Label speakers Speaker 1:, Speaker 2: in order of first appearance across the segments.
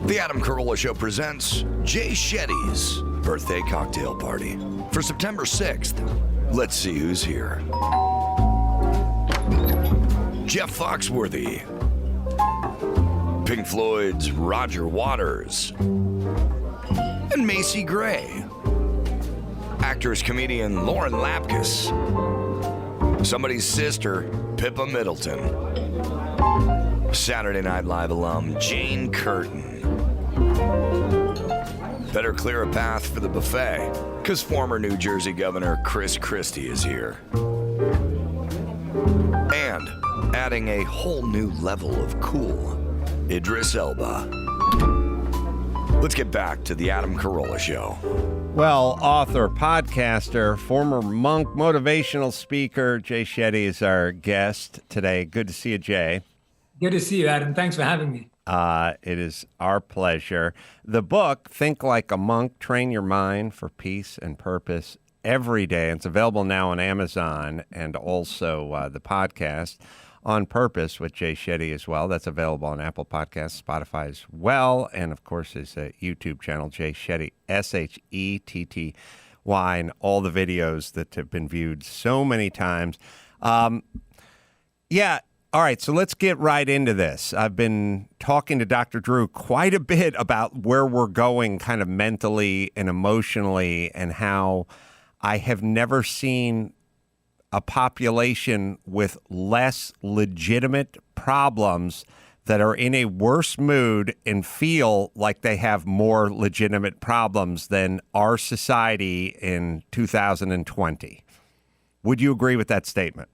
Speaker 1: The Adam Carolla Show presents Jay Shetty's birthday cocktail party for September 6th. Let's see who's here. Jeff Foxworthy, Pink Floyd's Roger Waters, and Macy Gray, actress comedian Lauren Lapkus, somebody's sister Pippa Middleton, Saturday Night Live alum Jane Curtin. Better clear a path for the buffet, because former New Jersey Governor Chris Christie is here. And adding a whole new level of cool, Idris Elba. Let's get back to the Adam Carolla Show.
Speaker 2: Well, author, podcaster, former monk, motivational speaker, Jay Shetty is our guest today. Good to see you, Jay.
Speaker 3: Good to see you, Adam. Thanks for having me.
Speaker 2: It is our pleasure. The book, Think Like a Monk, Train Your Mind for Peace and Purpose Every Day. It's available now on Amazon, and also the podcast On Purpose with Jay Shetty as well. That's available on Apple Podcasts, Spotify as well, and of course his YouTube channel, Jay Shetty, Shetty, and all the videos that have been viewed so many times. All right, so let's get right into this. I've been talking to Dr. Drew quite a bit about where we're going kind of mentally and emotionally, and how I have never seen a population with less legitimate problems that are in a worse mood and feel like they have more legitimate problems than our society in 2020. Would you agree with that statement?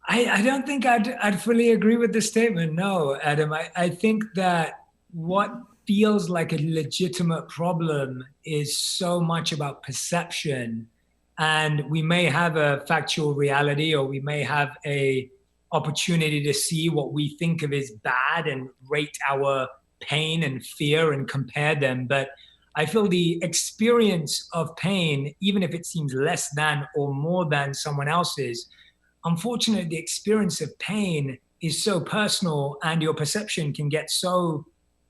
Speaker 3: I don't think I'd fully agree with this statement. No, Adam. I think that what feels like a legitimate problem is so much about perception. And we may have a factual reality, or we may have a opportunity to see what we think of as bad and rate our pain and fear and compare them. But I feel the experience of pain, even if it seems less than or more than someone else's, unfortunately, the experience of pain is so personal, and your perception can get so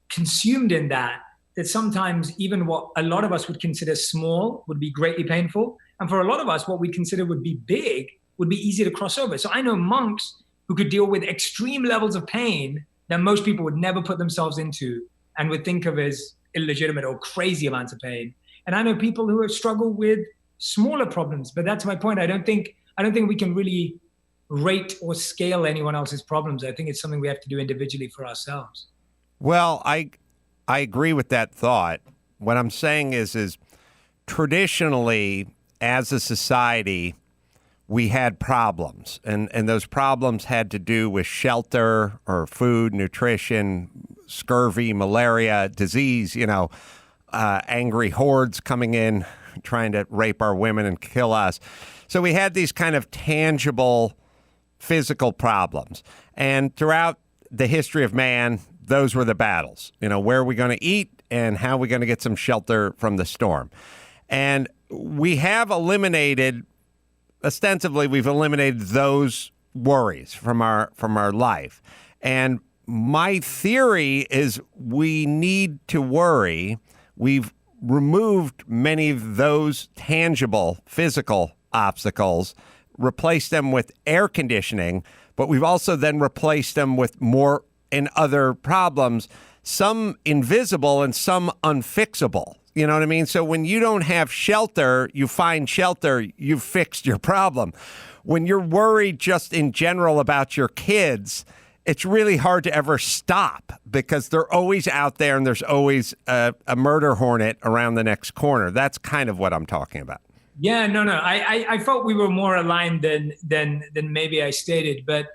Speaker 3: consumed in that sometimes even what a lot of us would consider small would be greatly painful. And for a lot of us, what we consider would be big would be easy to cross over. So I know monks who could deal with extreme levels of pain that most people would never put themselves into and would think of as illegitimate or crazy amounts of pain. And I know people who have struggled with smaller problems, but that's my point. I don't think we can really rate or scale anyone else's problems. I think it's something we have to do individually for ourselves.
Speaker 2: Well, I agree with that thought. What I'm saying is traditionally, as a society, we had problems, and those problems had to do with shelter or food, nutrition, scurvy, malaria, disease, angry hordes coming in, trying to rape our women and kill us. So we had these kind of tangible physical problems. And throughout the history of man, those were the battles. Where are we going to eat, and how are we going to get some shelter from the storm? And we have ostensibly, we've eliminated those worries from our life. And my theory is we need to worry. We've removed many of those tangible physical obstacles, replaced them with air conditioning, but we've also then replaced them with more and other problems, some invisible and some unfixable. You know what I mean? So when you don't have shelter, you find shelter, you've fixed your problem. When you're worried just in general about your kids, it's really hard to ever stop, because they're always out there, and there's always a murder hornet around the next corner. That's kind of what I'm talking about.
Speaker 3: Yeah, no. I felt we were more aligned than maybe I stated. But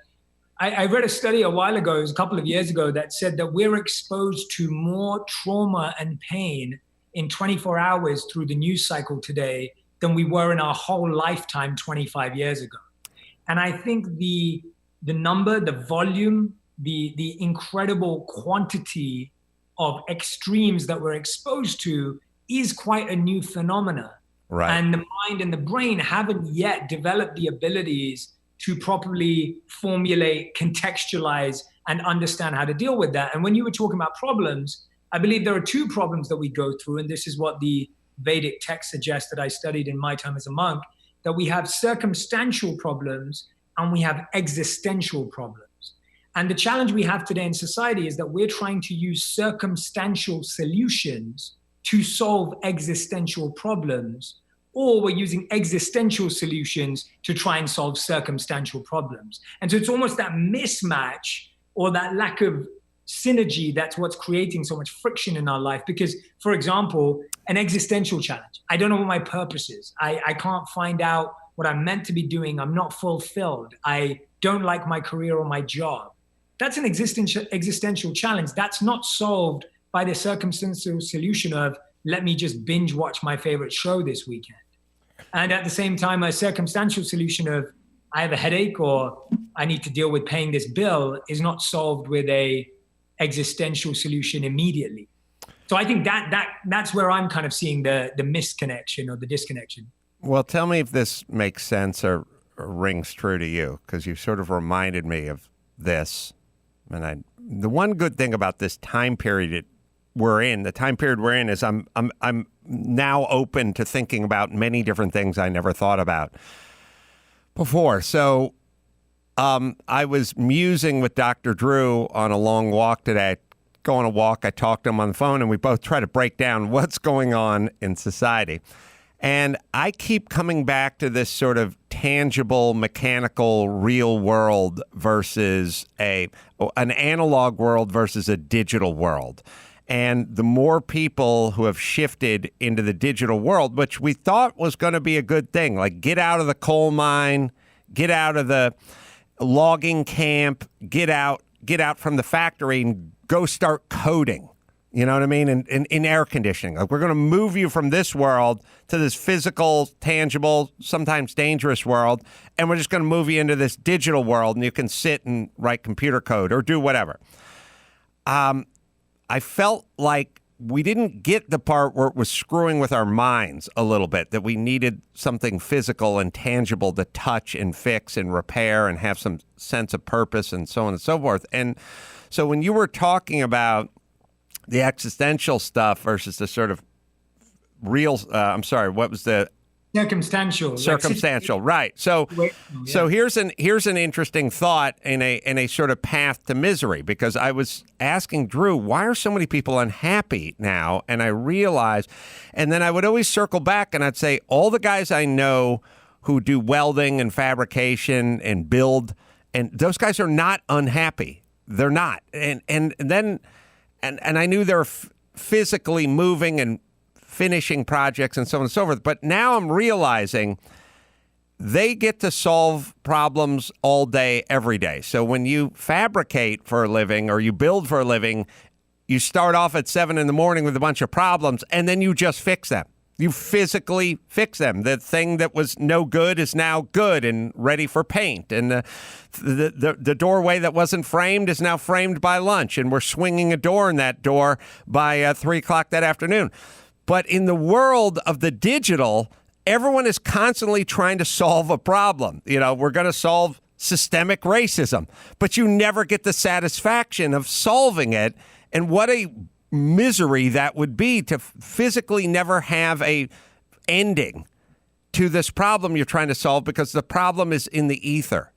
Speaker 3: I read a study a while ago, it was a couple of years ago, that said that we're exposed to more trauma and pain in 24 hours through the news cycle today than we were in our whole lifetime 25 years ago. And I think the number, the volume, the incredible quantity of extremes that we're exposed to is quite a new phenomena.
Speaker 2: Right.
Speaker 3: And the mind and the brain haven't yet developed the abilities to properly formulate, contextualize, and understand how to deal with that. And when you were talking about problems, I believe there are two problems that we go through, and this is what the Vedic text suggests that I studied in my time as a monk, that we have circumstantial problems and we have existential problems. And the challenge we have today in society is that we're trying to use circumstantial solutions to solve existential problems, or we're using existential solutions to try and solve circumstantial problems. And so it's almost that mismatch or that lack of synergy that's what's creating so much friction in our life. Because, for example, an existential challenge, I don't know what my purpose is. I can't find out what I'm meant to be doing. I'm not fulfilled. I don't like my career or my job. That's an existential challenge. That's not solved by the circumstantial solution of, let me just binge watch my favorite show this weekend. And at the same time, a circumstantial solution of, I have a headache or I need to deal with paying this bill is not solved with a existential solution immediately. So I think that's where I'm kind of seeing the misconnection or the disconnection.
Speaker 2: Well, tell me if this makes sense or rings true to you, because you sort of reminded me of this. And the one good thing about this time period we're in, is I'm now open to thinking about many different things I never thought about before. So I was musing with Dr. Drew on a long walk today. Go on a walk, I talked to him on the phone, and we both try to break down what's going on in society. And I keep coming back to this sort of tangible, mechanical, real world versus an analog world versus a digital world. And the more people who have shifted into the digital world, which we thought was going to be a good thing, like get out of the coal mine, get out of the logging camp, get out from the factory and go start coding. You know what I mean? In air conditioning. Like, we're going to move you from this world to this physical, tangible, sometimes dangerous world, and we're just going to move you into this digital world, and you can sit and write computer code or do whatever. I felt like we didn't get the part where it was screwing with our minds a little bit, that we needed something physical and tangible to touch and fix and repair and have some sense of purpose and so on and so forth. And so when you were talking about the existential stuff versus the sort of real, what was the circumstantial, right? So here's an interesting thought in a sort of path to misery, because I was asking Drew, why are so many people unhappy now? And I realized, and then I would always circle back and I'd say, all the guys I know who do welding and fabrication and build, and those guys are not unhappy. They're not. And I knew they're physically moving and finishing projects and so on and so forth. But now I'm realizing they get to solve problems all day, every day. So when you fabricate for a living or you build for a living, you start off at 7 a.m. with a bunch of problems, and then you just fix them. You physically fix them. The thing that was no good is now good and ready for paint. And the doorway that wasn't framed is now framed by lunch. And we're swinging a door in that door by 3 o'clock that afternoon. But in the world of the digital, everyone is constantly trying to solve a problem. You know, we're going to solve systemic racism, but you never get the satisfaction of solving it. And what a misery that would be to physically never have a ending to this problem you're trying to solve, because the problem is in the ether.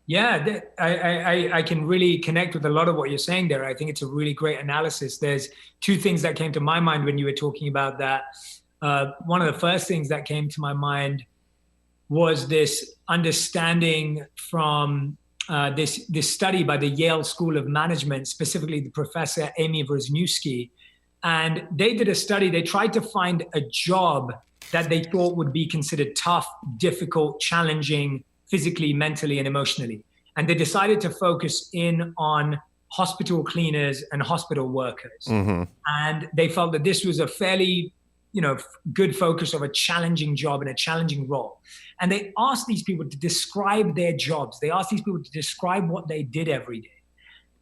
Speaker 3: Yeah, I can really connect with a lot of what you're saying there. I think it's a really great analysis. There's two things that came to my mind when you were talking about that. One of the first things that came to my mind was this understanding from this study by the Yale School of Management, specifically the professor Amy Wrzniewski. And they did a study. They tried to find a job that they thought would be considered tough, difficult, challenging, physically, mentally, and emotionally. And they decided to focus in on hospital cleaners and hospital workers. Mm-hmm. And they felt that this was a fairly, good focus of a challenging job and a challenging role. And they asked these people to describe their jobs. They asked these people to describe what they did every day.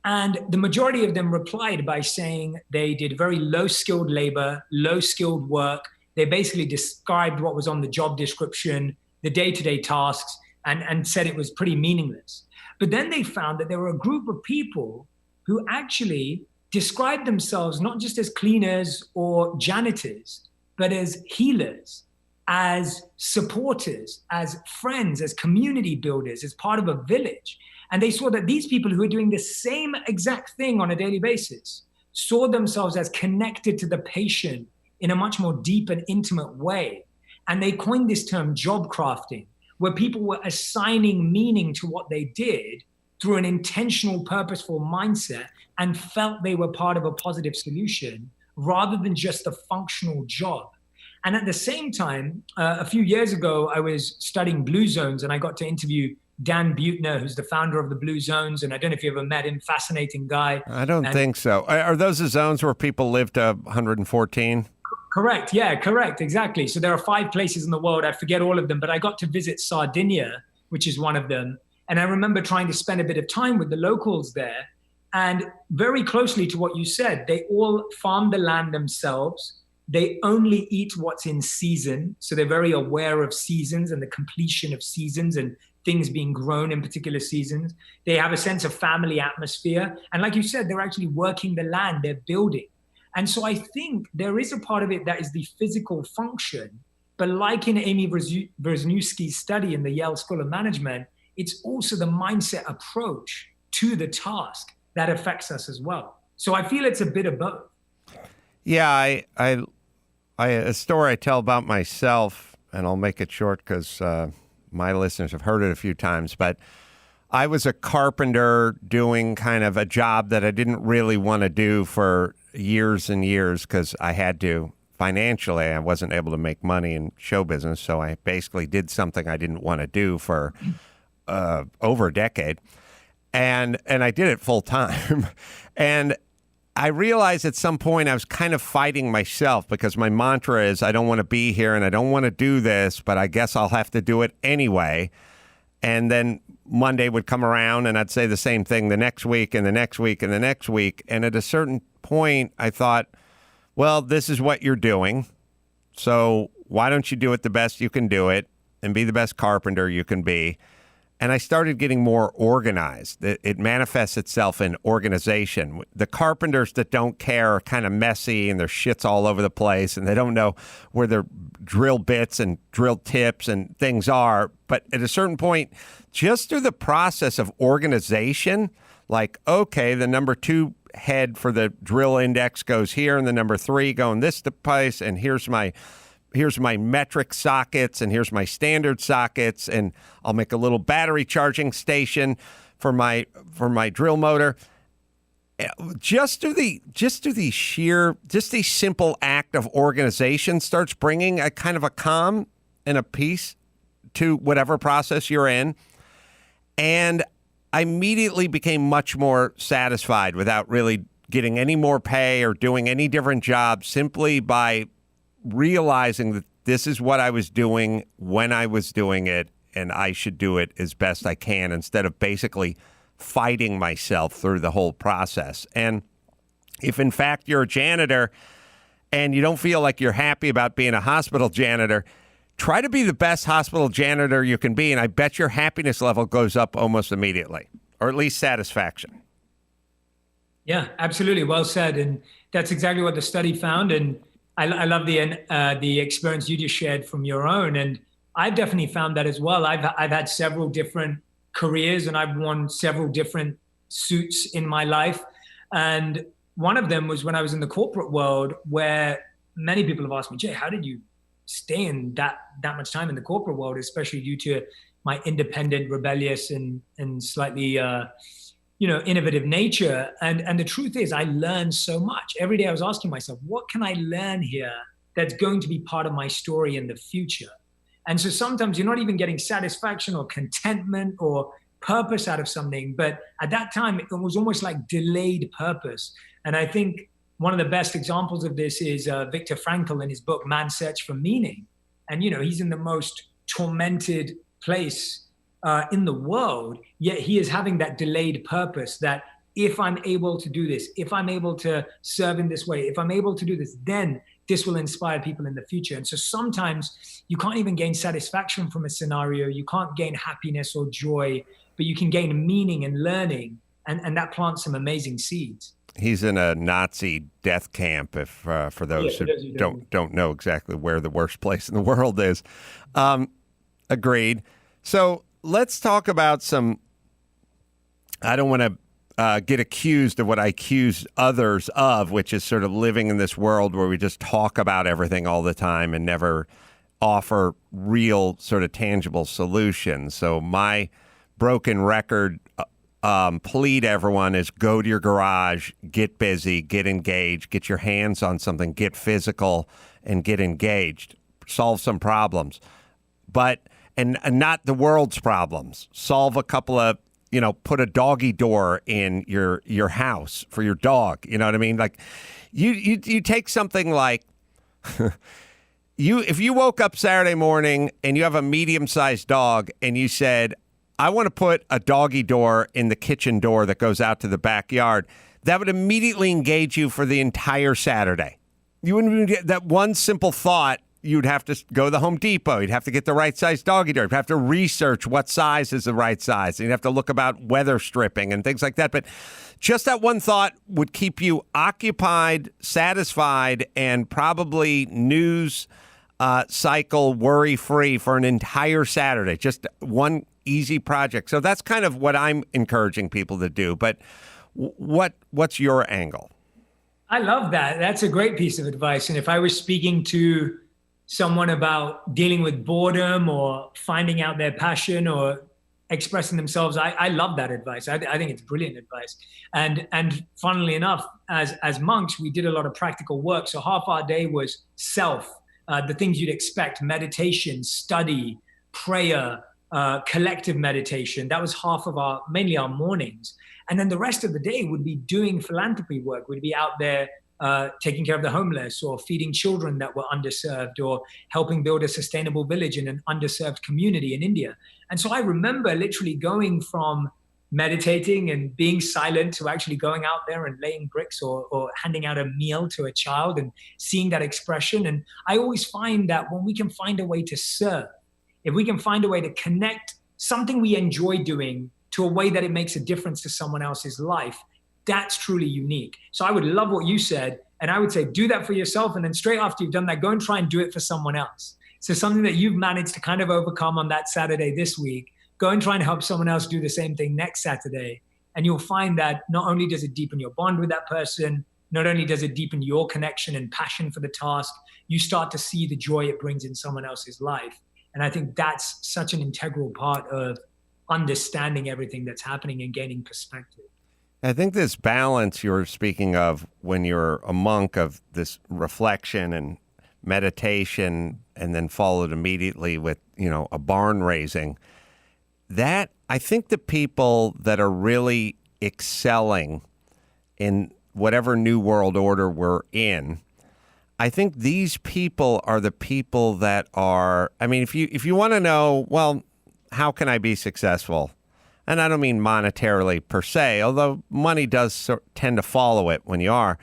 Speaker 3: And the majority of them replied by saying they did very low-skilled labor, low-skilled work. They basically described what was on the job description, the day-to-day tasks, and said it was pretty meaningless. But then they found that there were a group of people who actually described themselves not just as cleaners or janitors, but as healers, as supporters, as friends, as community builders, as part of a village. And they saw that these people who are doing the same exact thing on a daily basis saw themselves as connected to the patient in a much more deep and intimate way. And they coined this term job crafting, where people were assigning meaning to what they did through an intentional, purposeful mindset and felt they were part of a positive solution rather than just a functional job. And at the same time, a few years ago, I was studying Blue Zones and I got to interview Dan Buettner, who's the founder of the Blue Zones. And I don't know if you ever met him, fascinating guy.
Speaker 2: I don't think so. Are those the zones where people live to 114?
Speaker 3: Correct. Yeah, correct. Exactly. So there are 5 places in the world. I forget all of them, but I got to visit Sardinia, which is one of them. And I remember trying to spend a bit of time with the locals there. And very closely to what you said, they all farm the land themselves. They only eat what's in season. So they're very aware of seasons and the completion of seasons and things being grown in particular seasons. They have a sense of family atmosphere. And like you said, they're actually working the land, they're building. And so I think there is a part of it that is the physical function. But like in Amy Wrzniewski's study in the Yale School of Management, it's also the mindset approach to the task that affects us as well. So I feel it's a bit of both.
Speaker 2: Yeah, a story I tell about myself, and I'll make it short because my listeners have heard it a few times, but I was a carpenter doing kind of a job that I didn't really want to do for years and years because I had to. Financially, I wasn't able to make money in show business, so I basically did something I didn't want to do for over a decade. And I did it full time. And I realized at some point I was kind of fighting myself because my mantra is I don't want to be here and I don't want to do this, but I guess I'll have to do it anyway. And then Monday would come around and I'd say the same thing the next week and the next week and the next week. And at a certain point, I thought, well, this is what you're doing. So why don't you do it the best you can do it and be the best carpenter you can be? And I started getting more organized. It manifests itself in organization. The carpenters that don't care are kind of messy and their shit's all over the place and they don't know where their drill bits and drill tips and things are. But at a certain point, just through the process of organization, like, okay, the number 2 head for the drill index goes here and the number 3 going this place, and here's my metric sockets and here's my standard sockets, and I'll make a little battery charging station for my drill motor. Just through the simple act of organization starts bringing a kind of a calm and a peace to whatever process you're in. And I immediately became much more satisfied without really getting any more pay or doing any different job, simply by realizing that this is what I was doing when I was doing it, and I should do it as best I can instead of basically fighting myself through the whole process. And if in fact you're a janitor and you don't feel like you're happy about being a hospital janitor, try to be the best hospital janitor you can be, and I bet your happiness level goes up almost immediately, or at least satisfaction.
Speaker 3: Yeah, absolutely. Well said. And that's exactly what the study found. And I love the experience you just shared from your own. And I've definitely found that as well. I've had several different careers and I've worn several different suits in my life. And one of them was when I was in the corporate world, where many people have asked me, Jay, how did you stay in that much time in the corporate world, especially due to my independent, rebellious, and slightly innovative nature. And the truth is, I learned so much. Every day I was asking myself, what can I learn here that's going to be part of my story in the future? And so sometimes you're not even getting satisfaction or contentment or purpose out of something. But at that time, it was almost like delayed purpose. And I think one of the best examples of this is Viktor Frankl in his book, Man's Search for Meaning. And, he's in the most tormented place in the world, yet he is having that delayed purpose that if I'm able to do this, if I'm able to serve in this way, if I'm able to do this, then this will inspire people in the future. And so sometimes you can't even gain satisfaction from a scenario. You can't gain happiness or joy, but you can gain meaning and learning. And that plants some amazing seeds.
Speaker 2: He's in a Nazi death camp, if for those who don't know exactly where the worst place in the world is. Agreed. So let's talk about some, I don't want to get accused of what I accuse others of, which is sort of living in this world where we just talk about everything all the time and never offer real sort of tangible solutions. So my broken record plea to everyone is go to your garage, get busy, get engaged, get your hands on something, get physical and get engaged, solve some problems, but and not the world's problems. Solve a couple of, put a doggy door in your house for your dog. You know what I mean? Like you take something like if you woke up Saturday morning and you have a medium-sized dog and you said, I want to put a doggy door in the kitchen door that goes out to the backyard, that would immediately engage you for the entire Saturday. You wouldn't even get that one simple thought. You'd have to go to the Home Depot. You'd have to get the right size doggy door. You'd have to research what size is the right size. And you'd have to look about weather stripping and things like that. But just that one thought would keep you occupied, satisfied, and probably news cycle worry-free for an entire Saturday. Just one easy project. So that's kind of what I'm encouraging people to do. But what's your angle?
Speaker 3: I love that. That's a great piece of advice. And if I was speaking to someone about dealing with boredom or finding out their passion or expressing themselves, I love that advice. I think it's brilliant advice. And funnily enough, as monks, we did a lot of practical work. So half our day was self, the things you'd expect: meditation, study, prayer, collective meditation. That was half of mainly our mornings. And then the rest of the day would be doing philanthropy work. We'd be out there taking care of the homeless or feeding children that were underserved or helping build a sustainable village in an underserved community in India. And so I remember literally going from meditating and being silent to actually going out there and laying bricks or handing out a meal to a child and seeing that expression. And I always find that when we can find a way to serve, if we can find a way to connect something we enjoy doing to a way that it makes a difference to someone else's life, that's truly unique. So I would love what you said. And I would say, do that for yourself. And then straight after you've done that, go and try and do it for someone else. So something that you've managed to kind of overcome on that Saturday this week, go and try and help someone else do the same thing next Saturday. And you'll find that not only does it deepen your bond with that person, not only does it deepen your connection and passion for the task, you start to see the joy it brings in someone else's life. And I think that's such an integral part of understanding everything that's happening and gaining perspective.
Speaker 2: I think this balance you're speaking of when you're a monk, of this reflection and meditation and then followed immediately with, a barn raising, that I think the people that are really excelling in whatever new world order we're in, I think these people are the people that are, if you want to know, well, how can I be successful? And I don't mean monetarily per se, although money does tend to follow it when you are.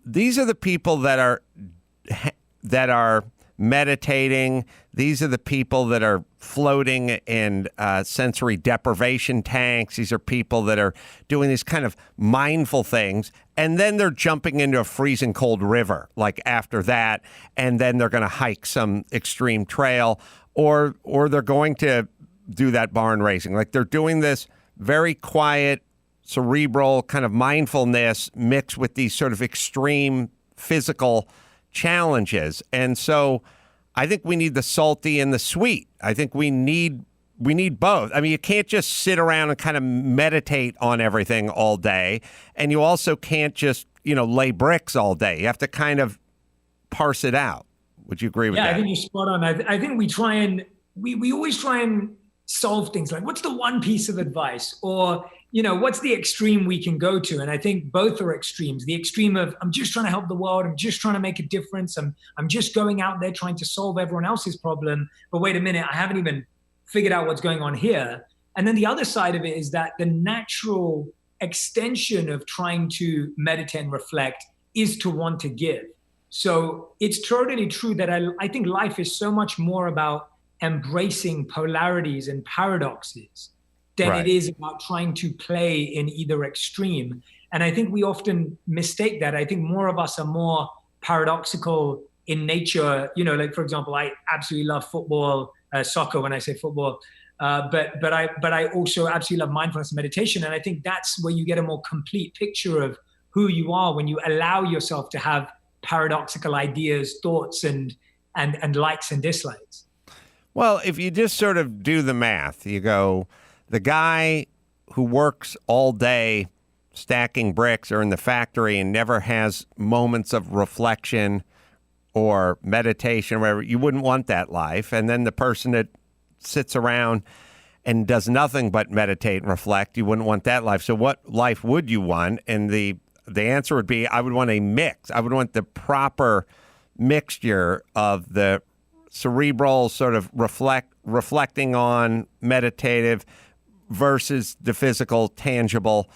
Speaker 2: These are the people that are meditating. These are the people that are floating in sensory deprivation tanks. These are people that are doing these kind of mindful things. And then they're jumping into a freezing cold river, like after that. And then they're going to hike some extreme trail, or they're going to do that barn raising. Like they're doing this very quiet, cerebral kind of mindfulness mixed with these sort of extreme physical challenges. And so I think we need the salty and the sweet. I think we need both. You can't just sit around and kind of meditate on everything all day. And you also can't just, lay bricks all day. You have to kind of parse it out. Would you agree with that?
Speaker 3: Yeah, I think you're spot on. I think we always try and solve things like, what's the one piece of advice, or what's the extreme we can go to? And I think both are extremes. The extreme of, I'm just trying to help the world, I'm just trying to make a difference, I'm just going out there trying to solve everyone else's problem, but wait a minute, I haven't even figured out what's going on here. And then the other side of it is that the natural extension of trying to meditate and reflect is to want to give. So it's totally true that I think life is so much more about embracing polarities and paradoxes than it is about trying to play in either extreme. And I think we often mistake that. I think more of us are more paradoxical in nature. You know, like, for example, I absolutely love football, soccer when I say football, but I also absolutely love mindfulness and meditation. And I think that's where you get a more complete picture of who you are when you allow yourself to have paradoxical ideas, thoughts, and likes and dislikes.
Speaker 2: Well, if you just sort of do the math, you go, the guy who works all day stacking bricks or in the factory and never has moments of reflection or meditation or whatever, you wouldn't want that life. And then the person that sits around and does nothing but meditate and reflect, you wouldn't want that life. So what life would you want? And the answer would be, I would want a mix. I would want the proper mixture of the cerebral sort of reflecting on meditative versus the physical, tangible.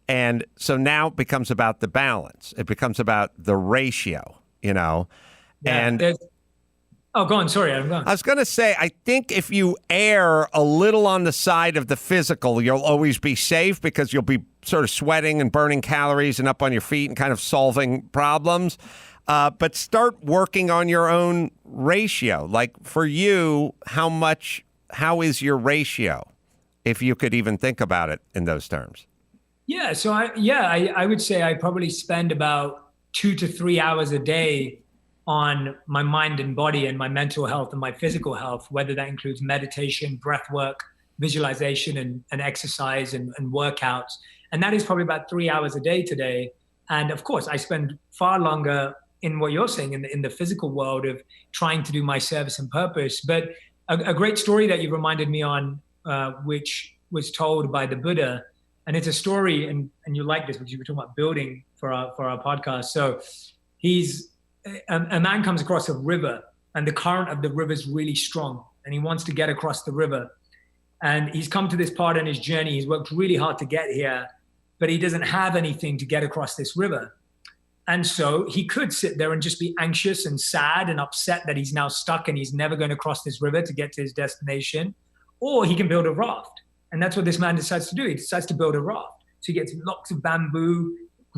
Speaker 2: And so now it becomes about the balance. It becomes about the ratio, you know.
Speaker 3: Yeah,
Speaker 2: and
Speaker 3: go on. Sorry, I'm going.
Speaker 2: I was going to say, I think if you err a little on the side of the physical, you'll always be safe because you'll be sort of sweating and burning calories and up on your feet and kind of solving problems. But start working on your own ratio. Like for you, how is your ratio? If you could even think about it in those terms.
Speaker 3: Yeah. So I would say I probably spend about 2 to 3 hours a day on my mind and body and my mental health and my physical health, whether that includes meditation, breath work, visualization, and exercise and workouts. And that is probably about 3 hours a day today. And of course, I spend far longer in what you're saying in the physical world of trying to do my service and purpose. But a great story that you reminded me on, which was told by the Buddha, and it's a story, and you like this because you were talking about building for our podcast. So a man comes across a river, and the current of the river is really strong, and he wants to get across the river. And he's come to this part in his journey. He's worked really hard to get here, but he doesn't have anything to get across this river. And so he could sit there and just be anxious and sad and upset that he's now stuck and he's never going to cross this river to get to his destination, or he can build a raft. And that's what this man decides to do. He decides to build a raft. So he gets lots of bamboo,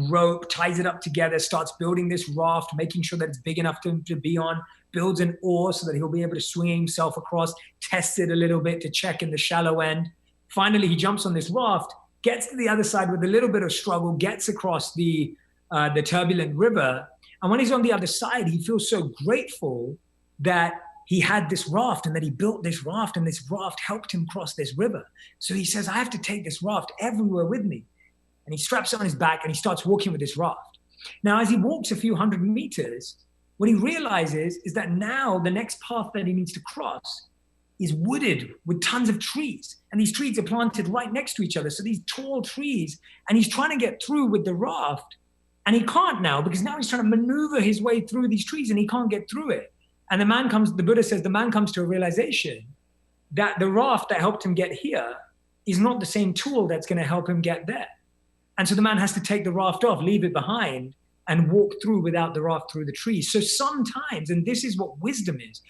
Speaker 3: rope, ties it up together, starts building this raft, making sure that it's big enough to be on, builds an oar so that he'll be able to swing himself across, tests it a little bit to check in the shallow end. Finally, he jumps on this raft, gets to the other side with a little bit of struggle, gets across the turbulent river. And when he's on the other side, he feels so grateful that he had this raft and that he built this raft, and this raft helped him cross this river. So he says, I have to take this raft everywhere with me. And he straps it on his back and he starts walking with this raft. Now, as he walks a few hundred meters, what he realizes is that now the next path that he needs to cross is wooded with tons of trees. And these trees are planted right next to each other. So these tall trees, and he's trying to get through with the raft. And he can't now, because now he's trying to maneuver his way through these trees and he can't get through it. And the Buddha says, the man comes to a realization that the raft that helped him get here is not the same tool that's going to help him get there. And so the man has to take the raft off, leave it behind, and walk through without the raft through the trees. So sometimes, and this is what wisdom is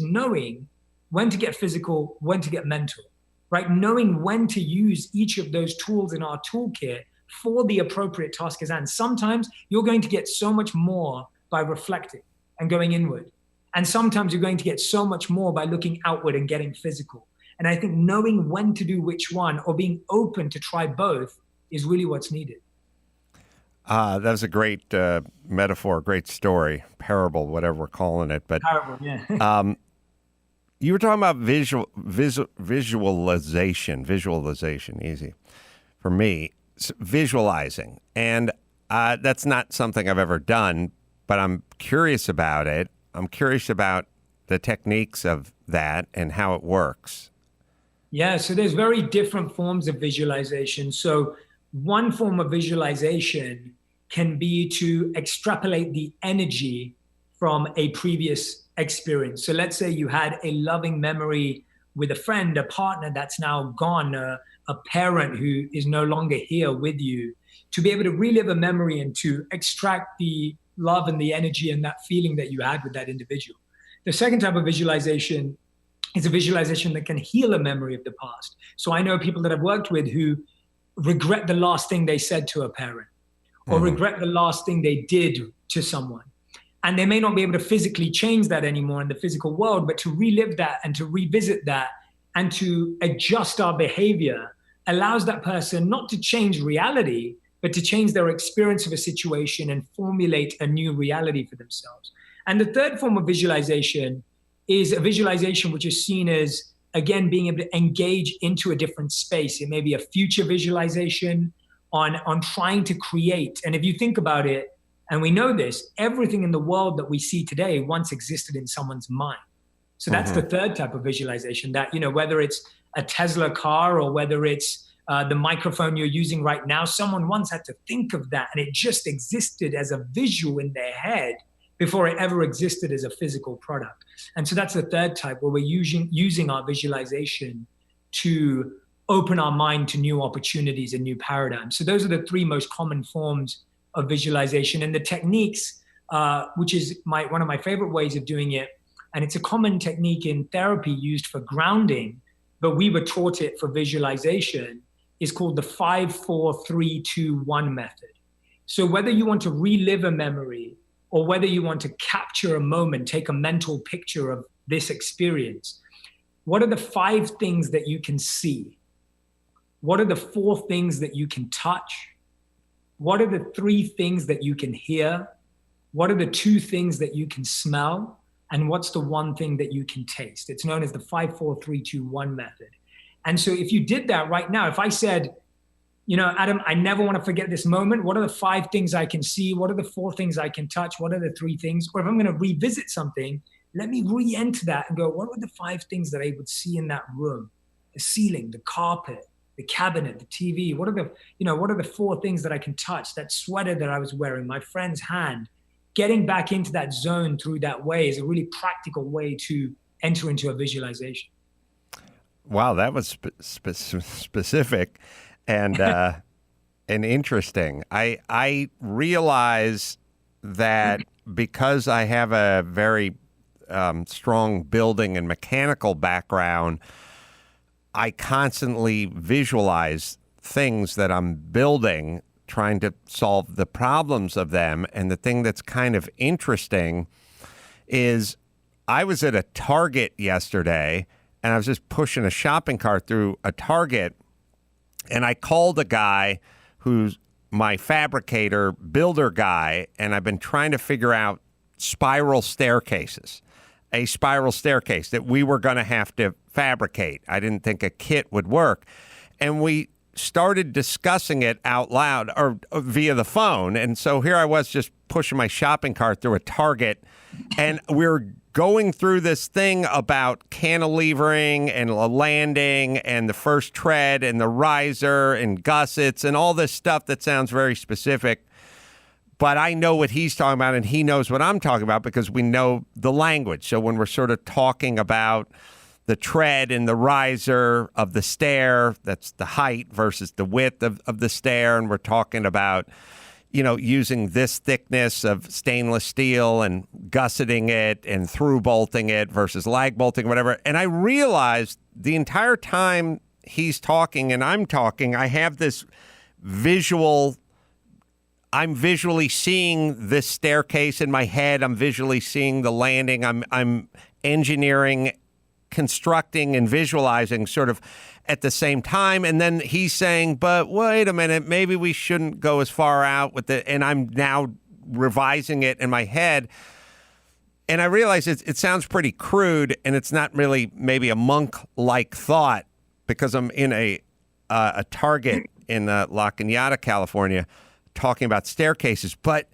Speaker 3: knowing when to get physical, when to get mental, right? Knowing when to use each of those tools in our toolkit for the appropriate task at hand. Sometimes you're going to get so much more by reflecting and going inward. And sometimes you're going to get so much more by looking outward and getting physical. And I think knowing when to do which one, or being open to try both, is really what's needed.
Speaker 2: That was a great metaphor, great story, parable, whatever we're calling it. But
Speaker 3: parable, yeah.
Speaker 2: You were talking about visualization, easy for me, visualizing. And that's not something I've ever done, but I'm curious about it. I'm curious about the techniques of that and how it works.
Speaker 3: Yeah, so there's very different forms of visualization. So one form of visualization can be to extrapolate the energy from a previous experience. So let's say you had a loving memory with a friend, a partner that's now gone, a parent who is no longer here with you, to be able to relive a memory and to extract the love and the energy and that feeling that you had with that individual. The second type of visualization is a visualization that can heal a memory of the past. So I know people that I've worked with who regret the last thing they said to a parent, or regret the last thing they did to someone. And they may not be able to physically change that anymore in the physical world, but to relive that and to revisit that and to adjust our behavior allows that person not to change reality, but to change their experience of a situation and formulate a new reality for themselves. And the third form of visualization is a visualization which is seen as, again, being able to engage into a different space. It may be a future visualization on trying to create. And if you think about it, and we know this, everything in the world that we see today once existed in someone's mind. So that's the third type of visualization, that, whether it's a Tesla car or whether it's the microphone you're using right now, someone once had to think of that, and it just existed as a visual in their head before it ever existed as a physical product. And so that's the third type, where we're using our visualization to open our mind to new opportunities and new paradigms. So those are the three most common forms of visualization. And the techniques, which is one of my favorite ways of doing it, and it's a common technique in therapy used for grounding, but we were taught it for visualization, is called the 5-4-3-2-1 method. So whether you want to relive a memory or whether you want to capture a moment, take a mental picture of this experience, what are the 5 things that you can see? What are the 4 things that you can touch? What are the 3 things that you can hear? What are the 2 things that you can smell? And what's the 1 thing that you can taste? It's known as the 5-4-3-2-1 method. And so if you did that right now, if I said, Adam, I never want to forget this moment. What are the 5 things I can see? What are the 4 things I can touch? What are the 3 things? Or if I'm going to revisit something, let me re-enter that and go, what were the 5 things that I would see in that room? The ceiling, the carpet, the cabinet, the TV. What are the 4 things that I can touch? That sweater that I was wearing, my friend's hand. Getting back into that zone through that way is a really practical way to enter into a visualization.
Speaker 2: Wow, that was specific and and interesting. I realize that because I have a very strong building and mechanical background, I constantly visualize things that I'm building, trying to solve the problems of them. And the thing that's kind of interesting is I was at a Target yesterday, and I was just pushing a shopping cart through a Target, and I called a guy who's my fabricator, builder guy, and I've been trying to figure out spiral staircases, a spiral staircase that we were going to have to fabricate. I didn't think a kit would work. And we started discussing it out loud or via the phone. And so here I was just pushing my shopping cart through a Target, and we're going through this thing about cantilevering and a landing and the first tread and the riser and gussets and all this stuff that sounds very specific. But I know what he's talking about, and he knows what I'm talking about because we know the language. So when we're sort of talking about the tread and the riser of the stair, that's the height versus the width of the stair, and we're talking about, using this thickness of stainless steel and gusseting it and through bolting it versus lag bolting, whatever. And I realized the entire time he's talking and I'm talking, I have this visual. I'm visually seeing this staircase in my head. I'm visually seeing the landing. I'm engineering, constructing, and visualizing sort of at the same time. And then he's saying, but wait a minute, maybe we shouldn't go as far out with it. And I'm now revising it in my head. And I realize it sounds pretty crude, and it's not really maybe a monk-like thought because I'm in a Target in La Cañada, California, talking about staircases, but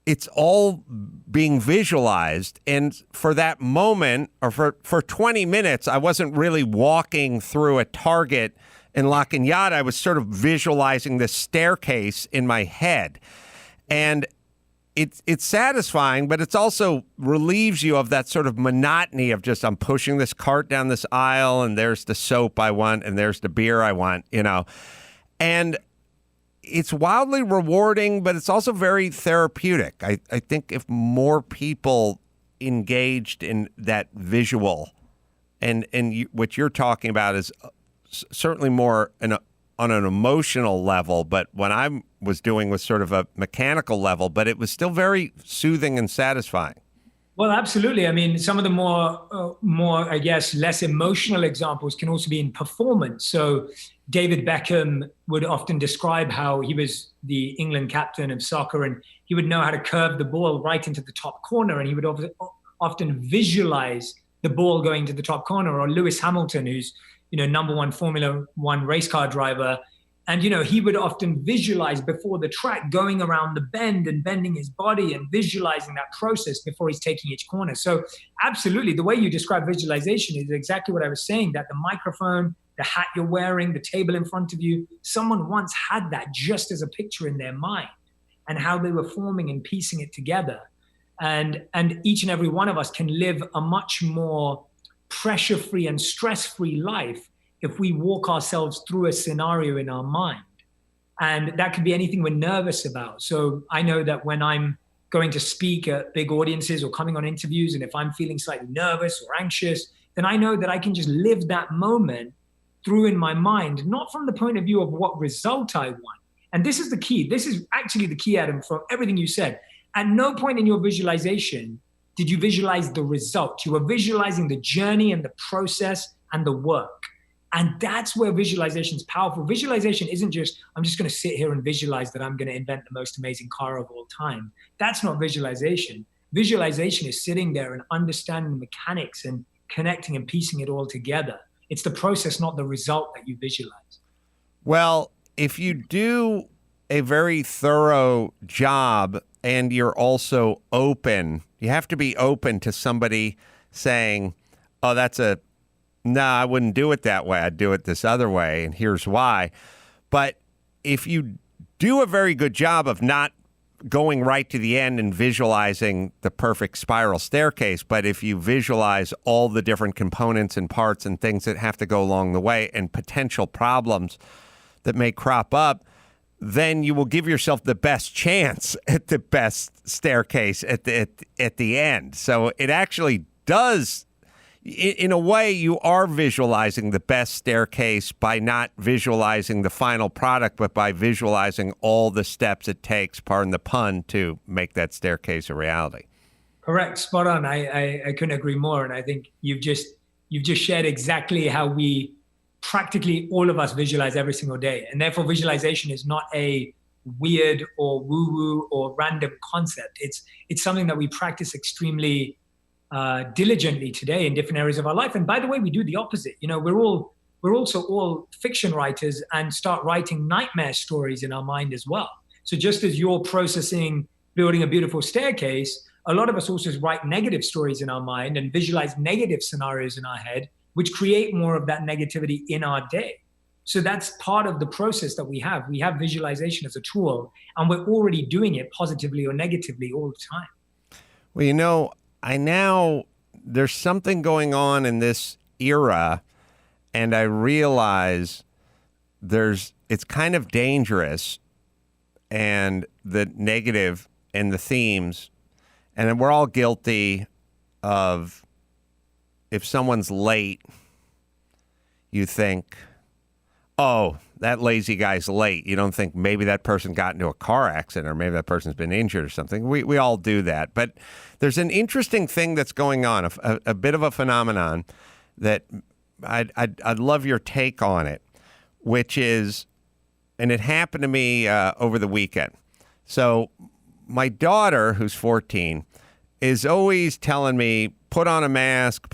Speaker 2: it's all being visualized. And for that moment, or for 20 minutes, I wasn't really walking through a Target in La Cañada. I was sort of visualizing this staircase in my head. And it's satisfying, but it's also relieves you of that sort of monotony of just, I'm pushing this cart down this aisle, and there's the soap I want, and there's the beer I want, And it's wildly rewarding, but it's also very therapeutic. I think if more people engaged in that visual, and what you're talking about is certainly more on an emotional level, but what I was doing was sort of a mechanical level, but it was still very soothing and satisfying.
Speaker 3: Well, absolutely. I mean, some of the more, I guess, less emotional examples can also be in performance. So David Beckham would often describe how he was the England captain of soccer, and he would know how to curve the ball right into the top corner, and he would often visualize the ball going to the top corner. Or Lewis Hamilton, who's, number one Formula One race car driver. And, he would often visualize before the track going around the bend and bending his body and visualizing that process before he's taking each corner. So absolutely, the way you describe visualization is exactly what I was saying, that the microphone, the hat you're wearing, the table in front of you, someone once had that just as a picture in their mind and how they were forming and piecing it together. And each and every one of us can live a much more pressure-free and stress-free life if we walk ourselves through a scenario in our mind. And that could be anything we're nervous about. So I know that when I'm going to speak at big audiences or coming on interviews, and if I'm feeling slightly nervous or anxious, then I know that I can just live that moment through in my mind, not from the point of view of what result I want. And this is the key. This is actually the key, Adam, from everything you said. At no point in your visualization did you visualize the result. You were visualizing the journey and the process and the work. And that's where visualization is powerful. Visualization isn't just, I'm just going to sit here and visualize that I'm going to invent the most amazing car of all time. That's not visualization. Visualization is sitting there and understanding the mechanics and connecting and piecing it all together. It's the process, not the result, that you visualize.
Speaker 2: Well, if you do a very thorough job and you're also open, you have to be open to somebody saying, oh, no, I wouldn't do it that way. I'd do it this other way, and here's why. But if you do a very good job of not going right to the end and visualizing the perfect spiral staircase, but if you visualize all the different components and parts and things that have to go along the way and potential problems that may crop up, then you will give yourself the best chance at the best staircase at the end. So it actually does. In a way, you are visualizing the best staircase by not visualizing the final product, but by visualizing all the steps it takes, pardon the pun, to make that staircase a reality.
Speaker 3: Correct. Spot on. I couldn't agree more. And I think you've just shared exactly how we practically all of us visualize every single day. And therefore, visualization is not a weird or woo-woo or random concept. It's something that we practice extremely diligently today in different areas of our life. And by the way, we do the opposite. We're also all fiction writers and start writing nightmare stories in our mind as well. So just as you're processing building a beautiful staircase, a lot of us also write negative stories in our mind and visualize negative scenarios in our head, which create more of that negativity in our day. So that's part of the process that we have. We have visualization as a tool, and we're already doing it positively or negatively all the time.
Speaker 2: Well, there's something going on in this era, and I realize it's kind of dangerous, and the negative and the themes, and we're all guilty of, if someone's late, you think, oh, that lazy guy's late. You don't think maybe that person got into a car accident or maybe that person's been injured or something. We all do that. But there's an interesting thing that's going on, a bit of a phenomenon that I'd love your take on it, which is, and it happened to me over the weekend. So my daughter, who's 14, is always telling me, put on a mask,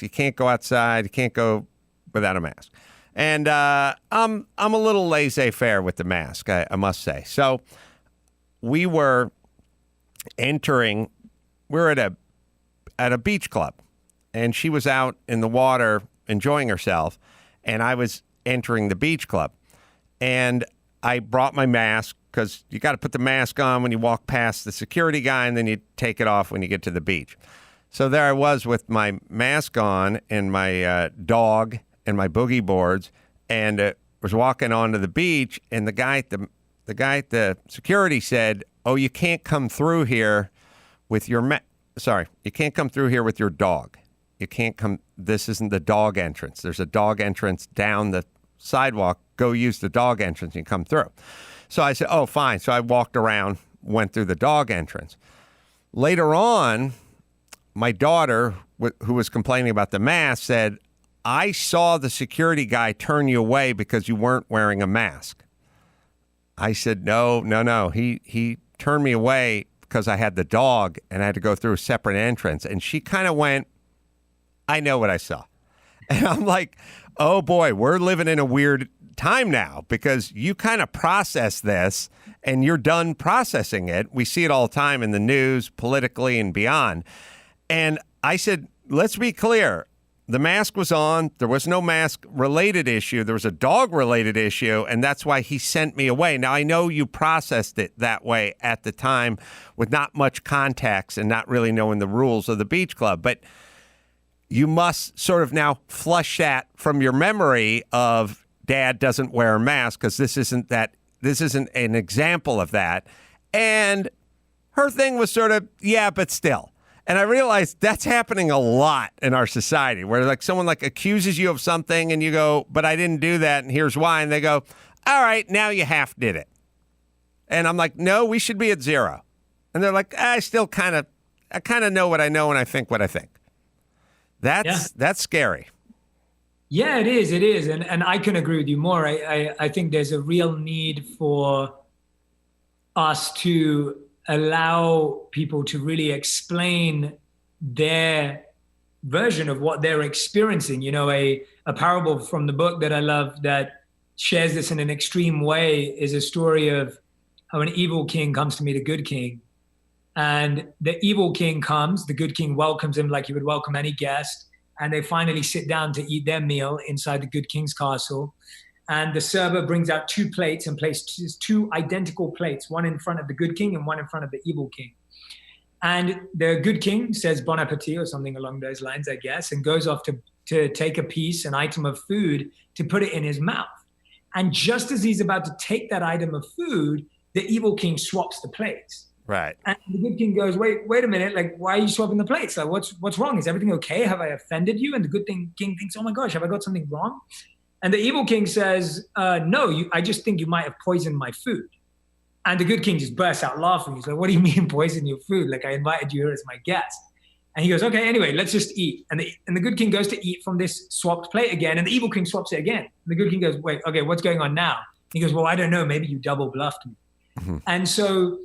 Speaker 2: you can't go outside, you can't go without a mask. And I'm a little laissez-faire with the mask, I must say. So we were at a beach club, and she was out in the water enjoying herself, and I was entering the beach club. And I brought my mask, because you got to put the mask on when you walk past the security guy, and then you take it off when you get to the beach. So there I was with my mask on and my dog and my boogie boards, and was walking onto the beach, and the guy at the the security said, "Oh, you can't come through here with your you can't come through here with your dog. You can't come. This isn't the dog entrance. There's a dog entrance down the sidewalk. Go use the dog entrance and come through." So I said, "Oh, fine." So I walked around, went through the dog entrance. Later on, my daughter, who was complaining about the mask, said, "I saw the security guy turn you away because you weren't wearing a mask." I said, no. He turned me away because I had the dog and I had to go through a separate entrance. And she kind of went, "I know what I saw." And I'm like, oh boy, we're living in a weird time now because you kind of process this and you're done processing it. We see it all the time in the news, politically and beyond. And I said, let's be clear. The mask was on. There was no mask-related issue. There was a dog-related issue, and that's why he sent me away. Now, I know you processed it that way at the time with not much context and not really knowing the rules of the beach club, but you must sort of now flush that from your memory of Dad doesn't wear a mask because this isn't an example of that. And her thing was sort of, yeah, but still. And I realized that's happening a lot in our society where like someone like accuses you of something and you go, "But I didn't do that. And here's why." And they go, "All right, now you half did it." And I'm like, "No, we should be at 0. And they're like, I kind of know what I know and I think what I think." That's scary.
Speaker 3: Yeah, it is. It is. And I can agree with you more. I think there's a real need for us to allow people to really explain their version of what they're experiencing. You know, a parable from the book that I love that shares this in an extreme way is a story of how an evil king comes to meet a good king. And the evil king comes, the good king welcomes him like he would welcome any guest. And they finally sit down to eat their meal inside the good king's castle. And the server brings out 2 plates and places 2 identical plates, one in front of the good king and one in front of the evil king. And the good king says bon appetit or something along those lines, I guess, and goes off to take a piece, an item of food, to put it in his mouth. And just as he's about to take that item of food, the evil king swaps the plates.
Speaker 2: Right.
Speaker 3: And the good king goes, wait a minute, like, why are you swapping the plates? Like, what's wrong? Is everything okay? Have I offended you? And the king thinks, oh my gosh, have I got something wrong? And the evil king says, no, I just think you might have poisoned my food. And the good king just bursts out laughing. He's like, what do you mean poison your food? Like, I invited you here as my guest. And he goes, okay, anyway, let's just eat. And the good king goes to eat from this swapped plate again. And the evil king swaps it again. And the good king goes, wait, okay, what's going on now? He goes, well, I don't know. Maybe you double bluffed me. Mm-hmm. And so,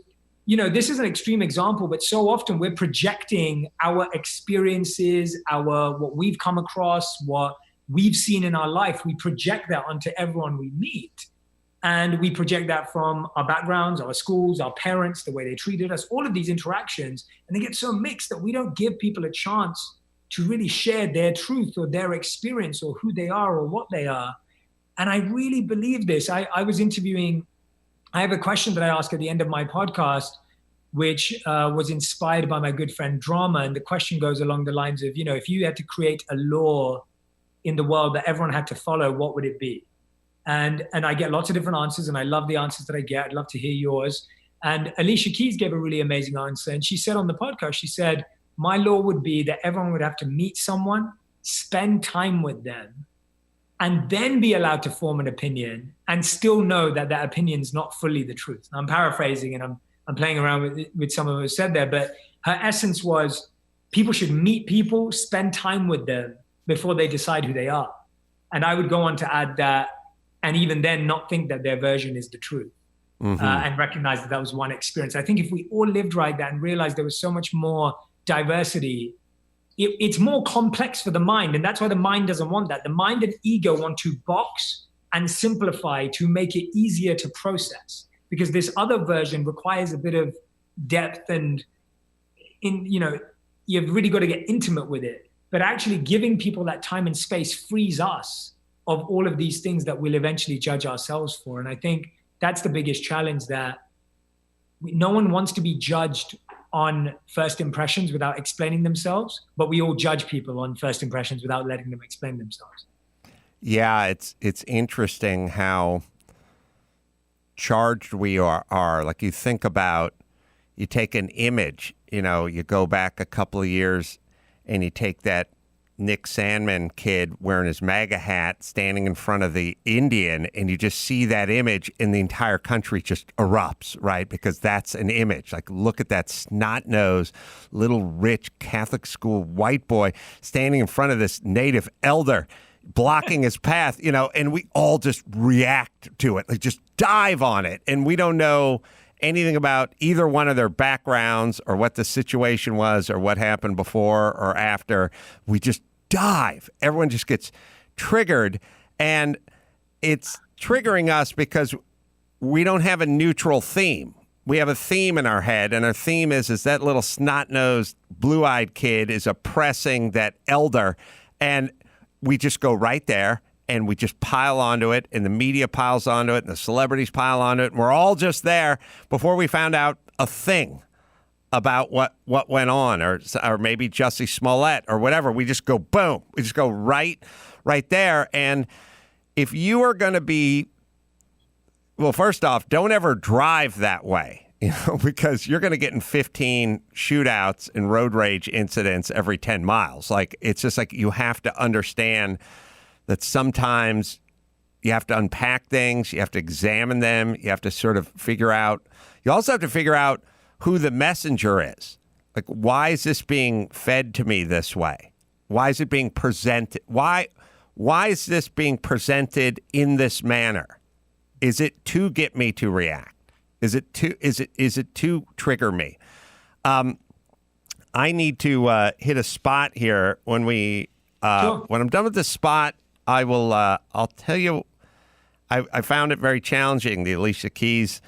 Speaker 3: you know, this is an extreme example, but so often we're projecting our experiences, what we've come across, what we've seen in our life. We project that onto everyone we meet. And we project that from our backgrounds, our schools, our parents, the way they treated us, all of these interactions. And they get so mixed that we don't give people a chance to really share their truth or their experience or who they are or what they are. And I really believe this. I have a question that I ask at the end of my podcast, which was inspired by my good friend Drama. And the question goes along the lines of, you know, if you had to create a law in the world that everyone had to follow, what would it be? And I get lots of different answers, and I love the answers that I get. I'd love to hear yours. And Alicia Keys gave a really amazing answer. And she said on the podcast, she said, my law would be that everyone would have to meet someone, spend time with them, and then be allowed to form an opinion and still know that that opinion is not fully the truth. I'm paraphrasing and I'm playing around with some of what was said there, but her essence was people should meet people, spend time with them before they decide who they are. And I would go on to add that, and even then not think that their version is the truth. Mm-hmm. And recognize that was one experience. I think if we all lived like that and realized there was so much more diversity, it's more complex for the mind. And that's why the mind doesn't want that. The mind and ego want to box and simplify to make it easier to process, because this other version requires a bit of depth and you've really got to get intimate with it. But actually giving people that time and space frees us of all of these things that we'll eventually judge ourselves for. And I think that's the biggest challenge, that no one wants to be judged on first impressions without explaining themselves, but we all judge people on first impressions without letting them explain themselves.
Speaker 2: Yeah, it's interesting how charged we are. Like you think about, you take an image, you go back a couple of years and you take that Nick Sandman kid wearing his MAGA hat standing in front of the Indian, and you just see that image and the entire country just erupts, right? Because that's an image. Like, look at that snot-nosed, little rich Catholic school white boy standing in front of this native elder blocking his path, and we all just react to it, like just dive on it. And we don't know anything about either one of their backgrounds or what the situation was or what happened before or after. We just dive. Everyone just gets triggered, and it's triggering us because we don't have a neutral theme. We have a theme in our head, and our theme is that little snot-nosed, blue-eyed kid is oppressing that elder, and we just go right there. And we just pile onto it, and the media piles onto it, and the celebrities pile onto it, and we're all just there before we found out a thing about what went on, or maybe Jussie Smollett or whatever. We just go boom. We just go right there. And if you are going to be, well, first off, don't ever drive that way, because you're going to get in 15 shootouts and road rage incidents every 10 miles. Like, it's just like you have to understand that sometimes you have to unpack things, you have to examine them, you have to sort of figure out, you also have to figure out who the messenger is. Like, why is this being fed to me this way? Why is it being presented? Why is this being presented in this manner? Is it to get me to react? Is it to trigger me? I need to hit a spot here when
Speaker 3: Sure.
Speaker 2: when I'm done with this spot. I will. I'll tell you. I found it very challenging. The Alicia Keys.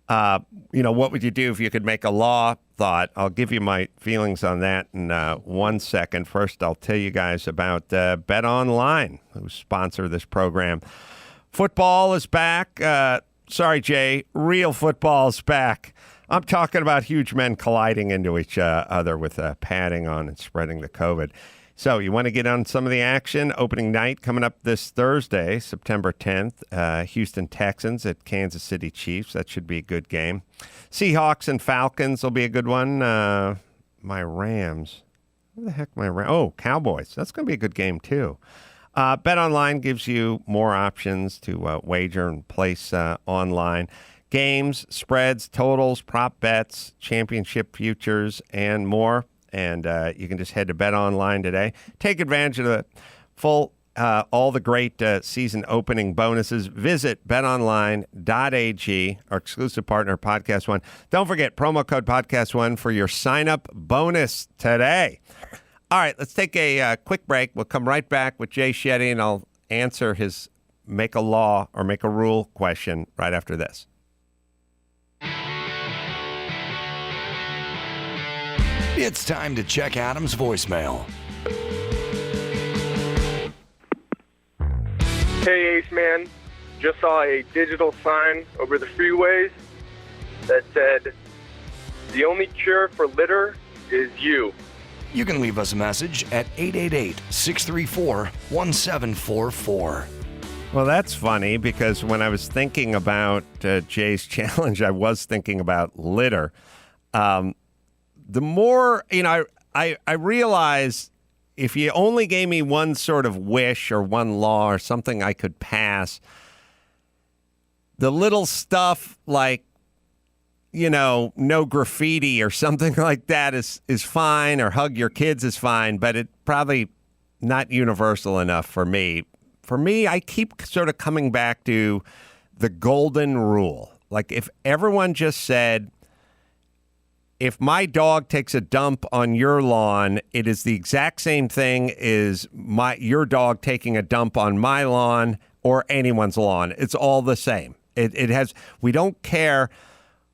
Speaker 2: What would you do if you could make a law? Thought. I'll give you my feelings on that in 1 second. First, I'll tell you guys about Bet Online, who sponsor this program. Football is back. Sorry, Jay. Real football is back. I'm talking about huge men colliding into each other with padding on and spreading the COVID. So you want to get on some of the action? Opening night coming up this Thursday, September 10th. Houston Texans at Kansas City Chiefs. That should be a good game. Seahawks and Falcons will be a good one. My Rams. Who the heck my Rams? Oh, Cowboys. That's going to be a good game, too. Bet Online gives you more options to wager and place online. Games, spreads, totals, prop bets, championship futures, and more. And you can just head to Bet Online today. Take advantage of the full, all the great season opening bonuses. Visit betonline.ag, our exclusive partner, Podcast One. Don't forget, promo code Podcast One for your sign-up bonus today. All right, let's take a quick break. We'll come right back with Jay Shetty, and I'll answer his make a law or make a rule question right after this.
Speaker 1: It's time to check Adam's voicemail.
Speaker 4: Hey, Ace Man. Just saw a digital sign over the freeways that said, "The only cure for litter is you."
Speaker 1: You can leave us a message at 888-634-1744.
Speaker 2: Well, that's funny, because when I was thinking about Jay's challenge, I was thinking about litter. The more, I realize if you only gave me one sort of wish or one law or something I could pass, the little stuff like, no graffiti or something like that is fine, or hug your kids is fine, but it probably not universal enough for me. For me, I keep sort of coming back to the golden rule. Like, if everyone just said, if my dog takes a dump on your lawn, it is the exact same thing as your dog taking a dump on my lawn or anyone's lawn. It's all the same. We don't care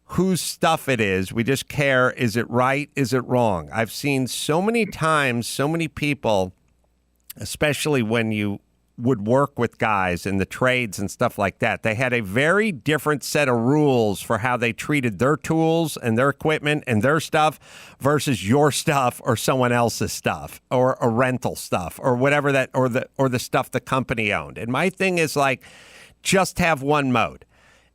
Speaker 2: whose stuff it is. We just care, is it right? Is it wrong? I've seen so many times, so many people, especially when you would work with guys in the trades and stuff like that. They had a very different set of rules for how they treated their tools and their equipment and their stuff versus your stuff or someone else's stuff or a rental stuff or whatever that, or the stuff the company owned. And my thing is, like, just have one mode.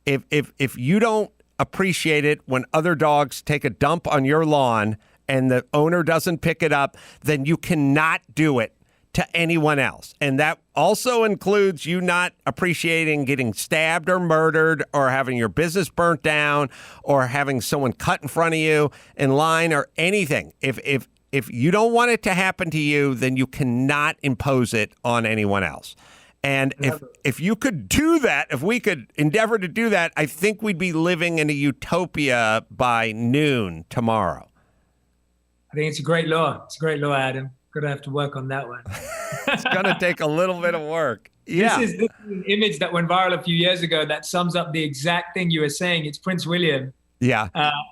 Speaker 2: If you don't appreciate it when other dogs take a dump on your lawn and the owner doesn't pick it up, then you cannot do it to anyone else. And that also includes you not appreciating getting stabbed or murdered or having your business burnt down or having someone cut in front of you in line or anything. If you don't want it to happen to you, then you cannot impose it on anyone else. And if you could do that, if we could endeavor to do that, I think we'd be living in a utopia by noon tomorrow.
Speaker 3: I think it's a great law. It's a great law, Adam. Gonna have to work on that one.
Speaker 2: It's gonna take a little bit of work. Yeah.
Speaker 3: This is an image that went viral a few years ago that sums up the exact thing you were saying. It's Prince William.
Speaker 2: Yeah.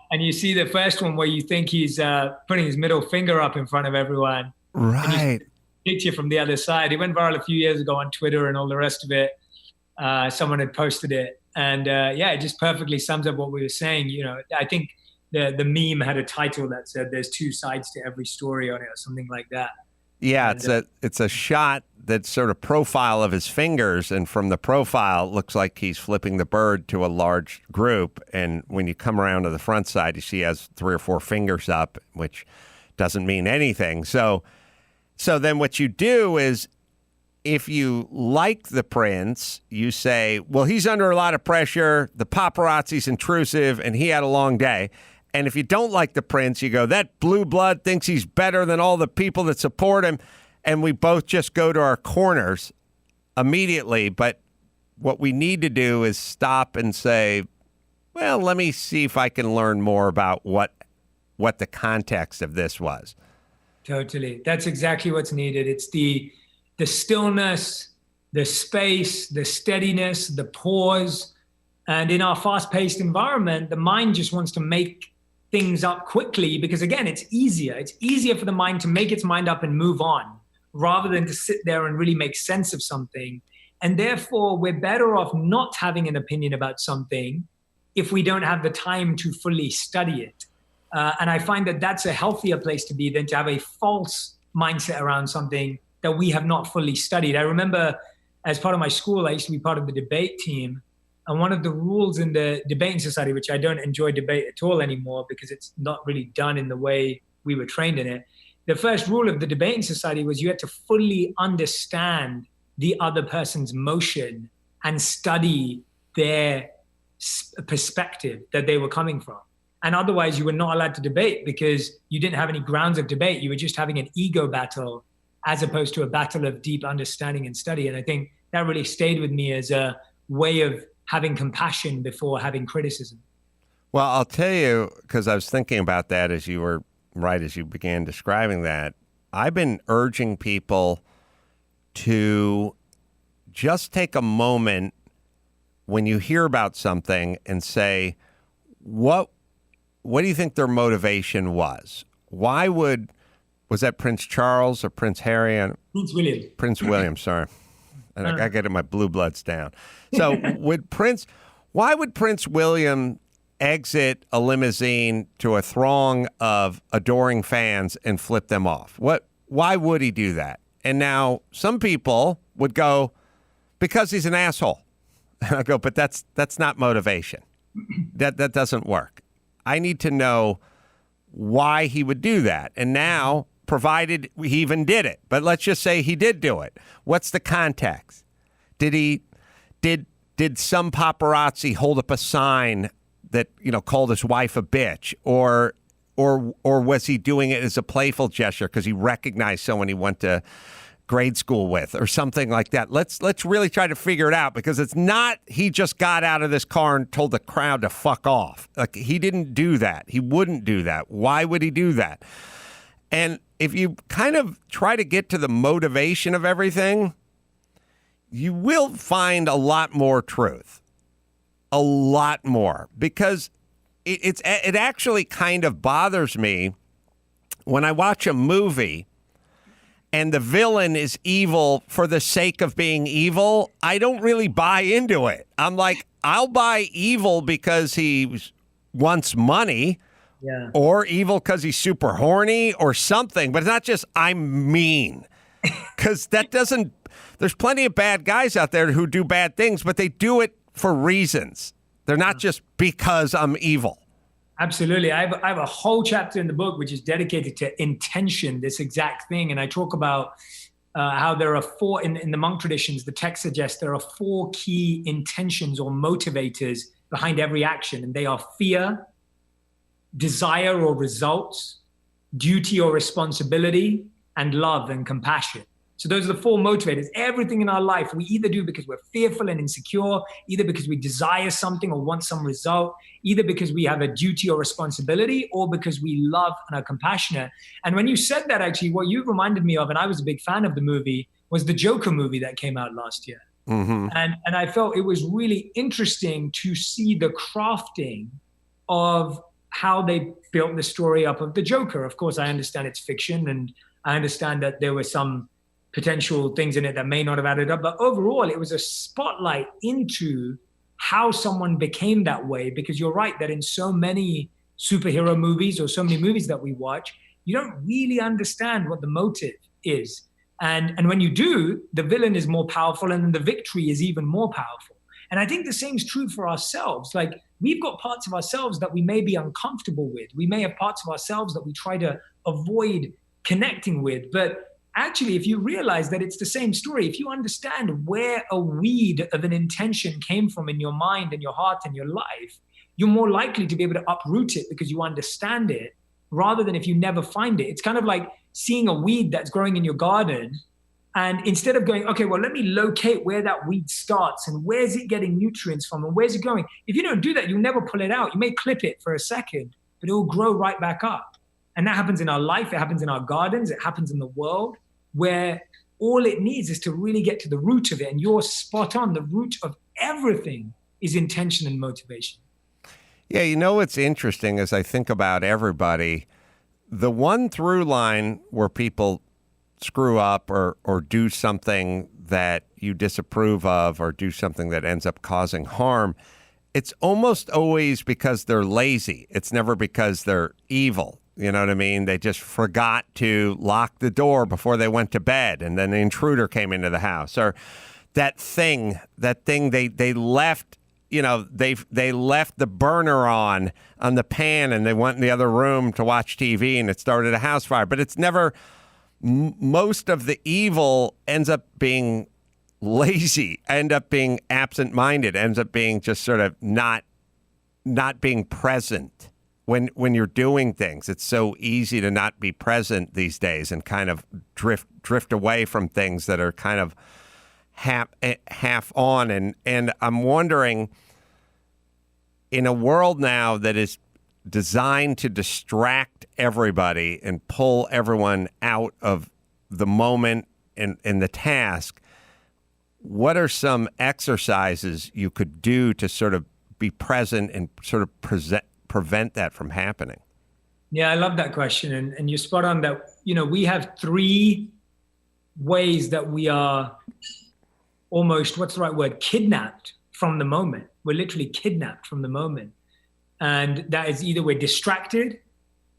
Speaker 3: And you see the first one where you think he's putting his middle finger up in front of everyone.
Speaker 2: Right.
Speaker 3: Picture from the other side. It went viral a few years ago on Twitter and all the rest of it. Someone had posted it. And it just perfectly sums up what we were saying. You know, I think the meme had a title that said there's two sides to every story on it or something like that.
Speaker 2: Yeah,
Speaker 3: And,
Speaker 2: it's a shot that's sort of profile of his fingers, and from the profile, it looks like he's flipping the bird to a large group. And when you come around to the front side, you see he has 3 or 4 fingers up, which doesn't mean anything. So then what you do is, if you like the prince, you say, well, he's under a lot of pressure, the paparazzi's intrusive, and he had a long day. And if you don't like the prince, you go, that blue blood thinks he's better than all the people that support him. And we both just go to our corners immediately. But what we need to do is stop and say, well, let me see if I can learn more about what the context of this was.
Speaker 3: Totally. That's exactly what's needed. It's the stillness, the space, the steadiness, the pause. And in our fast-paced environment, the mind just wants to make things up quickly because, again, it's easier. It's easier for the mind to make its mind up and move on rather than to sit there and really make sense of something. And therefore, we're better off not having an opinion about something if we don't have the time to fully study it. And I find that that's a healthier place to be than to have a false mindset around something that we have not fully studied. I remember as part of my school, I used to be part of the debate team. And one of the rules in the debating society, which I don't enjoy debate at all anymore because it's not really done in the way we were trained in it. The first rule of the debating society was you had to fully understand the other person's motion and study their perspective that they were coming from. And otherwise you were not allowed to debate because you didn't have any grounds of debate. You were just having an ego battle as opposed to a battle of deep understanding and study. And I think that really stayed with me as a way of having compassion before having criticism.
Speaker 2: Well, I'll tell you, because I was thinking about that as you began describing that, I've been urging people to just take a moment when you hear about something and say, what do you think their motivation was? Was that Prince Charles or Prince Harry?
Speaker 3: Prince William.
Speaker 2: Prince William, sorry. And I got my blue bloods down. So why would Prince William exit a limousine to a throng of adoring fans and flip them off? Why would he do that? And now some people would go, because he's an asshole. And I go, but that's not motivation. That doesn't work. I need to know why he would do that. And now, provided he even did it, but let's just say he did do it. What's the context? Did some paparazzi hold up a sign that, called his wife a bitch, or was he doing it as a playful gesture because he recognized someone he went to grade school with or something like that? Let's really try to figure it out, because it's not he just got out of this car and told the crowd to fuck off. Like, he didn't do that. He wouldn't do that. Why would he do that? And if you kind of try to get to the motivation of everything, you will find a lot more truth. A lot more. Because it actually kind of bothers me when I watch a movie and the villain is evil for the sake of being evil. I don't really buy into it. I'm like, I'll buy evil because he wants money.
Speaker 3: Yeah.
Speaker 2: Or evil because he's super horny or something, but it's not just I'm mean, because there's plenty of bad guys out there who do bad things, but they do it for reasons. They're not just because I'm evil.
Speaker 3: Absolutely. I have a whole chapter in the book which is dedicated to intention, this exact thing. And I talk about how there are four, in the monk traditions, the text suggests there are four key intentions or motivators behind every action. And they are fear, desire or results, duty or responsibility, and love and compassion. So those are the four motivators. Everything in our life, we either do because we're fearful and insecure, either because we desire something or want some result, either because we have a duty or responsibility, or because we love and are compassionate. And when you said that, actually, what you reminded me of, and I was a big fan of the movie, was the Joker movie that came out last year. Mm-hmm. And I felt it was really interesting to see the crafting of how they built the story up of the Joker. Of course, I understand it's fiction, and I understand that there were some potential things in it that may not have added up. But overall, it was a spotlight into how someone became that way. Because you're right that in so many superhero movies or so many movies that we watch, you don't really understand what the motive is. And when you do, the villain is more powerful and the victory is even more powerful. And I think the same is true for ourselves. Like, we've got parts of ourselves that we may be uncomfortable with. We may have parts of ourselves that we try to avoid connecting with. But actually, if you realize that it's the same story, if you understand where a weed of an intention came from in your mind and your heart and your life, you're more likely to be able to uproot it because you understand it, rather than if you never find it. It's kind of like seeing a weed that's growing in your garden, and instead of going, okay, well, let me locate where that weed starts and where's it getting nutrients from and where's it going. If you don't do that, you'll never pull it out. You may clip it for a second, but it will grow right back up. And that happens in our life. It happens in our gardens. It happens in the world, where all it needs is to really get to the root of it. And you're spot on. The root of everything is intention and motivation.
Speaker 2: Yeah, you know what's interesting as I think about everybody, the one through line where people screw up or do something that you disapprove of or do something that ends up causing harm, it's almost always because they're lazy. It's never because they're evil. You know what I mean? They just forgot to lock the door before they went to bed, and then the intruder came into the house. Or that thing they left, you know, they left the burner on the pan, and they went in the other room to watch TV, and it started a house fire. But it's never, most of the evil ends up being lazy, end up being absent-minded, ends up being just sort of not being present. When you're doing things, it's so easy to not be present these days and kind of drift away from things that are kind of half on. And I'm wondering, in a world now that is designed to distract everybody and pull everyone out of the moment and the task, what are some exercises you could do to sort of be present and sort of prevent that from happening?
Speaker 3: Yeah, I love that question. And you're spot on that, you know, we have three ways that we are almost, what's the right word, kidnapped from the moment. We're literally kidnapped from the moment. And that is either we're distracted,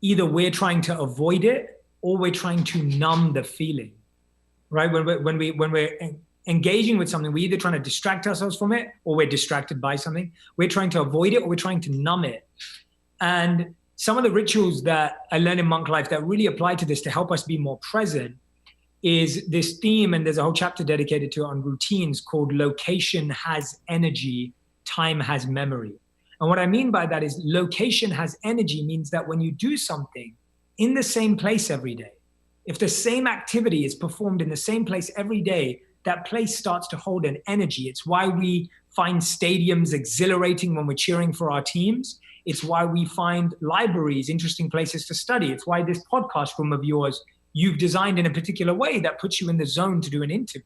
Speaker 3: either we're trying to avoid it, or we're trying to numb the feeling, right? When we're engaging with something, we're either trying to distract ourselves from it or we're distracted by something. We're trying to avoid it or we're trying to numb it. And some of the rituals that I learned in monk life that really apply to this to help us be more present is this theme, and there's a whole chapter dedicated to it on routines, called location has energy, time has memory. And what I mean by that is location has energy means that when you do something in the same place every day, if the same activity is performed in the same place every day, that place starts to hold an energy. It's why we find stadiums exhilarating when we're cheering for our teams. It's why we find libraries interesting places to study. It's why this podcast room of yours, you've designed in a particular way that puts you in the zone to do an interview.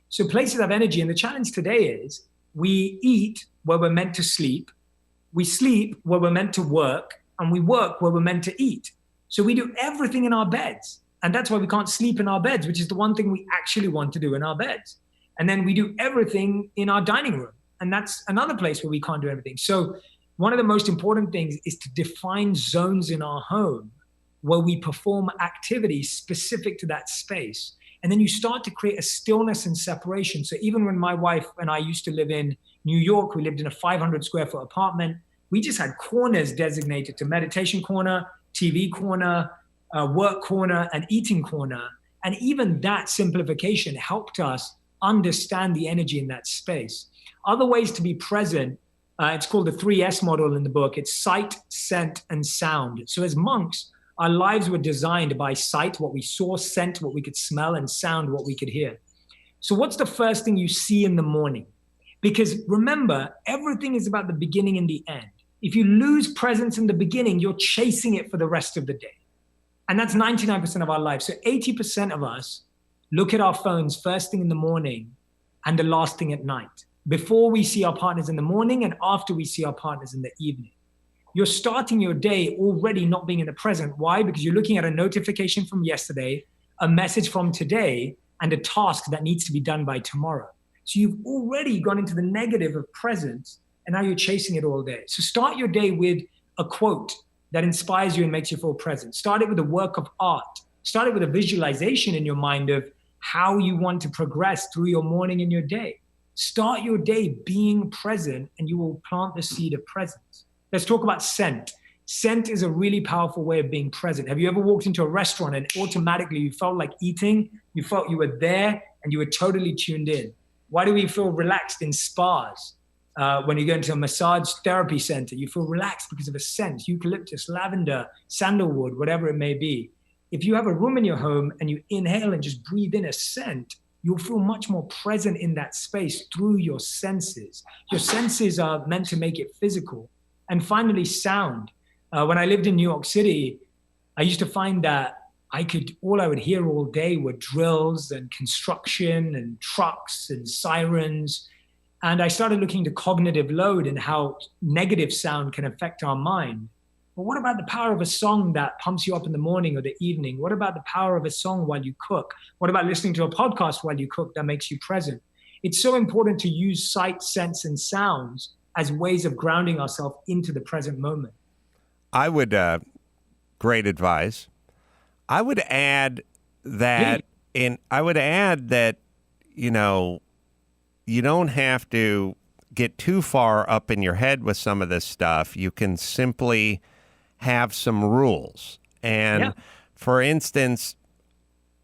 Speaker 3: So places have energy. And the challenge today is we eat where we're meant to sleep, we sleep where we're meant to work, and we work where we're meant to eat. So we do everything in our beds. And that's why we can't sleep in our beds, which is the one thing we actually want to do in our beds. And then we do everything in our dining room. And that's another place where we can't do everything. So one of the most important things is to define zones in our home where we perform activities specific to that space. And then you start to create a stillness and separation. So even when my wife and I used to live in New York, we lived in a 500 square foot apartment. We just had corners designated to meditation corner, TV corner, work corner, and eating corner. And even that simplification helped us understand the energy in that space. Other ways to be present, it's called the 3S model in the book. It's sight, scent, and sound. So as monks, our lives were designed by sight, what we saw, scent, what we could smell, and sound, what we could hear. So what's the first thing you see in the morning? Because remember, everything is about the beginning and the end. If you lose presence in the beginning, you're chasing it for the rest of the day. And that's 99% of our lives. So 80% of us look at our phones first thing in the morning and the last thing at night, before we see our partners in the morning and after we see our partners in the evening. You're starting your day already not being in the present. Why? Because you're looking at a notification from yesterday, a message from today, and a task that needs to be done by tomorrow. So you've already gone into the negative of presence, and now you're chasing it all day. So start your day with a quote that inspires you and makes you feel present. Start it with a work of art. Start it with a visualization in your mind of how you want to progress through your morning and your day. Start your day being present, and you will plant the seed of presence. Let's talk about scent. Scent is a really powerful way of being present. Have you ever walked into a restaurant and automatically you felt like eating? You felt you were there and you were totally tuned in. Why do we feel relaxed in spas? When you go into a massage therapy center, you feel relaxed because of a scent, eucalyptus, lavender, sandalwood, whatever it may be. If you have a room in your home and you inhale and just breathe in a scent, you'll feel much more present in that space through your senses. Your senses are meant to make it physical. And finally, sound. When I lived in New York City, I used to find that all I would hear all day were drills and construction and trucks and sirens. And I started looking into cognitive load and how negative sound can affect our mind. But what about the power of a song that pumps you up in the morning or the evening? What about the power of a song while you cook? What about listening to a podcast while you cook that makes you present? It's so important to use sight, sense, and sounds as ways of grounding ourselves into the present moment.
Speaker 2: I would, great advice. I would add that, you know, you don't have to get too far up in your head with some of this stuff. You can simply have some rules. And for instance,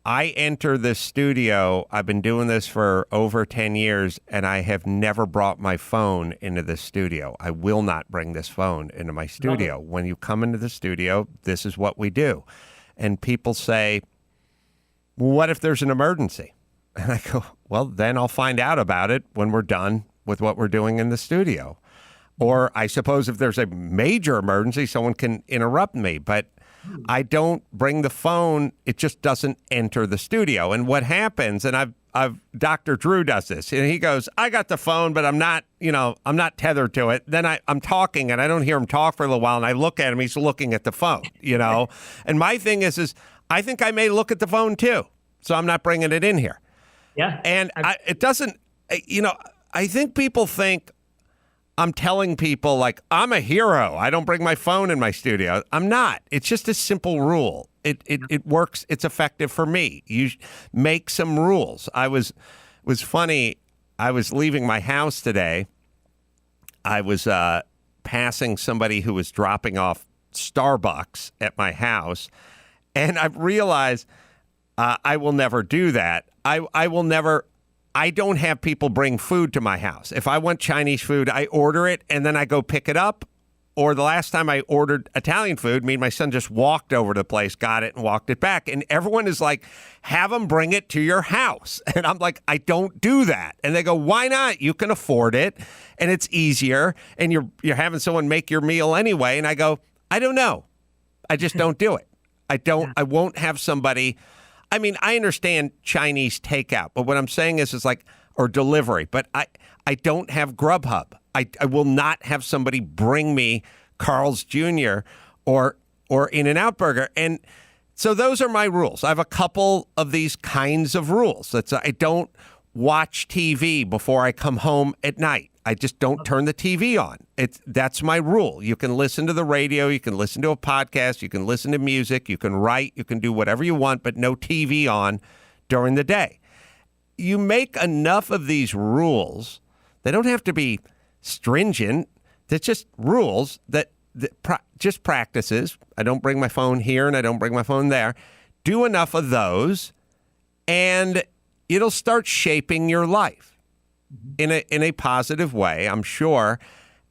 Speaker 2: I enter this studio. I've been doing this for over 10 years, and I have never brought my phone into the studio. I will not bring this phone into my studio. When you come into the studio, this is what we do. And people say, well, what if there's an emergency? And I go, well, then I'll find out about it when we're done with what we're doing in the studio. Or I suppose if there's a major emergency, someone can interrupt me. But I don't bring the phone. It just doesn't enter the studio. And what happens, and Dr. Drew does this, and he goes, I got the phone, but I'm not tethered to it. Then I'm talking and I don't hear him talk for a little while, and I look at him, he's looking at the phone, And my thing is I think I may look at the phone too. So I'm not bringing it in here.
Speaker 3: Yeah.
Speaker 2: And it doesn't, I think people think I'm telling people like I'm a hero. I don't bring my phone in my studio. I'm not. It's just a simple rule. It works. It's effective for me. You make some rules. It was funny. I was leaving my house today. I was passing somebody who was dropping off Starbucks at my house, and I've realized I will never do that. I will never. I don't have people bring food to my house. If I want Chinese food, I order it and then I go pick it up. Or the last time I ordered Italian food, me and my son just walked over to the place, got it, and walked it back. And everyone is like, have them bring it to your house. And I'm like, I don't do that. And they go, why not? You can afford it, and it's easier, and you're having someone make your meal anyway. And I go, I don't know. I just don't do it. I won't have somebody. I mean, I understand Chinese takeout, but what I'm saying is like, or delivery, but I don't have Grubhub. I will not have somebody bring me Carl's Jr. or In-N-Out Burger. And so those are my rules. I have a couple of these kinds of rules. I don't watch TV before I come home at night. I just don't turn the TV on. That's my rule. You can listen to the radio, you can listen to a podcast, you can listen to music, you can write, you can do whatever you want, but no TV on during the day. You make enough of these rules. They don't have to be stringent. They're just rules just practices. I don't bring my phone here and I don't bring my phone there. Do enough of those, and it'll start shaping your life in a positive way, I'm sure.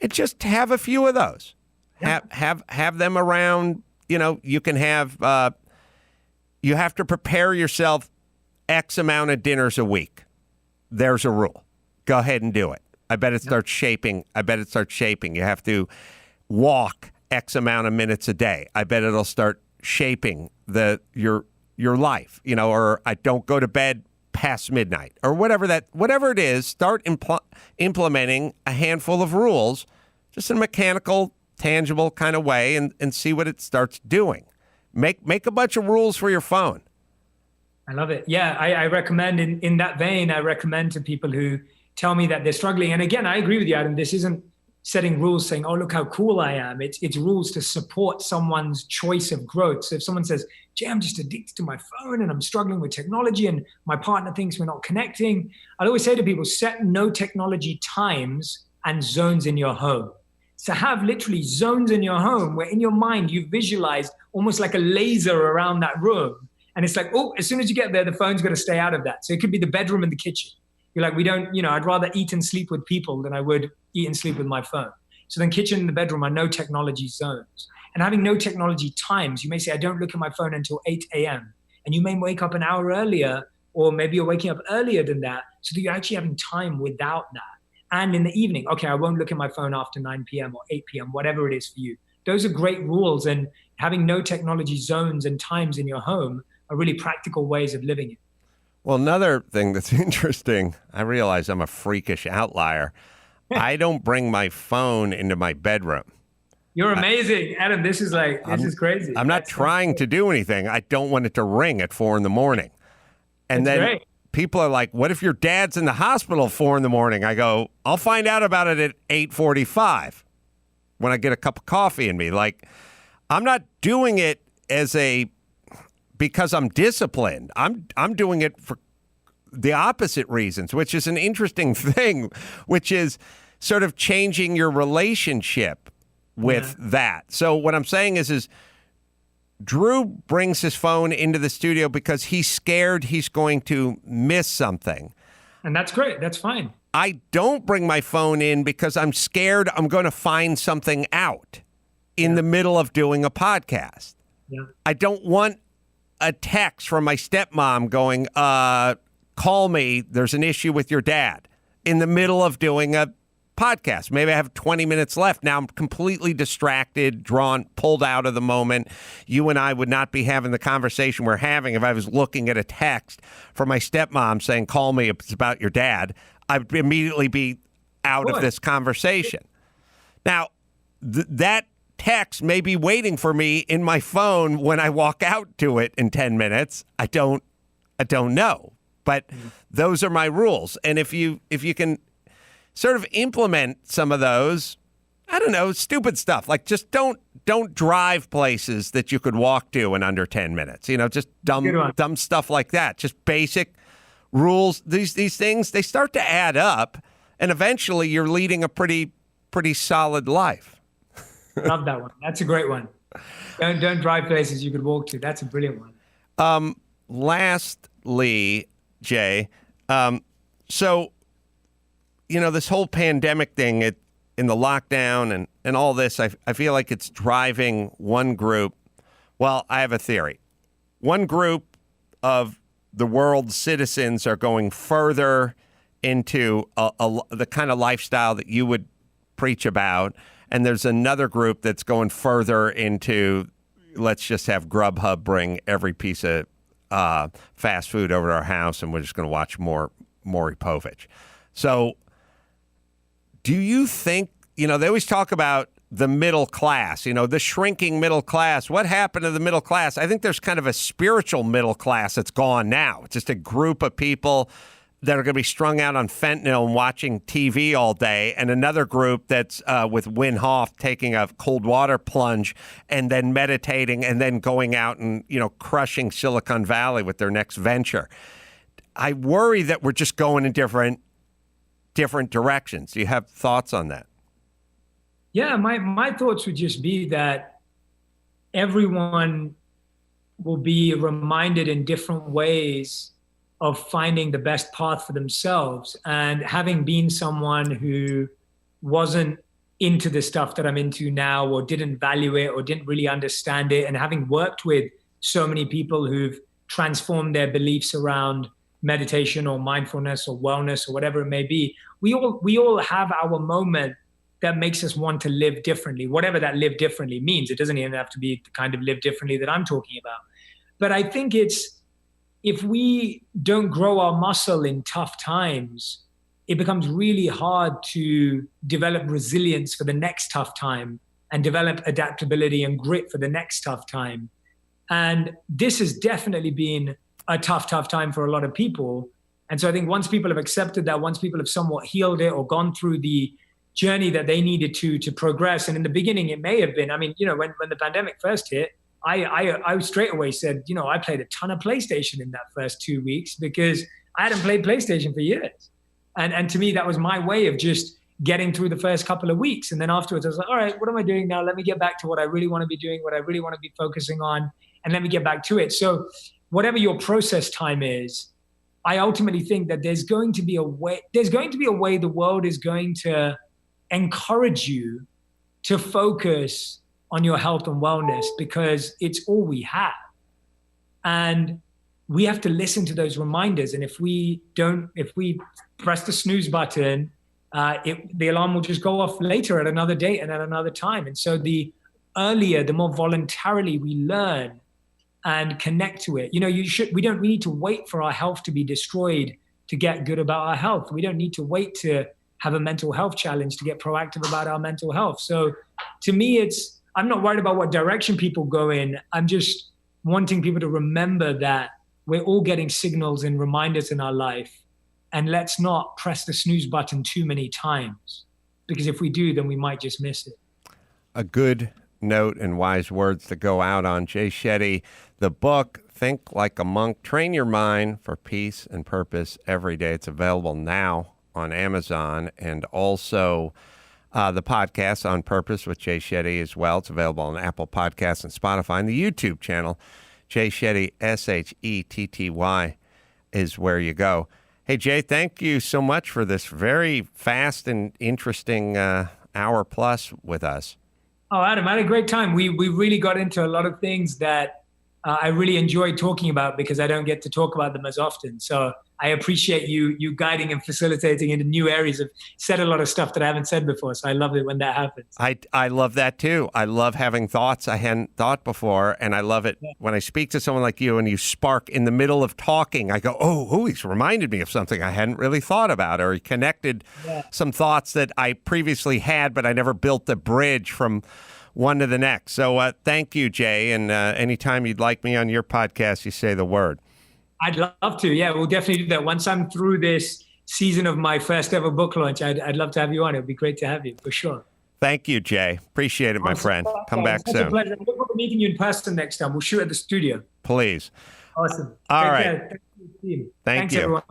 Speaker 2: And just have a few of those. Yeah. Have them around. You can have. You have to prepare yourself X amount of dinners a week. There's a rule. Go ahead and do it. I bet it starts shaping. You have to walk X amount of minutes a day. I bet it'll start shaping your life. Or I don't go to bed past midnight, or whatever it is. Start implementing a handful of rules, just in a mechanical, tangible kind of way, and see what it starts doing. Make a bunch of rules for your phone.
Speaker 3: I love it. Yeah, I recommend in that vein, I recommend to people who tell me that they're struggling. And again, I agree with you, Adam. This isn't setting rules saying, oh, look how cool I am. It's rules to support someone's choice of growth. So if someone says, Jay, I'm just addicted to my phone and I'm struggling with technology and my partner thinks we're not connecting, I'd always say to people, set no technology times and zones in your home. So have literally zones in your home where in your mind you visualize almost like a laser around that room. And it's like, oh, as soon as you get there, the phone's going to stay out of that. So it could be the bedroom and the kitchen. You're like, I'd rather eat and sleep with people than I would eat and sleep with my phone. So then kitchen and the bedroom are no technology zones. And having no technology times, you may say, I don't look at my phone until 8 a.m. And you may wake up an hour earlier, or maybe you're waking up earlier than that, so that you're actually having time without that. And in the evening, okay, I won't look at my phone after 9 p.m. or 8 p.m., whatever it is for you. Those are great rules. And having no technology zones and times in your home are really practical ways of living it.
Speaker 2: Well, another thing that's interesting, I realize I'm a freakish outlier. I don't bring my phone into my bedroom.
Speaker 3: You're amazing, Adam. This is crazy.
Speaker 2: I'm not trying to do anything. I don't want it to ring at 4 a.m. And then
Speaker 3: great.
Speaker 2: People are like, what if your dad's in the hospital at 4 a.m? I go, I'll find out about it at 8:45 when I get a cup of coffee in me. Like, I'm not doing it because I'm disciplined. I'm doing it for the opposite reasons, which is an interesting thing, which is sort of changing your relationship with that. So what I'm saying is Drew brings his phone into the studio because he's scared he's going to miss something.
Speaker 3: And that's great. That's fine.
Speaker 2: I don't bring my phone in because I'm scared I'm going to find something out in the middle of doing a podcast.
Speaker 3: Yeah.
Speaker 2: I don't want a text from my stepmom going, call me, there's an issue with your dad, in the middle of doing a podcast. Maybe I have 20 minutes left. Now I'm completely distracted, pulled out of the moment. You and I would not be having the conversation we're having if I was looking at a text from my stepmom saying, call me, it's about your dad. I'd immediately be out of this conversation. Now, that text may be waiting for me in my phone when I walk out to it in 10 minutes. I don't know. But those are my rules. And if you can sort of implement some of those, I don't know, stupid stuff. Like just don't drive places that you could walk to in under 10 minutes. Just dumb stuff like that. Just basic rules. These things, they start to add up, and eventually you're leading a pretty solid life.
Speaker 3: Love that one. That's a great one. Don't drive places you could walk to. That's a brilliant one.
Speaker 2: Lastly, Jay, so this whole pandemic thing in the lockdown and all this, I feel like it's driving one group. Well, I have a theory. One group of the world's citizens are going further into the kind of lifestyle that you would preach about. And there's another group that's going further into, let's just have Grubhub bring every piece of fast food over to our house, and we're just going to watch more Maury Povich. So do you think, they always talk about the middle class, the shrinking middle class. What happened to the middle class? I think there's kind of a spiritual middle class that's gone now. It's just a group of people that are going to be strung out on fentanyl and watching TV all day, and another group that's with Wim Hof taking a cold water plunge and then meditating and then going out and, crushing Silicon Valley with their next venture. I worry that we're just going in different different directions. Do you have thoughts on that?
Speaker 3: Yeah, my thoughts would just be that everyone will be reminded in different ways of finding the best path for themselves. And having been someone who wasn't into the stuff that I'm into now, or didn't value it, or didn't really understand it, and having worked with so many people who've transformed their beliefs around meditation or mindfulness or wellness or whatever it may be, we all have our moment that makes us want to live differently, whatever that live differently means. It doesn't even have to be the kind of live differently that I'm talking about. But I think if we don't grow our muscle in tough times, it becomes really hard to develop resilience for the next tough time and develop adaptability and grit for the next tough time. And this has definitely been a tough time for a lot of people. And so I think once people have accepted that, once people have somewhat healed it or gone through the journey that they needed to progress. And in the beginning, it may have been, I mean, when the pandemic first hit, I straight away said, I played a ton of PlayStation in that first 2 weeks because I hadn't played PlayStation for years. And to me, that was my way of just getting through the first couple of weeks. And then afterwards, I was like, all right, what am I doing now? Let me get back to what I really want to be doing, what I really want to be focusing on, and let me get back to it. So whatever your process time is, I ultimately think that there's going to be a way the world is going to encourage you to focus on your health and wellness, because it's all we have. And we have to listen to those reminders. And if we press the snooze button, the alarm will just go off later at another date and at another time. And so the earlier, the more voluntarily we learn and connect to it. We need to wait for our health to be destroyed to get good about our health. We don't need to wait to have a mental health challenge to get proactive about our mental health. So to me, I'm not worried about what direction people go in. I'm just wanting people to remember that we're all getting signals and reminders in our life. And let's not press the snooze button too many times, because if we do, then we might just miss it.
Speaker 2: A good note and wise words to go out on. Jay Shetty, the book, Think Like a Monk, Train Your Mind for Peace and Purpose Every Day. It's available now on Amazon, and also the podcast On Purpose with Jay Shetty as well. It's available on Apple Podcasts and Spotify. And the YouTube channel, Jay Shetty, Shetty, is where you go. Hey, Jay, thank you so much for this very fast and interesting hour plus with us.
Speaker 3: Oh, Adam, I had a great time. We really got into a lot of things that I really enjoyed talking about, because I don't get to talk about them as often. So I appreciate you guiding and facilitating into new areas. I've said a lot of stuff that I haven't said before, so I love it when that happens.
Speaker 2: I love that too. I love having thoughts I hadn't thought before, and I love it when I speak to someone like you and you spark in the middle of talking. I go, oh, he's reminded me of something I hadn't really thought about, or he connected some thoughts that I previously had, but I never built the bridge from one to the next. So thank you, Jay, and anytime you'd like me on your podcast, you say the word.
Speaker 3: I'd love to. Yeah, we'll definitely do that. Once I'm through this season of my first ever book launch, I'd love to have you on. It would be great to have you, for sure.
Speaker 2: Thank you, Jay. Appreciate it, my friend. Come back soon.
Speaker 3: It's a pleasure. I look forward to meeting you in person next time. We'll shoot at the studio.
Speaker 2: Please.
Speaker 3: Awesome.
Speaker 2: All
Speaker 3: Take
Speaker 2: right.
Speaker 3: care.
Speaker 2: Thanks,
Speaker 3: you. Everyone.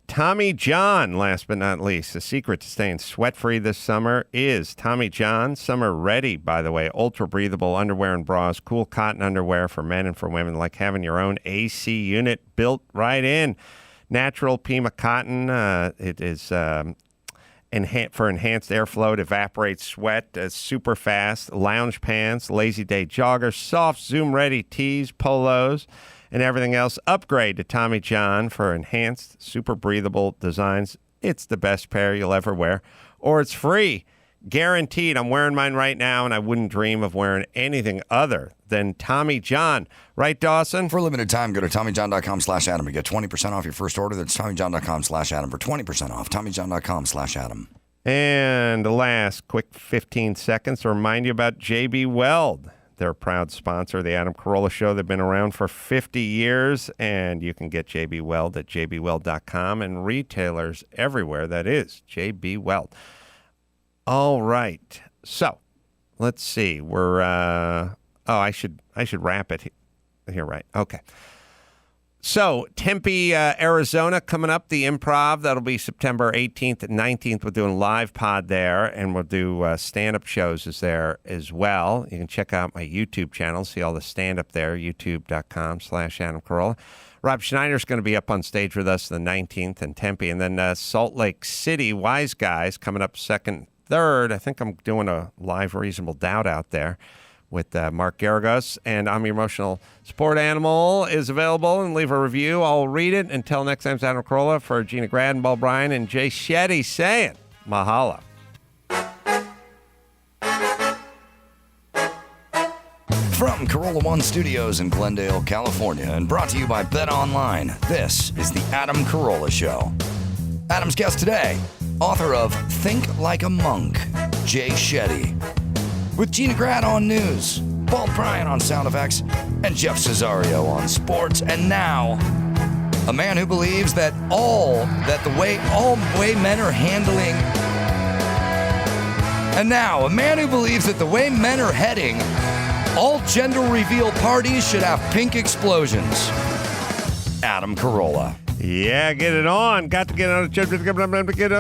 Speaker 2: Tommy John, last but not least. The secret to staying sweat-free this summer is Tommy John Summer Ready, by the way. Ultra-breathable underwear and bras, cool cotton underwear for men and for women, like having your own AC unit built right in. Natural Pima cotton. It is for enhanced airflow. It evaporates sweat super fast. Lounge pants, lazy day joggers, soft Zoom-ready tees, polos, and everything else. Upgrade to Tommy John for enhanced, super breathable designs. It's the best pair you'll ever wear, or it's free. Guaranteed. I'm wearing mine right now, and I wouldn't dream of wearing anything other than Tommy John. Right, Dawson?
Speaker 5: For a limited time, go to TommyJohn.com/Adam to get 20% off your first order. That's TommyJohn.com/Adam for 20% off. TommyJohn.com/Adam.
Speaker 2: And the last quick 15 seconds to remind you about JB Weld. They're a proud sponsor of the Adam Carolla Show. They've been around for 50 years, and you can get JB Weld at jbweld.com and retailers everywhere. That is JB Weld. All right. So let's see. We're I should wrap it here, right? Okay. So, Tempe, Arizona, coming up, the Improv. That'll be September 18th and 19th. We're doing live pod there, and we'll do stand-up shows there as well. You can check out my YouTube channel, see all the stand-up there, youtube.com/Adam Carolla. Rob Schneider's going to be up on stage with us the 19th in Tempe. And then Salt Lake City, Wise Guys, coming up 2nd, 3rd. I think I'm doing a live Reasonable Doubt out there with Mark Garagos, and I'm Your Emotional Support Animal is available, and leave a review. I'll read it. Until next time, it's Adam Carolla for Gina Grad and Bryan and Jay Shetty saying mahalo.
Speaker 5: From Carolla One Studios in Glendale, California, and brought to you by Bet Online, this is the Adam Carolla Show. Adam's guest today, author of Think Like a Monk, Jay Shetty. With Gina Grad on news, Paul Bryan on sound effects, and Jeff Cesario on sports. And now, a man who believes that the way men are handling. And now, a man who believes that the way men are heading, all gender reveal parties should have pink explosions. Adam Carolla.
Speaker 2: Yeah, get it on. Got to get on a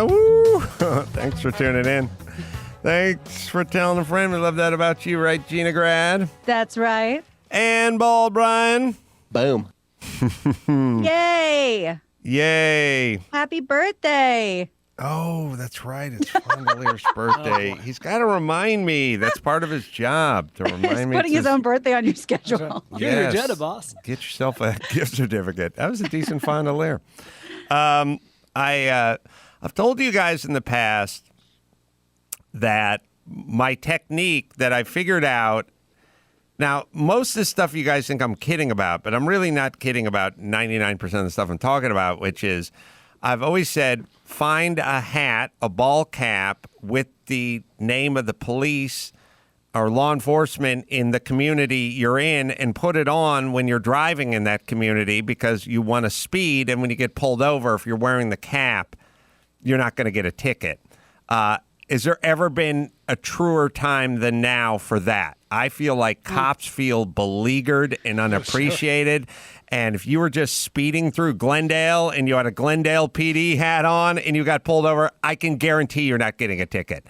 Speaker 2: woo. Thanks for tuning in. Thanks for telling a friend. We love that about you, right, Gina Grad?
Speaker 6: That's right.
Speaker 2: And Ball Bryan.
Speaker 7: Boom.
Speaker 6: Yay.
Speaker 2: Yay.
Speaker 6: Happy birthday.
Speaker 2: Oh, that's right. It's Fondelier's birthday. He's got to remind me. That's part of his job, to remind
Speaker 6: He's
Speaker 2: me.
Speaker 6: putting his own birthday on your schedule.
Speaker 2: Yes.
Speaker 7: You're boss.
Speaker 2: Get yourself a gift certificate. That was a decent Fondelier. I've told you guys in the past that my technique that I figured out. Now, most of this stuff you guys think I'm kidding about, but I'm really not kidding about 99% of the stuff I'm talking about, which is I've always said find a hat, a ball cap with the name of the police or law enforcement in the community you're in and put it on when you're driving in that community because you want to speed. And when you get pulled over, if you're wearing the cap, you're not going to get a ticket. Has there ever been a truer time than now for that? I feel like cops feel beleaguered and unappreciated. And if you were just speeding through Glendale and you had a Glendale PD hat on and you got pulled over, I can guarantee you're not getting a ticket.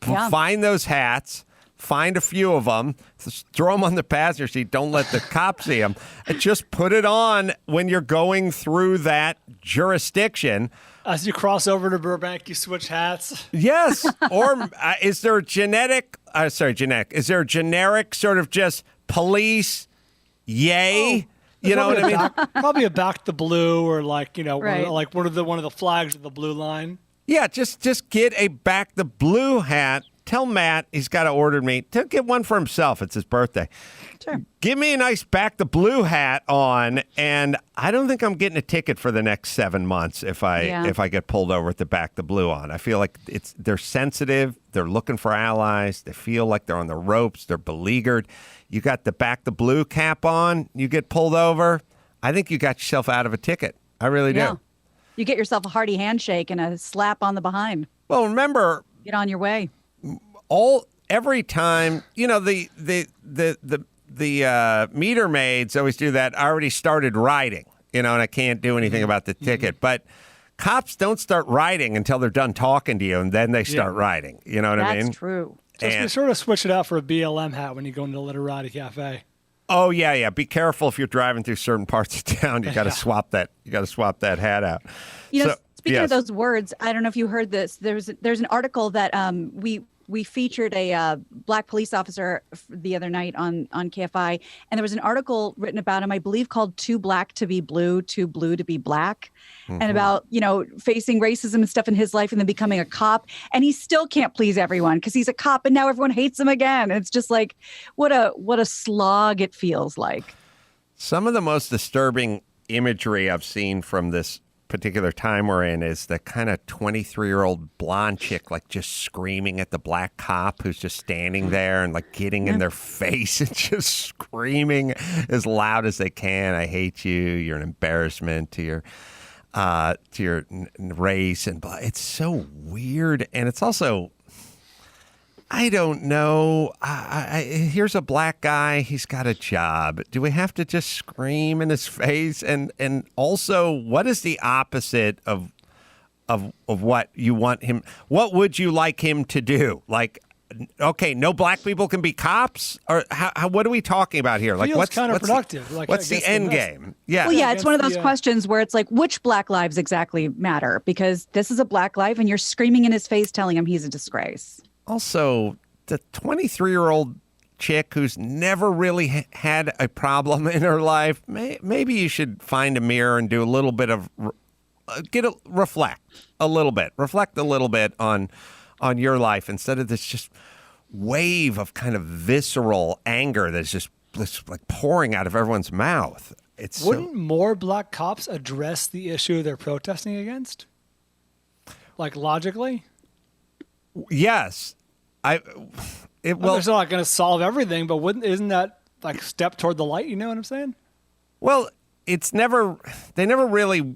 Speaker 6: Yeah.
Speaker 2: Find those hats. Find a few of them, throw them on the passenger seat. Don't let the cop see them. Just put it on when you're going through that jurisdiction.
Speaker 7: As you cross over to Burbank, you switch hats.
Speaker 2: Yes. Or is there a generic sort of just police, yay? You know what I mean?
Speaker 7: Probably a back the blue or like,
Speaker 6: Right.
Speaker 7: one of the flags of the blue line.
Speaker 2: Yeah, just get a back the blue hat. Tell Matt he's got to order me to get one for himself. It's his birthday.
Speaker 6: Sure.
Speaker 2: Give me a nice back the blue hat on, and I don't think I'm getting a ticket for the next 7 months if I get pulled over with the back the blue on. I feel like they're sensitive. They're looking for allies. They feel like they're on the ropes. They're beleaguered. You got the back the blue cap on. You get pulled over. I think you got yourself out of a ticket. I really do.
Speaker 6: Yeah. You get yourself a hearty handshake and a slap on the behind.
Speaker 2: Well, remember,
Speaker 6: Get on your way.
Speaker 2: every time, the meter maids always do that. I already started riding, and I can't do anything about the ticket. But cops don't start riding until they're done talking to you, and then they start riding. You know what I mean?
Speaker 6: That's true.
Speaker 7: So you sort of switch it out for a BLM hat when you go into the Literati Cafe.
Speaker 2: Oh yeah. Be careful if you're driving through certain parts of town. You got to swap that. You got to swap that hat out.
Speaker 6: Speaking of those words, I don't know if you heard this. There's an article that we featured a black police officer the other night on KFI, and there was an article written about him, I believe, called "Too Black to Be Blue, Too Blue to Be Black," and about facing racism and stuff in his life, and then becoming a cop, and he still can't please everyone because he's a cop, and now everyone hates him again. And it's just like what a slog it feels like.
Speaker 2: Some of the most disturbing imagery I've seen from this particular time we're in is the kind of 23-year-old blonde chick like just screaming at the black cop who's just standing there and like getting in their face and just screaming as loud as they can. I hate you. You're an embarrassment to your race. And it's so weird. And it's also, I don't know. Here's a black guy. He's got a job. Do we have to just scream in his face? And also, what is the opposite of what you want him? What would you like him to do? Like, okay, no black people can be cops, or what are we talking about here? Like,
Speaker 7: what's counterproductive?
Speaker 2: What's the end game? Yeah.
Speaker 6: Well, yeah, it's one of those questions where it's like, which black lives exactly matter? Because this is a black life, and you're screaming in his face, telling him he's a disgrace.
Speaker 2: Also, the 23-year-old chick who's never really had a problem in her life, maybe you should find a mirror and do a little bit of reflect a little bit on your life instead of this just wave of kind of visceral anger that's just like pouring out of everyone's mouth.
Speaker 7: Wouldn't more black cops address the issue they're protesting against? Like logically?
Speaker 2: Yes.
Speaker 7: It's not going to solve everything, but isn't that like step toward the light? You know what I'm saying?
Speaker 2: Well, they never really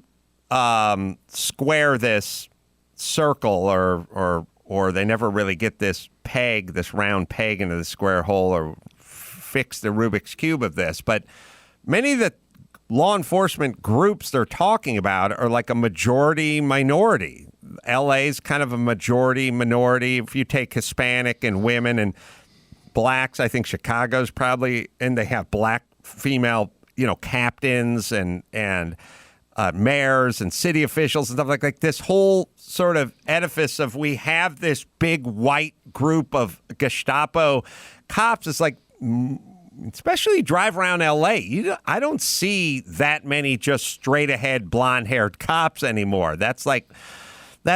Speaker 2: square this circle or they never really get this round peg into the square hole or fix the Rubik's Cube of this. But many of the law enforcement groups they're talking about are like a majority minority. LA's kind of a majority minority. If you take Hispanic and women and blacks, I think Chicago's probably, and they have black female, captains and mayors and city officials and stuff like this whole sort of edifice of we have this big white group of Gestapo cops. It's like, especially drive around LA, I don't see that many just straight ahead blonde haired cops anymore. That's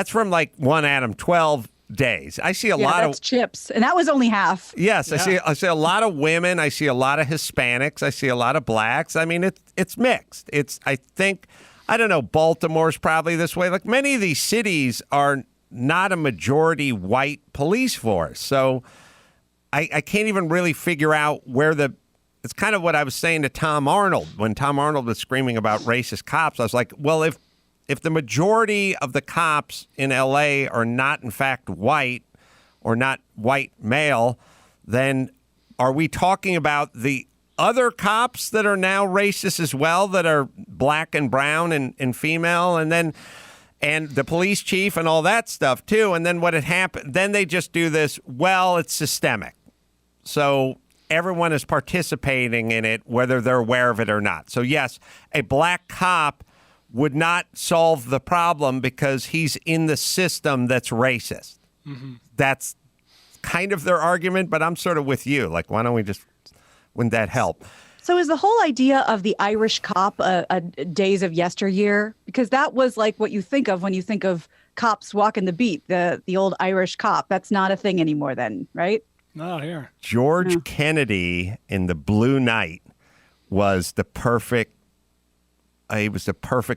Speaker 2: from like one Adam 12 days. I see a lot of
Speaker 6: Chips, and that was only half.
Speaker 2: Yes, yeah. I see a lot of women. I see a lot of Hispanics. I see a lot of blacks. I mean, it's mixed. I don't know, Baltimore's probably this way. Like many of these cities are not a majority white police force. So I can't even really figure out where it's kind of what I was saying to Tom Arnold. When Tom Arnold was screaming about racist cops, I was like, well, if the majority of the cops in LA are not in fact white or not white male, then are we talking about the other cops that are now racist as well, that are black and brown and female, and the police chief and all that stuff too? And then what had happened, then they just do this, well, it's systemic. So everyone is participating in it, whether they're aware of it or not. So yes, a black cop would not solve the problem because he's in the system that's racist. Mm-hmm. That's kind of their argument, but I'm sort of with you. Like, why don't we just, wouldn't that help?
Speaker 6: So is the whole idea of the Irish cop a days of yesteryear? Because that was like what you think of when you think of cops walking the beat, the old Irish cop. That's not a thing anymore then, right?
Speaker 7: Not here.
Speaker 2: George Kennedy in The Blue Knight was the perfect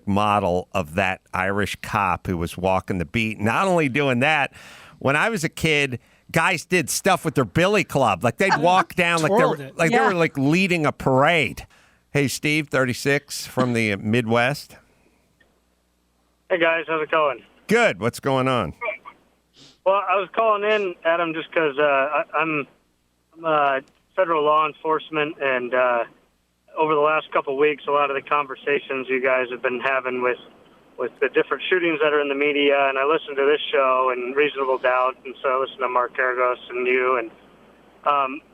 Speaker 2: model of that Irish cop who was walking the beat. Not only doing that, when I was a kid, guys did stuff with their billy club. Like they'd walk down they were like leading a parade. Hey, Steve, 36 from the Midwest.
Speaker 8: Hey, guys. How's it going?
Speaker 2: Good. What's going on?
Speaker 8: Well, I was calling in, Adam, just because I'm federal law enforcement, and over the last couple of weeks, a lot of the conversations you guys have been having with the different shootings that are in the media, and I listened to this show and Reasonable Doubt, and so I listened to Mark Argos and you, and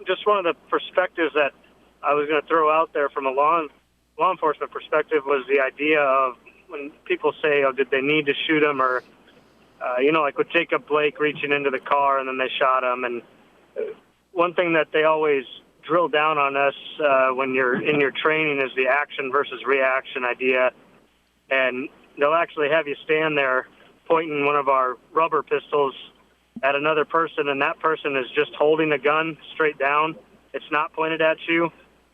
Speaker 8: just one of the perspectives that I was going to throw out there from a law enforcement perspective was the idea of when people say, oh, did they need to shoot him, or like with Jacob Blake reaching into the car and then they shot him. And one thing that they always drill down on us when you're in your training is the action versus reaction idea. And they'll actually have you stand there pointing one of our rubber pistols at another person, and that person is just holding a gun straight down. It's not pointed at you.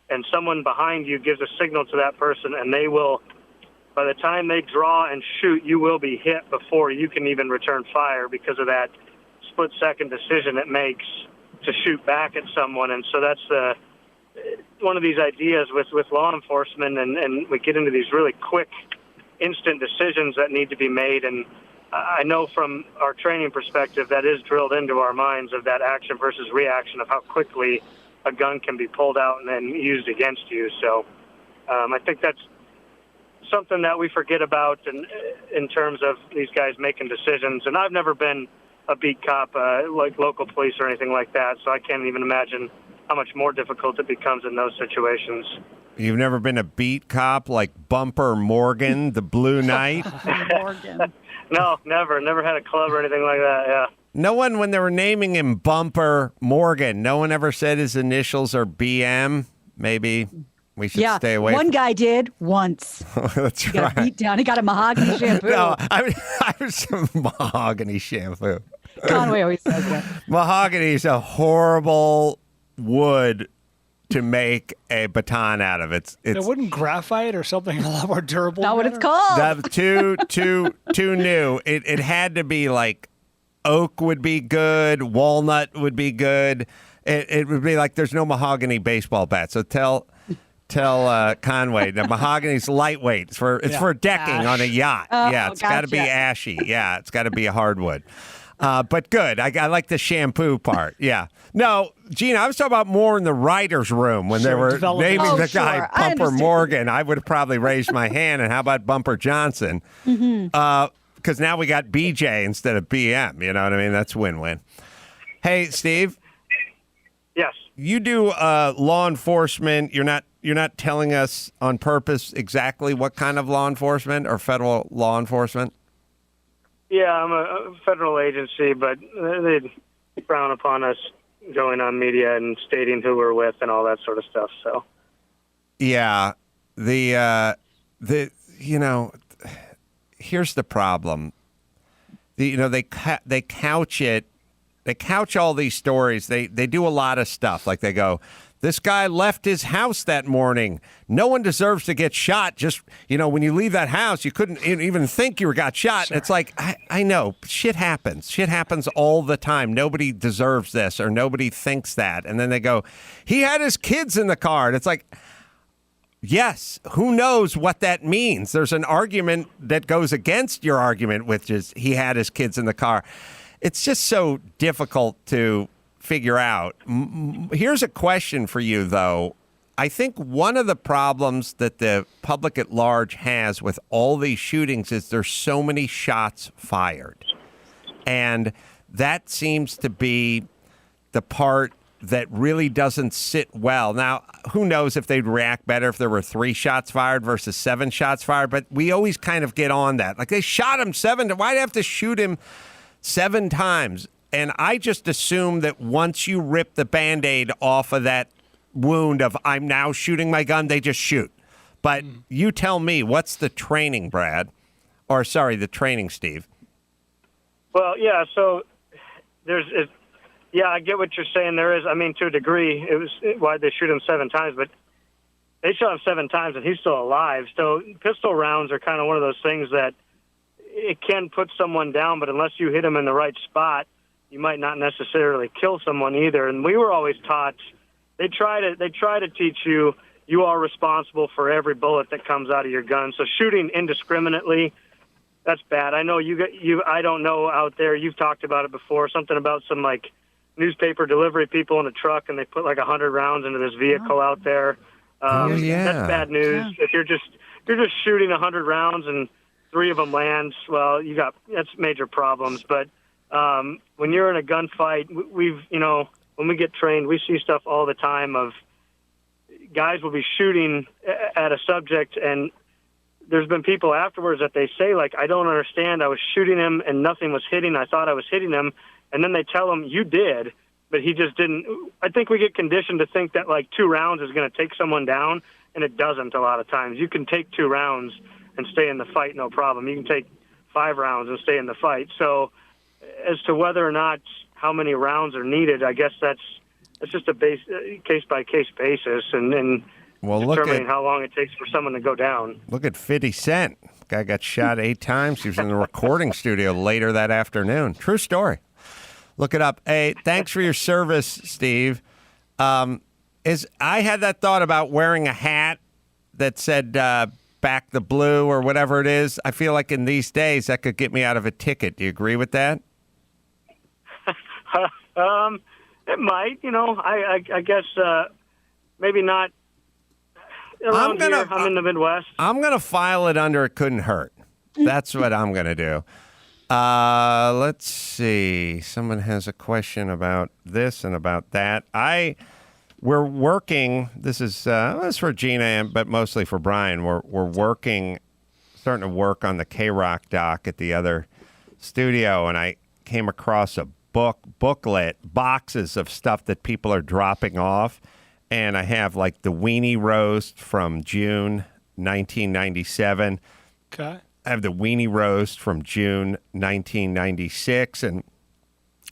Speaker 8: And someone behind you gives a signal to that person, and they will, by the time they draw and shoot, you will be hit before you can even return fire because of that split-second decision it makes to shoot back at someone. And so that's one of these ideas with law enforcement, and we get into these really quick, instant decisions that need to be made. And I know from our training perspective that is drilled into our minds of that action versus reaction of how quickly a gun can be pulled out and then used against you. So I think that's something that we forget about in terms of these guys making decisions. And I've never been a beat cop like local police or anything like that, so I can't even imagine how much more difficult it becomes in those situations.
Speaker 2: You've never been a beat cop like Bumper Morgan, the Blue Knight?
Speaker 6: Morgan.
Speaker 8: No, never had a club or anything like that. Yeah.
Speaker 2: No one, when they were naming him Bumper Morgan, no one ever said his initials are BM. Maybe we should stay away.
Speaker 6: One guy did once.
Speaker 2: That's
Speaker 6: He
Speaker 2: right.
Speaker 6: got beat down. He got a mahogany shampoo.
Speaker 2: No, I was some mahogany shampoo.
Speaker 6: Conway always says that.
Speaker 2: Mahogany is a horrible wood to make a baton out of. It
Speaker 7: wouldn't graphite or something a lot more durable?
Speaker 6: Not what it's called.
Speaker 2: That too new. It had to be like oak would be good, walnut would be good. It would be like there's no mahogany baseball bat. So tell Conway the mahogany's lightweight. It's for decking on a yacht. It's got to be ashy. Yeah, it's got to be a hardwood. But good. I like the shampoo part. Yeah. No, Gina, I was talking about more in the writer's room when they were naming the guy Bumper Morgan. I would have probably raised my hand. And how about Bumper Johnson? Because now we got BJ instead of BM. You know what I mean? That's win-win. Hey, Steve.
Speaker 8: Yes.
Speaker 2: You do law enforcement. You're not telling us on purpose exactly what kind of law enforcement or federal law enforcement?
Speaker 8: Yeah, I'm a federal agency, but they frown upon us going on media and stating who we're with and all that sort of stuff. So, yeah,
Speaker 2: here's the problem. They couch it. They couch all these stories. They do a lot of stuff. Like they go, this guy left his house that morning. No one deserves to get shot. Just, when you leave that house, you couldn't even think you got shot. Sure. It's like, I know, shit happens. Shit happens all the time. Nobody deserves this or nobody thinks that. And then they go, he had his kids in the car. And it's like, yes, who knows what that means? There's an argument that goes against your argument, which is he had his kids in the car. It's just so difficult to figure out. Here's a question for you, though. I think one of the problems that the public at large has with all these shootings is there's so many shots fired. And that seems to be the part that really doesn't sit well. Now, who knows if they'd react better if there were 3 shots fired versus 7 shots fired, but we always kind of get on that. Like, they shot him 7. Why'd they have to shoot him 7 times? And I just assume that once you rip the Band-Aid off of that wound of I'm now shooting my gun, they just shoot. But you tell me, what's the training, Brad? Or, sorry, the training, Steve?
Speaker 8: Well, yeah, so I get what you're saying. There is, to a degree, it was why'd they shoot him 7 times, but they shot him 7 times and he's still alive. So pistol rounds are kind of one of those things that it can put someone down, but unless you hit him in the right spot, you might not necessarily kill someone either. And we were always taught, they try to teach you are responsible for every bullet that comes out of your gun. So shooting indiscriminately, that's bad. I know I don't know out there, you've talked about it before, something about some like newspaper delivery people in a truck and they put like 100 rounds into this vehicle out there. That's bad news. Yeah. If you're just shooting 100 rounds and 3 of them land, well, that's major problems. But when you're in a gunfight, when we get trained, we see stuff all the time of guys will be shooting at a subject, and there's been people afterwards that they say, like, I don't understand. I was shooting him and nothing was hitting. I thought I was hitting him. And then they tell him, you did, but he just didn't. I think we get conditioned to think that, like, 2 rounds is going to take someone down, and it doesn't a lot of times. You can take 2 rounds and stay in the fight, no problem. You can take 5 rounds and stay in the fight. So as to whether or not how many rounds are needed, I guess that's just a case-by-case basis and determining how long it takes for someone to go down.
Speaker 2: Look at 50 Cent. Guy got shot 8 times. He was in the recording studio later that afternoon. True story. Look it up. Hey, thanks for your service, Steve. I had that thought about wearing a hat that said Back the Blue or whatever it is. I feel like in these days that could get me out of a ticket. Do you agree with that?
Speaker 8: It might, I guess maybe not around here. I'm in the Midwest.
Speaker 2: I'm going to file it under It Couldn't Hurt. That's what I'm going to do. Let's see. Someone has a question about this and about that. We're working. This is for Gina, but mostly for Bryan. We're starting to work on the KROQ doc at the other studio, and I came across a booklet, boxes of stuff that people are dropping off, and I have like the Weenie Roast from June 1997.
Speaker 7: Okay.
Speaker 2: I have the Weenie Roast from June 1996, and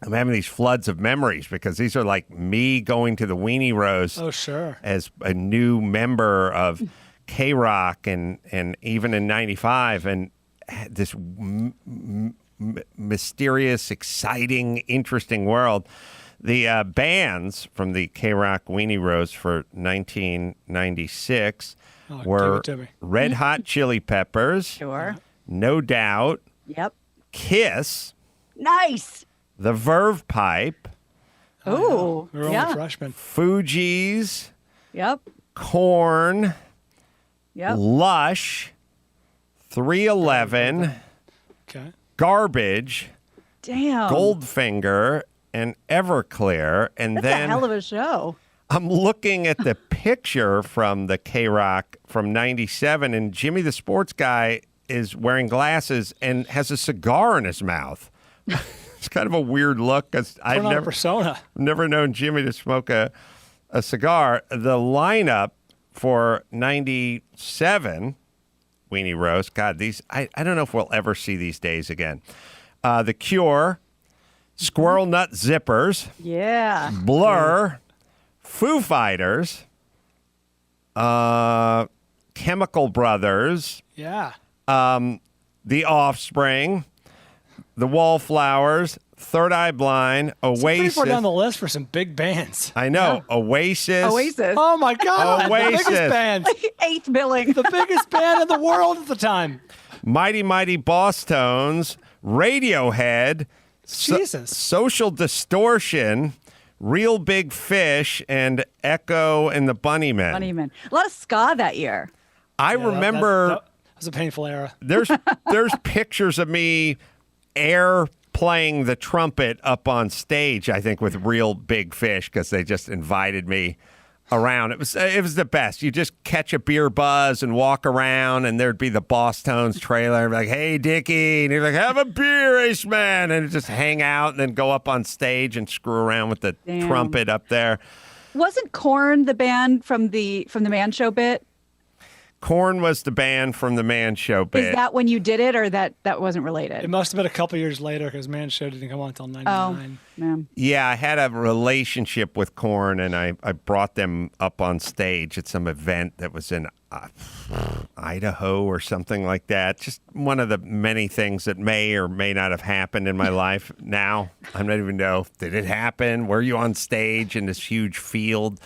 Speaker 2: I'm having these floods of memories because these are like me going to the Weenie Roast.
Speaker 7: Oh, sure.
Speaker 2: As a new member of KROQ and even in 95, and this mysterious, exciting, interesting world. The bands from the KROQ Weenie Roast for 1996 were Red Hot Chili Peppers,
Speaker 6: Sure.
Speaker 2: No Doubt,
Speaker 6: Yep.
Speaker 2: Kiss,
Speaker 6: Nice.
Speaker 2: The Verve Pipe,
Speaker 6: Oh,
Speaker 7: We were only freshmen.
Speaker 2: Fugees,
Speaker 6: Yep.
Speaker 2: Korn,
Speaker 6: Yep.
Speaker 2: Lush, 311,
Speaker 7: Okay.
Speaker 2: Garbage,
Speaker 6: Damn.
Speaker 2: Goldfinger, and Everclear. And
Speaker 6: That's
Speaker 2: then
Speaker 6: a hell of a show.
Speaker 2: I'm looking at the picture from the KROQ from 97, and Jimmy the Sports Guy is wearing glasses and has a cigar in his mouth. It's kind of a weird look because I've never known Jimmy to smoke a cigar. The lineup for 97 Weenie Roast, God, these I don't know if we'll ever see these days again. The Cure, Squirrel Nut Zippers,
Speaker 6: Yeah.
Speaker 2: Blur, Foo Fighters, Chemical Brothers,
Speaker 7: Yeah.
Speaker 2: The Offspring, The Wallflowers, Third Eye Blind,
Speaker 7: Pretty
Speaker 2: Oasis.
Speaker 7: far down the list for some big bands.
Speaker 2: I know. Oasis.
Speaker 7: Oh my God!
Speaker 2: Oasis.
Speaker 7: The biggest band.
Speaker 6: Like eighth billing.
Speaker 7: The biggest band in the world at the time.
Speaker 2: Mighty Mighty Boss Tones, Radiohead,
Speaker 7: Jesus.
Speaker 2: Social Distortion, Real Big Fish, and Echo and the Bunnymen.
Speaker 6: Bunnymen. A lot of ska that year.
Speaker 2: I remember
Speaker 7: That was a painful era.
Speaker 2: there's pictures of me air playing the trumpet up on stage, I think, with Real Big Fish because they just invited me around. It was the best. You just catch a beer buzz and walk around, and there'd be the Boss Tones trailer, and be like, "Hey, Dickie," and you're like, "Have a beer, Ace Man," and just hang out, and then go up on stage and screw around with the trumpet up there.
Speaker 6: Wasn't Korn the band from the Man Show bit?
Speaker 2: Korn was the band from the Man Show bit.
Speaker 6: Is that when you did it, or that wasn't related?
Speaker 7: It must have been a couple years later because Man Show didn't come on until '99.
Speaker 6: Oh, man.
Speaker 2: Yeah, I had a relationship with Korn, and I brought them up on stage at some event that was in Idaho or something like that. Just one of the many things that may or may not have happened in my life now. I don't even know. Did it happen? Were you on stage in this huge field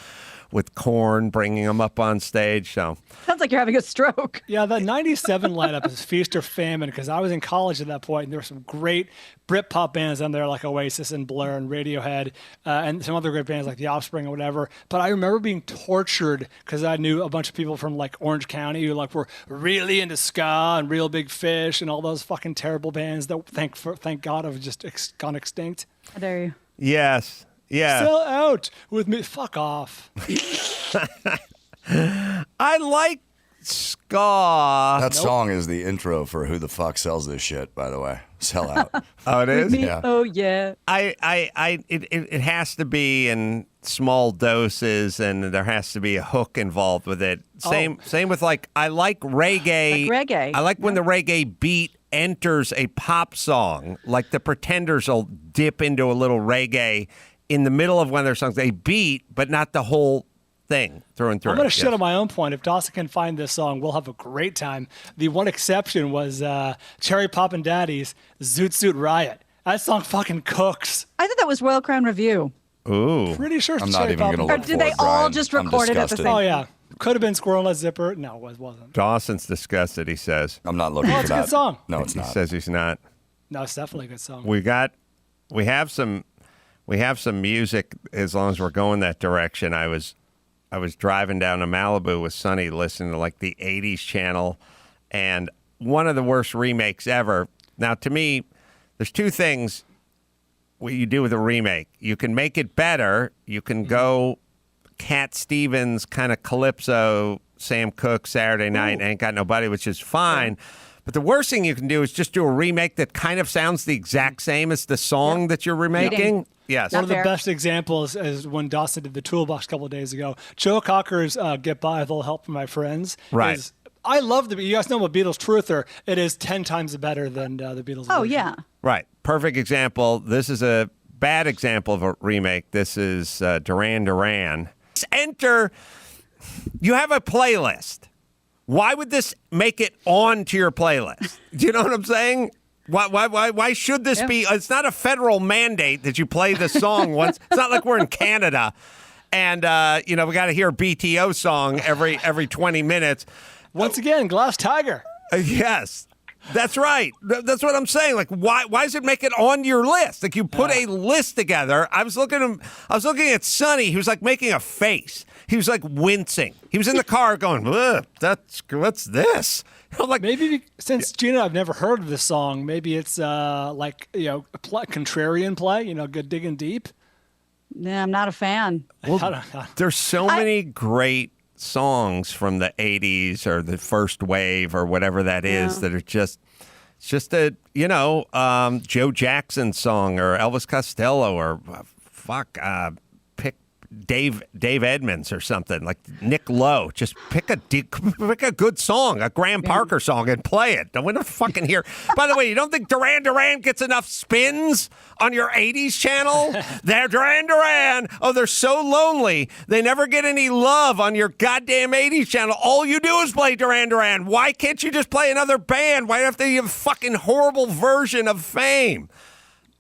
Speaker 2: with Korn, bringing them up on stage? So
Speaker 6: Sounds like you're having a stroke.
Speaker 7: Yeah, the '97 lineup is feast or famine because I was in college at that point, and there were some great Britpop bands on there like Oasis and Blur and Radiohead, and some other great bands like The Offspring or whatever. But I remember being tortured because I knew a bunch of people from like Orange County who like were really into ska and Real Big Fish and all those fucking terrible bands that thank God have just gone extinct.
Speaker 6: There you.
Speaker 2: yes. Yeah.
Speaker 7: Sell out with me. Fuck off.
Speaker 2: I like ska.
Speaker 5: That song is the intro for Who the Fuck Sells This Shit, by the way. Sell out.
Speaker 2: Oh, it is?
Speaker 6: Me?
Speaker 5: Yeah.
Speaker 6: Oh, yeah.
Speaker 2: It has to be in small doses, and there has to be a hook involved with it. Same with like I like reggae.
Speaker 6: Like reggae.
Speaker 2: I like when the reggae beat enters a pop song. Like the Pretenders will dip into a little reggae in the middle of one of their songs. They beat, but not the whole thing through and through.
Speaker 7: I'm going to shit on my own point. If Dawson can find this song, we'll have a great time. The one exception was Cherry Poppin' Daddy's Zoot Suit Riot. That song fucking cooks.
Speaker 6: I thought that was Royal Crown Review.
Speaker 2: Ooh.
Speaker 7: Pretty sure it's
Speaker 5: I'm not
Speaker 7: Cherry
Speaker 5: even going to
Speaker 7: Poppin'
Speaker 5: look
Speaker 6: Or did
Speaker 5: for
Speaker 6: they
Speaker 5: it,
Speaker 6: all
Speaker 5: Brian.
Speaker 6: just
Speaker 5: I'm
Speaker 6: record it at the
Speaker 5: disgusted.
Speaker 6: same
Speaker 7: Oh, yeah. Could have been Squirrel in a Zipper. No, it wasn't.
Speaker 2: Dawson's disgusted, he says.
Speaker 5: I'm not looking
Speaker 7: Oh,
Speaker 5: for
Speaker 7: it's a
Speaker 5: that.
Speaker 7: good song.
Speaker 5: No, it's
Speaker 2: He
Speaker 5: not.
Speaker 2: says he's not.
Speaker 7: No, it's definitely a good song.
Speaker 2: We have some music as long as we're going that direction. I was driving down to Malibu with Sonny listening to like the 80s channel, and one of the worst remakes ever. Now, to me, there's two things what you do with a remake. You can make it better. You can go Cat Stevens kind of calypso, Sam Cooke, Saturday Night, Ain't Got Nobody, which is fine. But the worst thing you can do is just do a remake that kind of sounds the exact same as the song that you're remaking. Yes.
Speaker 7: One of the
Speaker 6: fair.
Speaker 7: best examples is when Dawson did the Toolbox a couple of days ago. Joe Cocker's Get By with a Little Help from My Friends.
Speaker 2: Right.
Speaker 7: I love you guys know I'm a Beatles truther. It is 10 times better than the Beatles.
Speaker 6: Oh,
Speaker 7: version.
Speaker 6: yeah.
Speaker 2: Right. Perfect example. This is a bad example of a remake. This is Duran Duran. Enter. You have a playlist. Why would this make it onto your playlist? Do you know what I'm saying? Why should this be? It's not a federal mandate that you play the song once. It's not like we're in Canada, and we got to hear a BTO song every 20 minutes.
Speaker 7: Once again, Glass Tiger.
Speaker 2: Yes, that's right. That's what I'm saying. Like, why does it make it on your list? Like, you put a list together. I was looking at Sonny. He was like making a face. He was like wincing. He was in the car going, "Ugh, what's this?" I'm like,
Speaker 7: Maybe since Gina, I've never heard of this song. Maybe it's a contrarian play. Good digging deep.
Speaker 6: Yeah, I'm not a fan.
Speaker 2: there's so many great songs from the 80s or the first wave or whatever that is that are just a Joe Jackson song or Elvis Costello or pick Dave Edmonds or something like Nick Lowe. Just pick a good song, a Graham Parker song, and play it. Don't want to fucking hear. By the way, you don't think Duran Duran gets enough spins on your 80s channel? They're Duran Duran. Oh, they're so lonely. They never get any love on your goddamn 80s channel. All you do is play Duran Duran. Why can't you just play another band? Why have to have a fucking horrible version of Fame?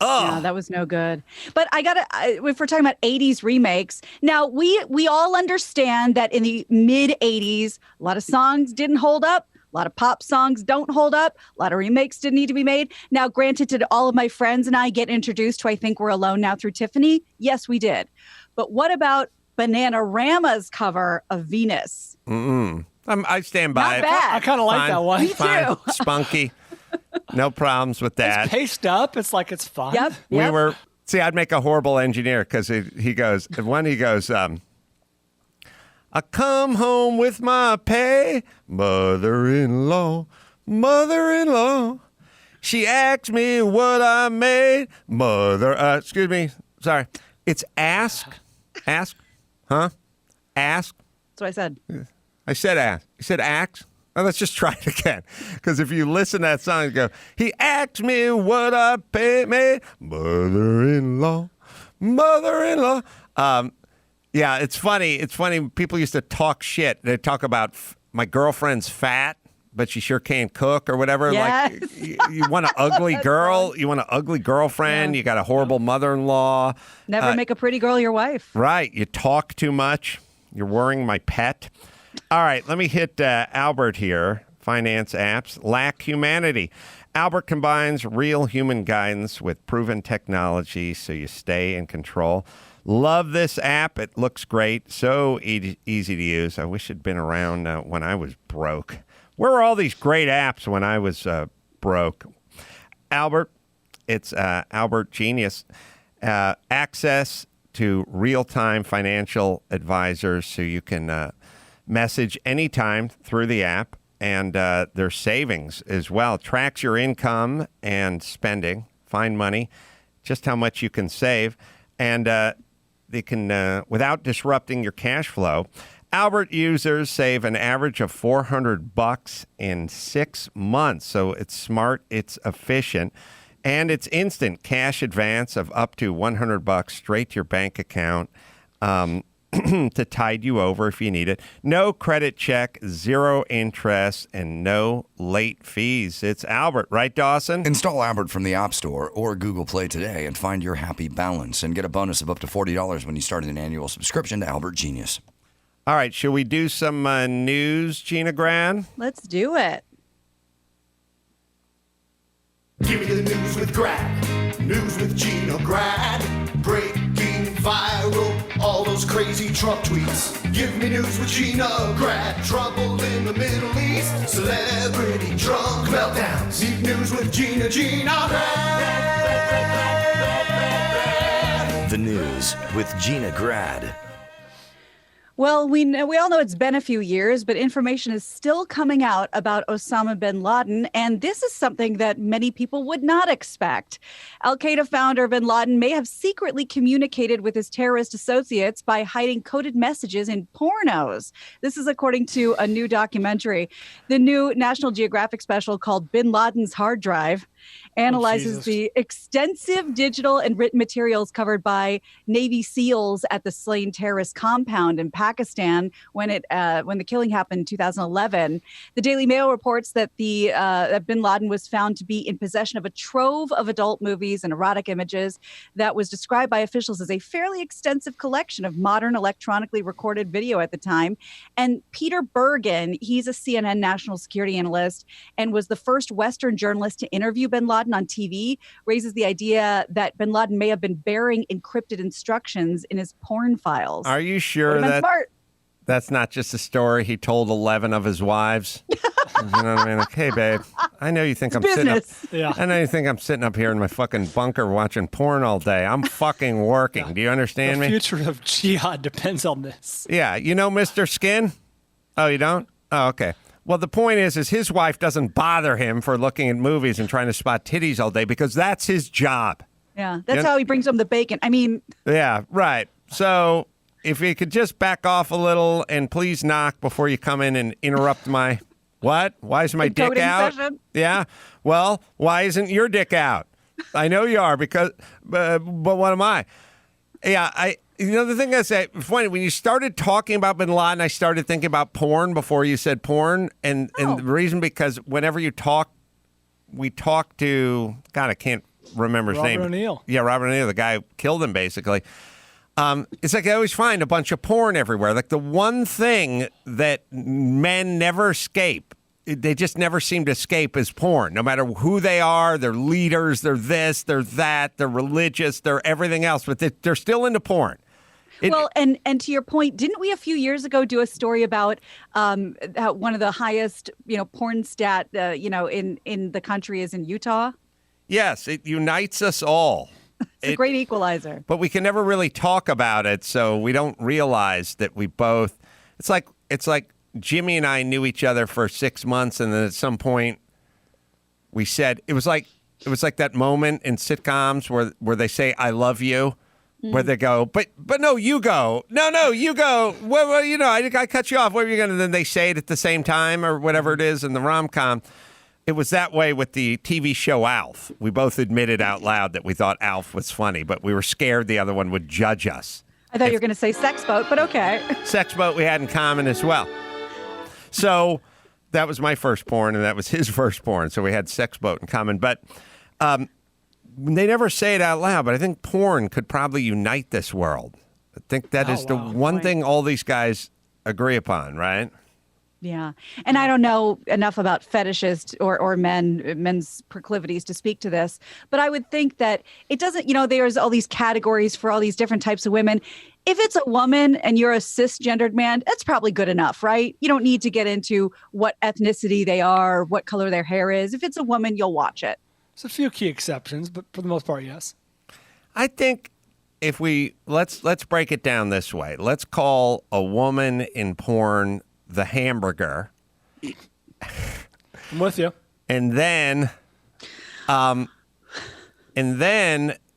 Speaker 2: Oh,
Speaker 6: Yeah, that was no good. But if we're talking about 80s remakes, now we all understand that in the mid 80s, a lot of songs didn't hold up. A lot of pop songs don't hold up. A lot of remakes didn't need to be made. Now, granted, did all of my friends and I get introduced to I Think We're Alone Now through Tiffany? Yes, we did. But what about Bananarama's cover of Venus?
Speaker 2: I stand by
Speaker 6: Not
Speaker 2: it.
Speaker 6: bad.
Speaker 7: I kind of like that one.
Speaker 6: Me too.
Speaker 2: Spunky. No problems with that.
Speaker 7: It's paced up. It's like it's fun.
Speaker 6: Yep.
Speaker 2: I'd make a horrible engineer because he goes, I come home with my pay, mother-in-law. She asked me what I made, excuse me, sorry. It's ask, huh? Ask.
Speaker 6: That's what I said.
Speaker 2: I said ask. You said ask? Oh, let's just try it again. Because if you listen to that song, you go, he asked me what I paid me, mother-in-law. Yeah, it's funny. It's funny. People used to talk shit. They talk about my girlfriend's fat, but she sure can't cook or whatever.
Speaker 6: Yes.
Speaker 2: Like, you want an ugly girl. You want an ugly girlfriend. You got a horrible mother-in-law.
Speaker 6: Never make a pretty girl your wife.
Speaker 2: Right. You talk too much. You're worrying my pet. All right, let me hit Albert here. Finance apps lack humanity. Albert combines real human guidance with proven technology so you stay in control. Love this app. It looks great. So easy to use. I wish it'd been around when I was broke. Where were all these great apps when I was broke? Albert, it's Albert Genius. Access to real-time financial advisors so you can message anytime through the app, and there's savings as well. Tracks your income and spending, find money, just how much you can save, and they can, without disrupting your cash flow. Albert users save an average of $400 in 6 months. So it's smart, it's efficient, and it's instant cash advance of up to $100 straight to your bank account. To tide you over if you need it. No credit check, zero interest, and no late fees. It's Albert, right, Dawson?
Speaker 5: Install Albert from the App Store or Google Play today and find your happy balance and get a bonus of up to $40 when you start an annual subscription to Albert Genius.
Speaker 2: All right, should we do some news, Gina Gran?
Speaker 6: Let's do it.
Speaker 9: Give me the news with Grad. News with Gina Grad. Breaking viral, all those crazy Trump tweets. Give me news with Gina Grad. Trouble in the Middle East. Celebrity drunk meltdowns. Need news with Gina Grad.
Speaker 1: The news with Gina Grad.
Speaker 6: Well, we all know it's been a few years, but information is still coming out about Osama bin Laden, and this is something that many people would not expect. Al-Qaeda founder bin Laden may have secretly communicated with his terrorist associates by hiding coded messages in pornos. This is according to a new documentary. The new National Geographic special called Bin Laden's Hard Drive analyzes the extensive digital and written materials covered by Navy SEALs at the slain terrorist compound in Pakistan when the killing happened in 2011. The Daily Mail reports that that bin Laden was found to be in possession of a trove of adult movies and erotic images that was described by officials as a fairly extensive collection of modern electronically recorded video at the time. And Peter Bergen, he's a CNN national security analyst and was the first Western journalist to interview bin Laden on TV, raises the idea that bin Laden may have been bearing encrypted instructions in his porn files.
Speaker 2: Are you sure that's not just a story he told 11 of his wives? You know what I mean? Like, hey, babe, I know you think I'm sitting up.
Speaker 7: Yeah.
Speaker 2: I know you think I'm sitting up here in my fucking bunker watching porn all day. I'm fucking working.
Speaker 7: Yeah.
Speaker 2: Do you understand
Speaker 7: the
Speaker 2: me?
Speaker 7: The future of jihad depends on this.
Speaker 2: Yeah. You know Mr. Skin? Oh, you don't? Oh, okay. Well, the point is his wife doesn't bother him for looking at movies and trying to spot titties all day because that's his job.
Speaker 6: Yeah, that's how he brings home the bacon. I mean...
Speaker 2: Yeah, right. So if you could just back off a little and please knock before you come in and interrupt my... What? Why is my dick out?
Speaker 6: Session?
Speaker 2: Yeah. Well, why isn't your dick out? I know you are because... but what am I? Yeah, the thing I say, funny, when you started talking about bin Laden, I started thinking about porn before you said porn. And the reason because whenever we talk to, God, I can't remember his name.
Speaker 7: Robert O'Neill.
Speaker 2: Yeah, Robert O'Neill, the guy who killed him, basically. It's like I always find a bunch of porn everywhere. Like the one thing that men never escape, they just never seem to escape is porn. No matter who they are, they're leaders, they're this, they're that, they're religious, they're everything else, but they're still into porn.
Speaker 6: And to your point, didn't we a few years ago do a story about how one of the highest, porn stat, in the country is in Utah?
Speaker 2: Yes, it unites us all.
Speaker 6: It's a great equalizer.
Speaker 2: But we can never really talk about it, so we don't realize that we both. It's like Jimmy and I knew each other for 6 months, and then at some point we said it was like that moment in sitcoms where they say "I love you." Where they go, but no, you go. No, you go. Well, I cut you off. What are you going to? Then they say it at the same time or whatever it is in the rom-com. It was that way with the TV show Alf. We both admitted out loud that we thought Alf was funny, but we were scared the other one would judge us.
Speaker 6: I thought you were going to say Sex Boat, but okay.
Speaker 2: Sex Boat we had in common as well. So that was my first porn, and that was his first porn. So we had Sex Boat in common. But they never say it out loud, but I think porn could probably unite this world. I think that is the one thing all these guys agree upon, right?
Speaker 6: Yeah. And I don't know enough about fetishists or men's proclivities to speak to this, but I would think that it doesn't, there's all these categories for all these different types of women. If it's a woman and you're a cisgendered man, that's probably good enough, right? You don't need to get into what ethnicity they are, what color their hair is. If it's a woman, you'll watch it.
Speaker 7: There's a few key exceptions, but for the most part, yes.
Speaker 2: I think if let's break it down this way. Let's call a woman in porn the hamburger.
Speaker 7: I'm with you.
Speaker 2: And then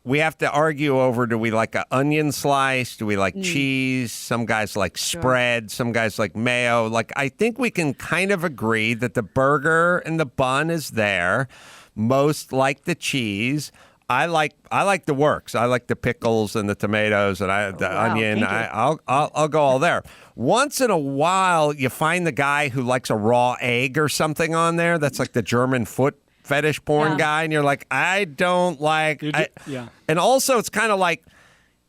Speaker 2: we have to argue over, do we like an onion slice? Do we like cheese? Some guys like spread. Some guys like mayo. Like, I think we can kind of agree that the burger and the bun is there. Most like the cheese. I like the works. I like the pickles and the tomatoes and onion. I'll go all there. Once in a while, you find the guy who likes a raw egg or something on there. That's like the German foot fetish porn guy, and you're like, I don't like.
Speaker 7: Yeah.
Speaker 2: And also, it's kind of like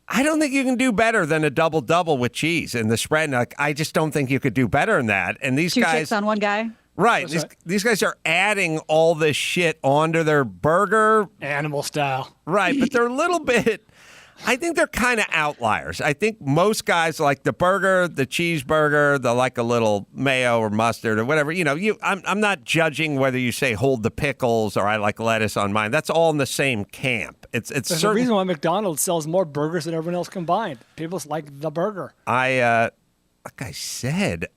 Speaker 2: I don't think you can do better than a double-double with cheese and the spread. Like, I just don't think you could do better than that. And these
Speaker 6: Two
Speaker 2: guys,
Speaker 6: chicks on one guy.
Speaker 2: right? These guys are adding all this shit onto their burger,
Speaker 7: Animal style.
Speaker 2: right? But they're a little bit. I think they're kind of outliers. I think most guys like the burger, the cheeseburger, they like a little mayo or mustard or whatever. I'm not judging whether you say hold the pickles or I like lettuce on mine. That's all in the same camp. It's
Speaker 7: There's a reason why McDonald's sells more burgers than everyone else combined. People just like the burger.
Speaker 2: Like I said,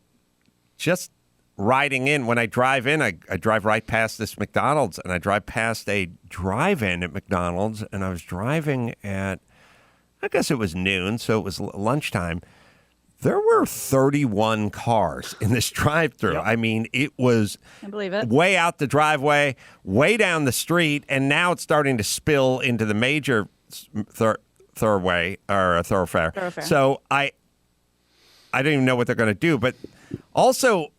Speaker 2: just riding in, when I drive in, I drive right past this McDonald's, and I drive past a drive-in at McDonald's, and I was driving at, I guess it was noon, so it was lunchtime. There were 31 cars in this drive-thru. Yep. I mean, it was
Speaker 6: I believe it.
Speaker 2: Way out the driveway, way down the street, and now it's starting to spill into the major thoroughfare. So I don't even know what they're going to do. But also,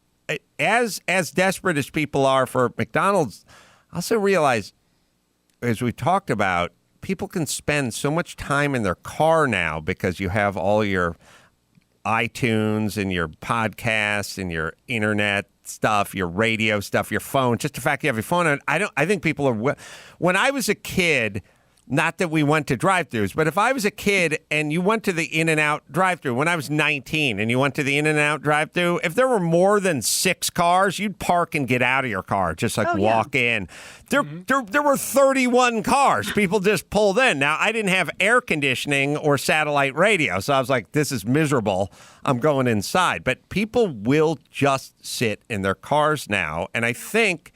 Speaker 2: as desperate as people are for McDonald's, I also realize, as we talked about, people can spend so much time in their car now because you have all your iTunes and your podcasts and your internet stuff, your radio stuff, your phone. Just the fact you have your phone on. I think people are. When I was a kid, not that we went to drive-thrus, but if I was a kid and you went to the In-N-Out drive-thru when I was 19 and you went to the In-N-Out drive-thru, if there were more than 6 cars, you'd park and get out of your car, just walk in. There were 31 cars. People just pulled in. Now, I didn't have air conditioning or satellite radio, so I was like, this is miserable. I'm going inside. But people will just sit in their cars now, and I think...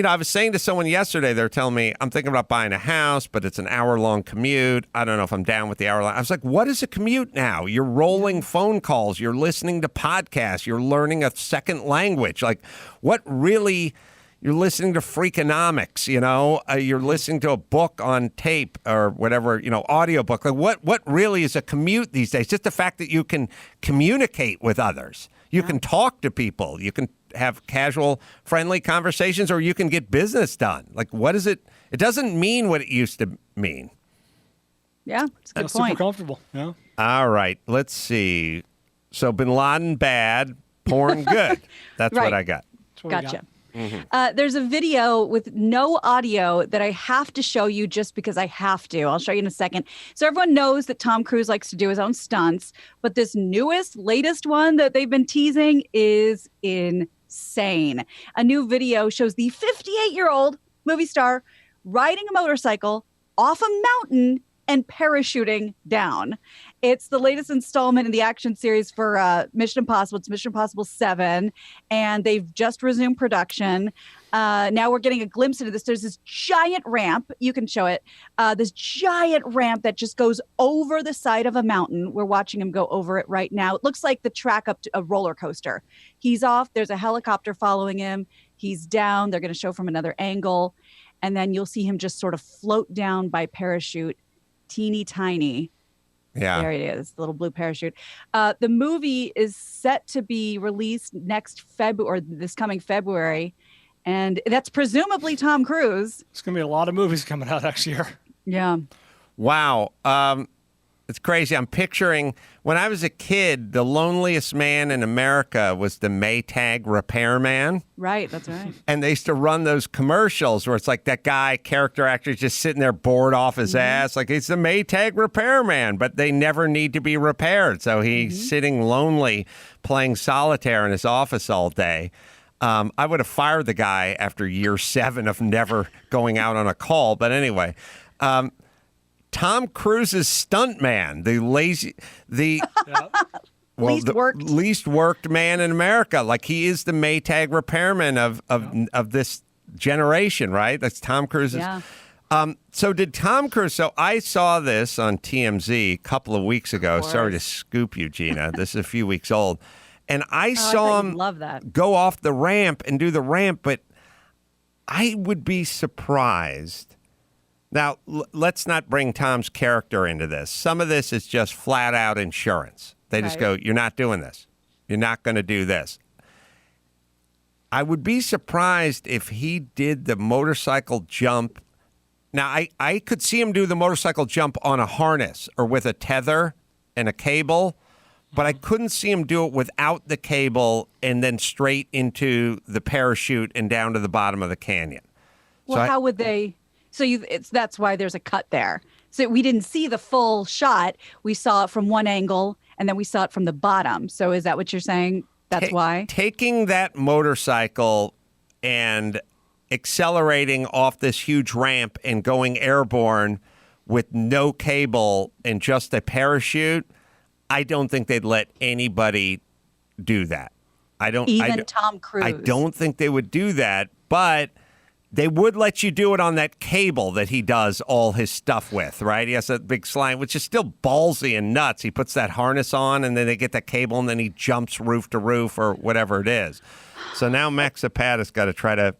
Speaker 2: I was saying to someone yesterday, they're telling me, I'm thinking about buying a house, but it's an hour-long commute. I don't know if I'm down with the hour-long. I was like, what is a commute now? You're rolling phone calls. You're listening to podcasts. You're learning a second language. Like, what really... You're listening to Freakonomics, you're listening to a book on tape or whatever, audiobook. Like what really is a commute these days? Just the fact that you can communicate with others. You can talk to people. You can have casual, friendly conversations, or you can get business done. Like, what is it? It doesn't mean what it used to mean.
Speaker 6: Yeah, it's a good point.
Speaker 7: Super comfortable. Yeah.
Speaker 2: All right, let's see. So Bin Laden bad, porn good. That's
Speaker 6: right.
Speaker 2: what I got.
Speaker 6: Gotcha. There's a video with no audio that I have to show you just because I have to. I'll show you in a second. So everyone knows that Tom Cruise likes to do his own stunts, but this latest one that they've been teasing is insane. A new video shows the 58-year-old movie star riding a motorcycle off a mountain and parachuting down. It's the latest installment in the action series for Mission Impossible. It's Mission Impossible 7, and they've just resumed production. Now we're getting a glimpse into this. There's this giant ramp. You can show it. This giant ramp that just goes over the side of a mountain. We're watching him go over it right now. It looks like the track up to a roller coaster. He's off. There's a helicopter following him. He's down. They're going to show from another angle. And then you'll see him just sort of float down by parachute, teeny tiny.
Speaker 2: Yeah.
Speaker 6: There it is, the little blue parachute. The movie is set to be released next February, or this coming February, and that's presumably Tom Cruise.
Speaker 7: It's going to be a lot of movies coming out next year.
Speaker 6: Yeah.
Speaker 2: Wow. It's crazy. I'm picturing when I was a kid, the loneliest man in America was the Maytag repairman.
Speaker 6: Right, that's right.
Speaker 2: And they used to run those commercials where it's like that guy, character actor, just sitting there bored off his ass. Like, he's the Maytag repairman, but they never need to be repaired. So he's sitting lonely playing solitaire in his office all day. I would have fired the guy after year 7 of never going out on a call. But anyway, Tom Cruise's stuntman, least worked man in America. Like, he is the Maytag repairman of this generation, right? That's Tom Cruise's.
Speaker 6: Yeah.
Speaker 2: So did Tom Cruise? So I saw this on TMZ a couple of weeks ago. Sorry to scoop you, Gina. This is a few weeks old. And I saw him go off the ramp and do the ramp, but I would be surprised. Now, let's not bring Tom's character into this. Some of this is just flat out insurance. They just go, you're not doing this. You're not going to do this. I would be surprised if he did the motorcycle jump. Now, I could see him do the motorcycle jump on a harness or with a tether and a cable, but I couldn't see him do it without the cable and then straight into the parachute and down to the bottom of the canyon.
Speaker 6: Well, how would they? So that's why there's a cut there. So we didn't see the full shot. We saw it from one angle, and then we saw it from the bottom. So is that what you're saying? That's why? Taking
Speaker 2: that motorcycle and accelerating off this huge ramp and going airborne with no cable and just a parachute, I don't think they'd let anybody do that. Even Tom Cruise. I don't think they would do that, but they would let you do it on that cable that he does all his stuff with, right? He has that big slime, which is still ballsy and nuts. He puts that harness on, and then they get that cable, and then he jumps roof to roof or whatever it is. So now Max Zapata's got to try to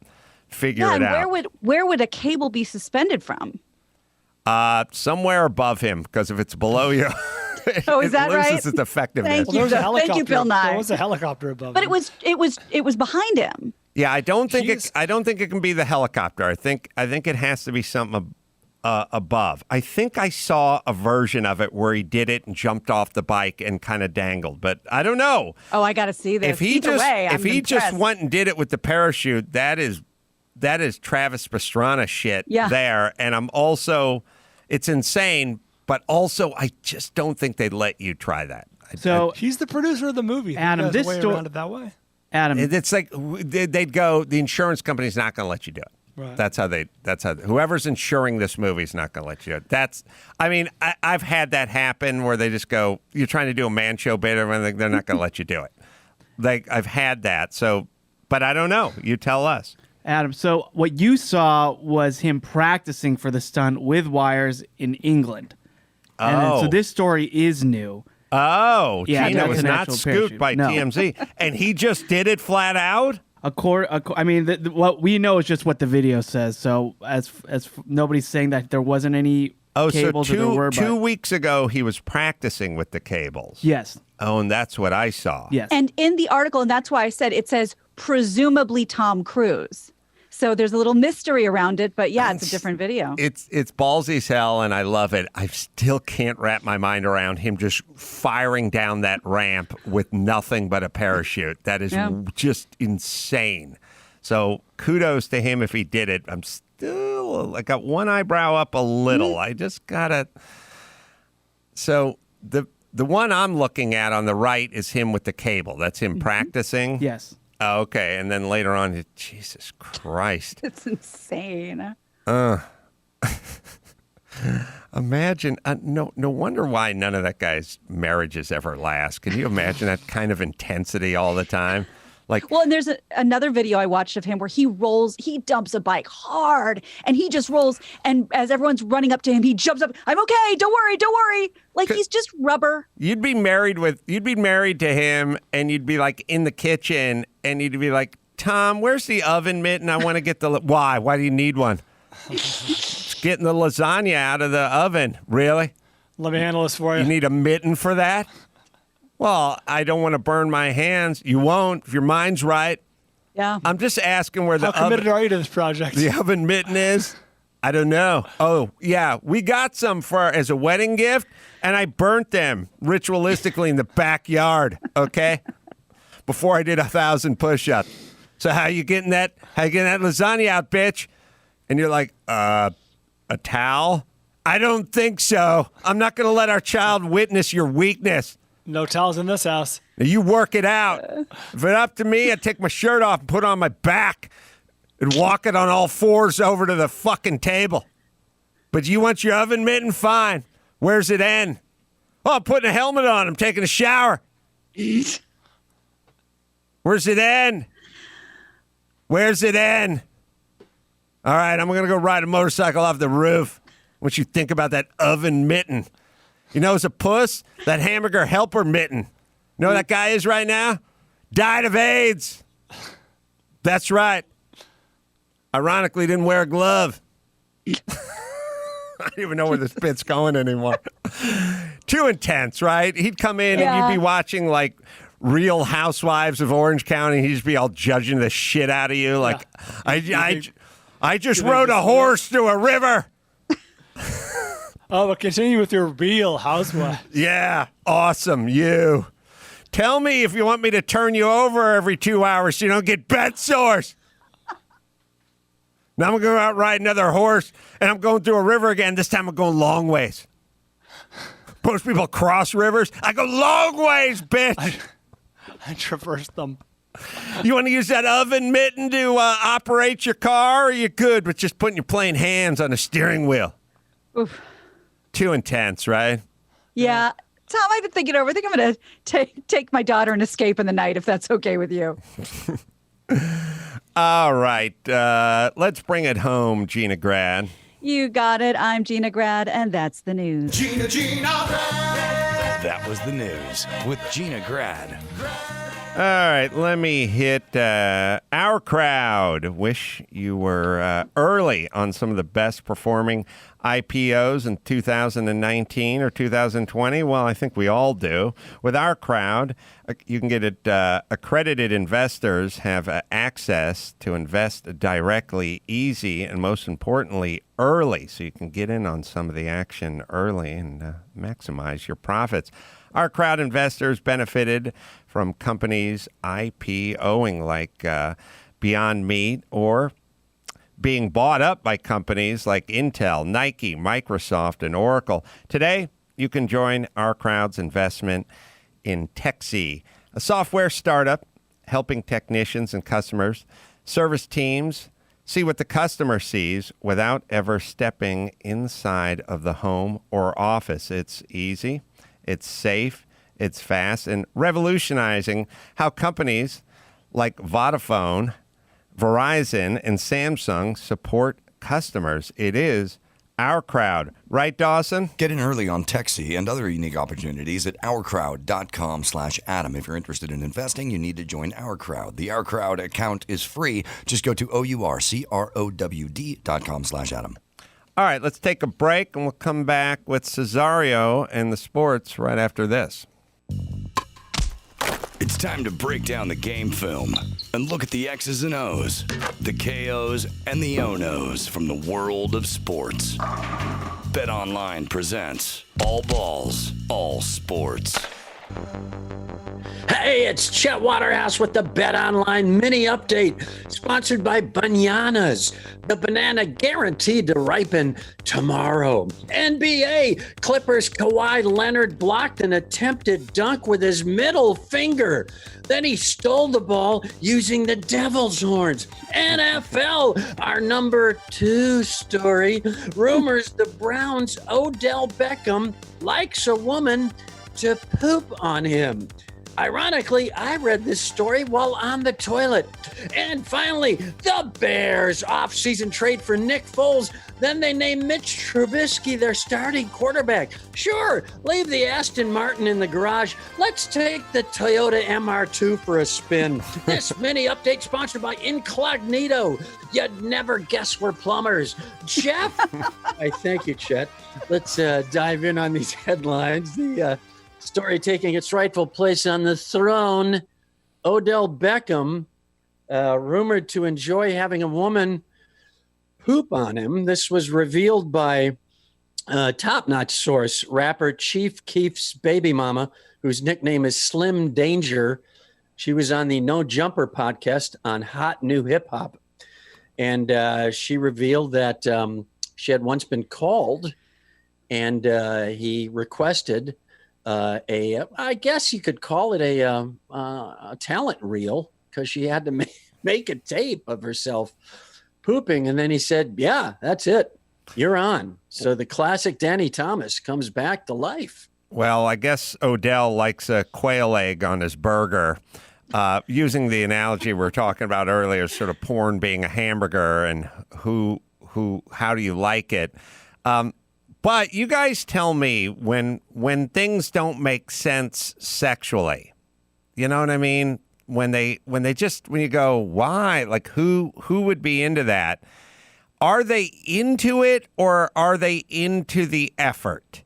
Speaker 2: figure it out.
Speaker 6: Where would a cable be suspended from?
Speaker 2: Somewhere above him, because if it's below you,
Speaker 6: oh, is that right?
Speaker 2: It loses its effectiveness.
Speaker 6: Thank you, Bill Nye.
Speaker 7: There was a helicopter above him.
Speaker 6: But it was behind him.
Speaker 2: Yeah, I don't think it can be the helicopter. I think it has to be something above. I think I saw a version of it where he did it and jumped off the bike and kind of dangled, but I don't know.
Speaker 6: Oh, I got to see this.
Speaker 2: If he just went and did it with the parachute, that is Travis Pastrana shit there. And I'm also, it's insane, but also I just don't think they'd let you try that.
Speaker 7: So he's the producer of the movie.
Speaker 10: Adam, this story
Speaker 7: around it that way.
Speaker 10: Adam,
Speaker 2: it's like they'd go, the insurance company's not going to let you do it.
Speaker 7: Right.
Speaker 2: That's how whoever's insuring this movie is not going to let you do it. I've had that happen where they just go, you're trying to do a man show bit or anything, they're not going to let you do it. I've had that. So, but I don't know. You tell us.
Speaker 10: Adam, so what you saw was him practicing for the stunt with wires in England. And so this story is new.
Speaker 2: Oh,
Speaker 10: yeah,
Speaker 2: Gina was not scooped by TMZ. And he just did it flat out?
Speaker 10: What we know is just what the video says. So as nobody's saying that there wasn't any cables.
Speaker 2: So two weeks ago, he was practicing with the cables.
Speaker 10: Yes.
Speaker 2: Oh, and that's what I saw.
Speaker 10: Yes.
Speaker 6: And in the article, and that's why I said it says presumably Tom Cruise. So there's a little mystery around it, but yeah, it's a different video.
Speaker 2: It's ballsy as hell, and I love it. I still can't wrap my mind around him just firing down that ramp with nothing but a parachute. That is just insane. So kudos to him if he did it. I'm still, I got one eyebrow up a little. I just gotta. So the one I'm looking at on the right is him with the cable. That's him practicing.
Speaker 10: Yes.
Speaker 2: Oh, okay, and then later on, Jesus Christ.
Speaker 6: It's insane.
Speaker 2: Imagine, no wonder why none of that guy's marriages ever last. Can you imagine that kind of intensity all the time?
Speaker 6: Well, and there's another video I watched of him where he dumps a bike hard, and he just rolls, and as everyone's running up to him, he jumps up, I'm okay, don't worry. Like he's just rubber.
Speaker 2: You'd be married to him, and you'd be like in the kitchen, and you'd be like, Tom, where's the oven mitten? I want to get why? Why do you need one? Just getting the lasagna out of the oven. Really?
Speaker 7: Let me handle this for you.
Speaker 2: You need a mitten for that? Well, I don't want to burn my hands. You won't if your mind's right.
Speaker 6: Yeah.
Speaker 2: I'm just asking where
Speaker 7: How committed are you to this project?
Speaker 2: The oven mitten is. I don't know. Oh, yeah. We got some as a wedding gift, and I burnt them ritualistically in the backyard, okay? Before I did 1,000 push-ups. So how you getting that lasagna out, bitch? And you're like, a towel? I don't think so. I'm not going to let our child witness your weakness.
Speaker 7: No towels in this house.
Speaker 2: Now you work it out. If it's up to me, I'd take my shirt off and put it on my back and walk it on all fours over to the fucking table. But you want your oven mitten? Fine. Where's it end? Oh, I'm putting a helmet on. I'm taking a shower. Where's it end? Where's it end? All right, I'm going to go ride a motorcycle off the roof. What you think about that oven mitten? You know, as a puss, that hamburger helper mitten. You know who that guy is right now? Died of AIDS. That's right. Ironically, didn't wear a glove. I don't even know where this bit's going anymore. Too intense, right? He'd come in and you'd be watching like Real Housewives of Orange County. He'd just be all judging the shit out of you. Like, I just rode a horse through a river.
Speaker 7: Oh, but continue with your real housewife.
Speaker 2: Yeah, awesome. You. Tell me if you want me to turn you over every 2 hours so you don't get bed sores. Now I'm going to go out ride another horse, and I'm going through a river again. This time I'm going long ways. Most people cross rivers. I go long ways, bitch.
Speaker 7: I traverse them.
Speaker 2: You want to use that oven mitten to operate your car, or you good with just putting your plain hands on the steering wheel?
Speaker 6: Oof.
Speaker 2: Too intense, right?
Speaker 6: Yeah. Tom, I've been thinking over. I think I'm going to take my daughter and escape in the night, if that's okay with you.
Speaker 2: All right. Let's bring it home, Gina Grad.
Speaker 6: You got it. I'm Gina Grad, and that's the news.
Speaker 9: Gina Grad.
Speaker 5: That was the news with Gina Grad.
Speaker 2: All right, let me hit our crowd. Wish you were early on some of the best performing IPOs in 2019 or 2020. Well, I think we all do. With our crowd, you can get it. Accredited investors have access to invest directly, easy, and most importantly, early. So you can get in on some of the action early and maximize your profits. Our crowd investors benefited from companies IPOing like Beyond Meat or being bought up by companies like Intel, Nike, Microsoft, and Oracle. Today, you can join our crowd's investment in Texi, a software startup helping technicians and customers, service teams, see what the customer sees without ever stepping inside of the home or office. It's easy. It's safe, it's fast, and revolutionizing how companies like Vodafone, Verizon, and Samsung support customers. It is our crowd. Right, Dawson?
Speaker 5: Get in early on Texi and other unique opportunities at ourcrowd.com/Adam. If you're interested in investing, you need to join Our Crowd. The Our Crowd account is free. Just go to ourcrowd.com/Adam.
Speaker 2: All right, let's take a break, and we'll come back with Cesario and the sports right after this.
Speaker 5: It's time to break down the game film and look at the X's and O's, the KOs and the O-Nos from the world of sports. BetOnline presents All Balls, All Sports.
Speaker 11: Hey, it's Chet Waterhouse with the Bet Online mini update, sponsored by Bananas, the banana guaranteed to ripen tomorrow. NBA, Clippers Kawhi Leonard blocked an attempted dunk with his middle finger. Then he stole the ball using the devil's horns. NFL, our number 2 story, rumors the Browns' Odell Beckham likes a woman to poop on him. Ironically, I read this story while on the toilet. And finally, the Bears off-season trade for Nick Foles. Then they named Mitch Trubisky their starting quarterback. Sure, leave the Aston Martin in the garage. Let's take the Toyota MR2 for a spin. This mini update sponsored by Incognito. You'd never guess we're plumbers. Jeff? I thank you, Chet. Let's dive in on these headlines. The story taking its rightful place on the throne. Odell Beckham, rumored to enjoy having a woman poop on him. This was revealed by top-notch source, rapper Chief Keef's baby mama, whose nickname is Slim Danger. She was on the No Jumper podcast on Hot New Hip Hop. And she revealed that she had once been called, and he requested I guess you could call it a talent reel, because she had to make a tape of herself pooping. And then he said, yeah, that's it. You're on. So the classic Danny Thomas comes back to life.
Speaker 2: Well, I guess Odell likes a quail egg on his burger. Using the analogy we were talking about earlier, sort of porn being a hamburger and how do you like it? But you guys tell me when things don't make sense sexually, you know what I mean? When you go, why? Like who would be into that? Are they into it, or are they into the effort?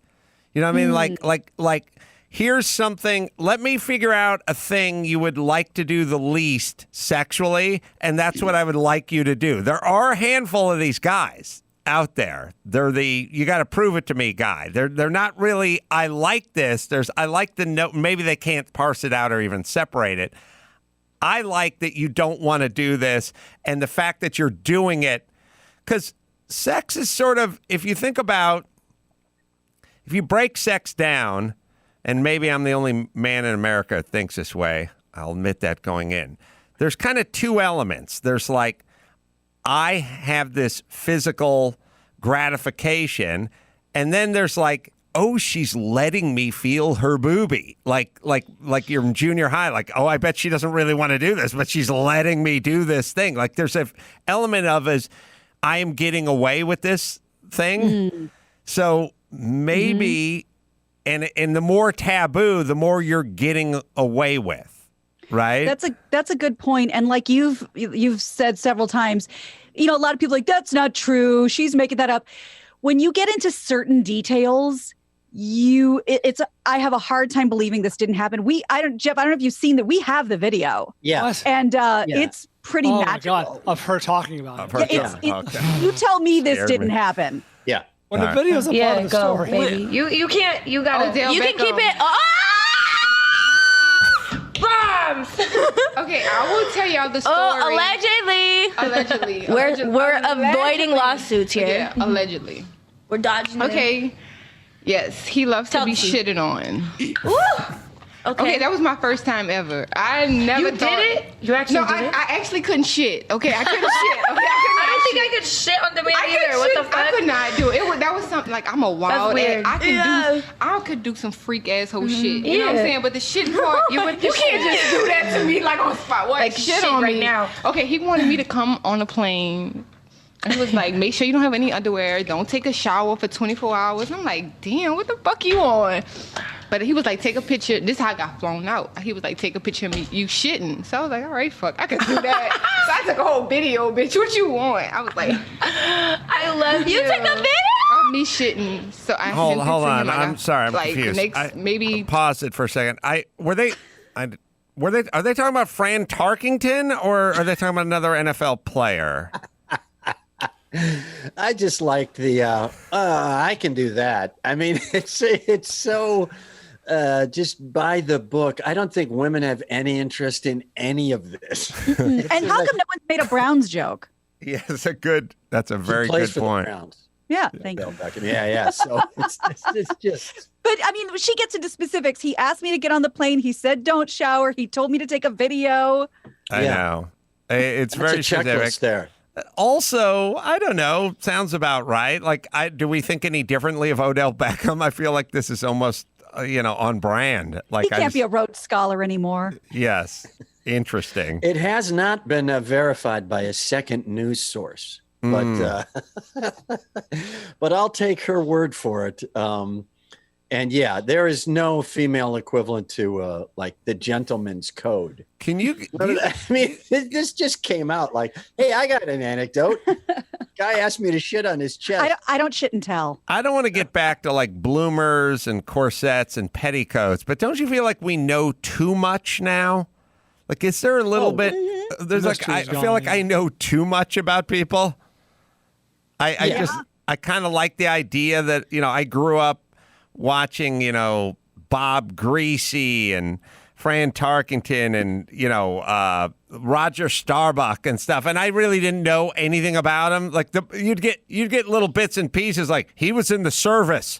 Speaker 2: You know what I mean? Like here's something, let me figure out a thing you would like to do the least sexually, and that's what I would like you to do. There are a handful of these guys. out there. They're the you got to prove it to me guy. They're not really I like this. I like the note. Maybe they can't parse it out or even separate it. I like that you don't want to do this, and the fact that you're doing it, because sex is sort of, if you think about, if you break sex down, and maybe I'm the only man in America that thinks this way, I'll admit that going in. There's kind of two elements. There's like, I have this physical gratification, and then there's like, oh, she's letting me feel her boobie. Like you're in junior high, like, oh, I bet she doesn't really want to do this, but she's letting me do this thing. Like there's an element of is I am getting away with this thing. So maybe, and the more taboo, the more you're getting away with. Right.
Speaker 6: That's a good point. And like you've said several times, a lot of people are like, that's not true. She's making that up. When you get into certain details, I have a hard time believing this didn't happen. Jeff, I don't know if you've seen that. We have the video.
Speaker 10: Yeah.
Speaker 7: What?
Speaker 6: And it's pretty magical.
Speaker 7: My God, of her talking about it.
Speaker 6: You tell me this didn't happen.
Speaker 10: Yeah.
Speaker 7: When the video's a part of the story.
Speaker 12: Baby. You can't, you gotta,
Speaker 13: you can keep it.
Speaker 12: bombs. Okay, I will tell y'all the story.
Speaker 13: Allegedly.
Speaker 12: Allegedly.
Speaker 13: We're avoiding lawsuits here.
Speaker 12: Yeah, allegedly.
Speaker 13: We're dodging
Speaker 12: Okay. Yes, he loves to be shitted on.
Speaker 13: Ooh.
Speaker 12: Okay, that was my first time ever. I never
Speaker 13: You
Speaker 12: thought...
Speaker 13: did it? You actually did it?
Speaker 12: I actually couldn't shit. Okay, I couldn't shit. Okay,
Speaker 13: I don't think I could shit on demand either. What the fuck?
Speaker 12: I could not do it. That was something like I'm a wild ass. I could do some freak asshole shit. You know what I'm saying? But the shit part, you can't just do that to me like on spot. What?
Speaker 13: Like shit on
Speaker 12: right
Speaker 13: me
Speaker 12: now. Okay, he wanted me to come on a plane. And he was like, make sure you don't have any underwear. Don't take a shower for 24 hours. And I'm like, damn, what the fuck you on? But he was like, take a picture. This is how I got flown out. He was like, take a picture of me. You shitting. So I was like, all right, fuck, I can do that. So I took a whole video, bitch. What you want? I was like,
Speaker 13: I love you. You took a video?
Speaker 12: Of me shitting. So I
Speaker 2: hold
Speaker 12: sent it to
Speaker 2: on.
Speaker 12: him.
Speaker 2: I'm sorry. I'm confused.
Speaker 12: Maybe
Speaker 2: pause it for a second. Are they talking about Fran Tarkington or are they talking about another NFL player?
Speaker 11: I just like the I can do that. I mean, it's so just by the book. I don't think women have any interest in any of this.
Speaker 6: And how come no one's made a Browns joke?
Speaker 2: Yeah, that's a very good point.
Speaker 6: Yeah, thank you.
Speaker 11: Yeah. So it's just.
Speaker 6: But I mean, she gets into specifics. He asked me to get on the plane. He said, "Don't shower." He told me to take a video.
Speaker 2: I know. It's
Speaker 11: That's
Speaker 2: very
Speaker 11: a checklist
Speaker 2: specific.
Speaker 11: there.
Speaker 2: Also, I don't know. Sounds about right. Like, do we think any differently of Odell Beckham? I feel like this is almost, on brand. Like,
Speaker 6: He can't be a Rhodes Scholar anymore.
Speaker 2: Yes. Interesting.
Speaker 11: It has not been verified by a second news source, but I'll take her word for it. And yeah, there is no female equivalent to like the gentleman's code.
Speaker 2: Can you?
Speaker 11: I mean, this just came out like, hey, I got an anecdote. Guy asked me to shit on his chest.
Speaker 6: I don't shit and tell.
Speaker 2: I don't want to get back to like bloomers and corsets and petticoats, but don't you feel like we know too much now? Like, is there a little bit? There's like, I feel like I know too much about people. I kind of like the idea that I grew up watching, Bob Greasy and Fran Tarkington and, Roger Starbuck and stuff. And I really didn't know anything about him. Like you'd get little bits and pieces like he was in the service.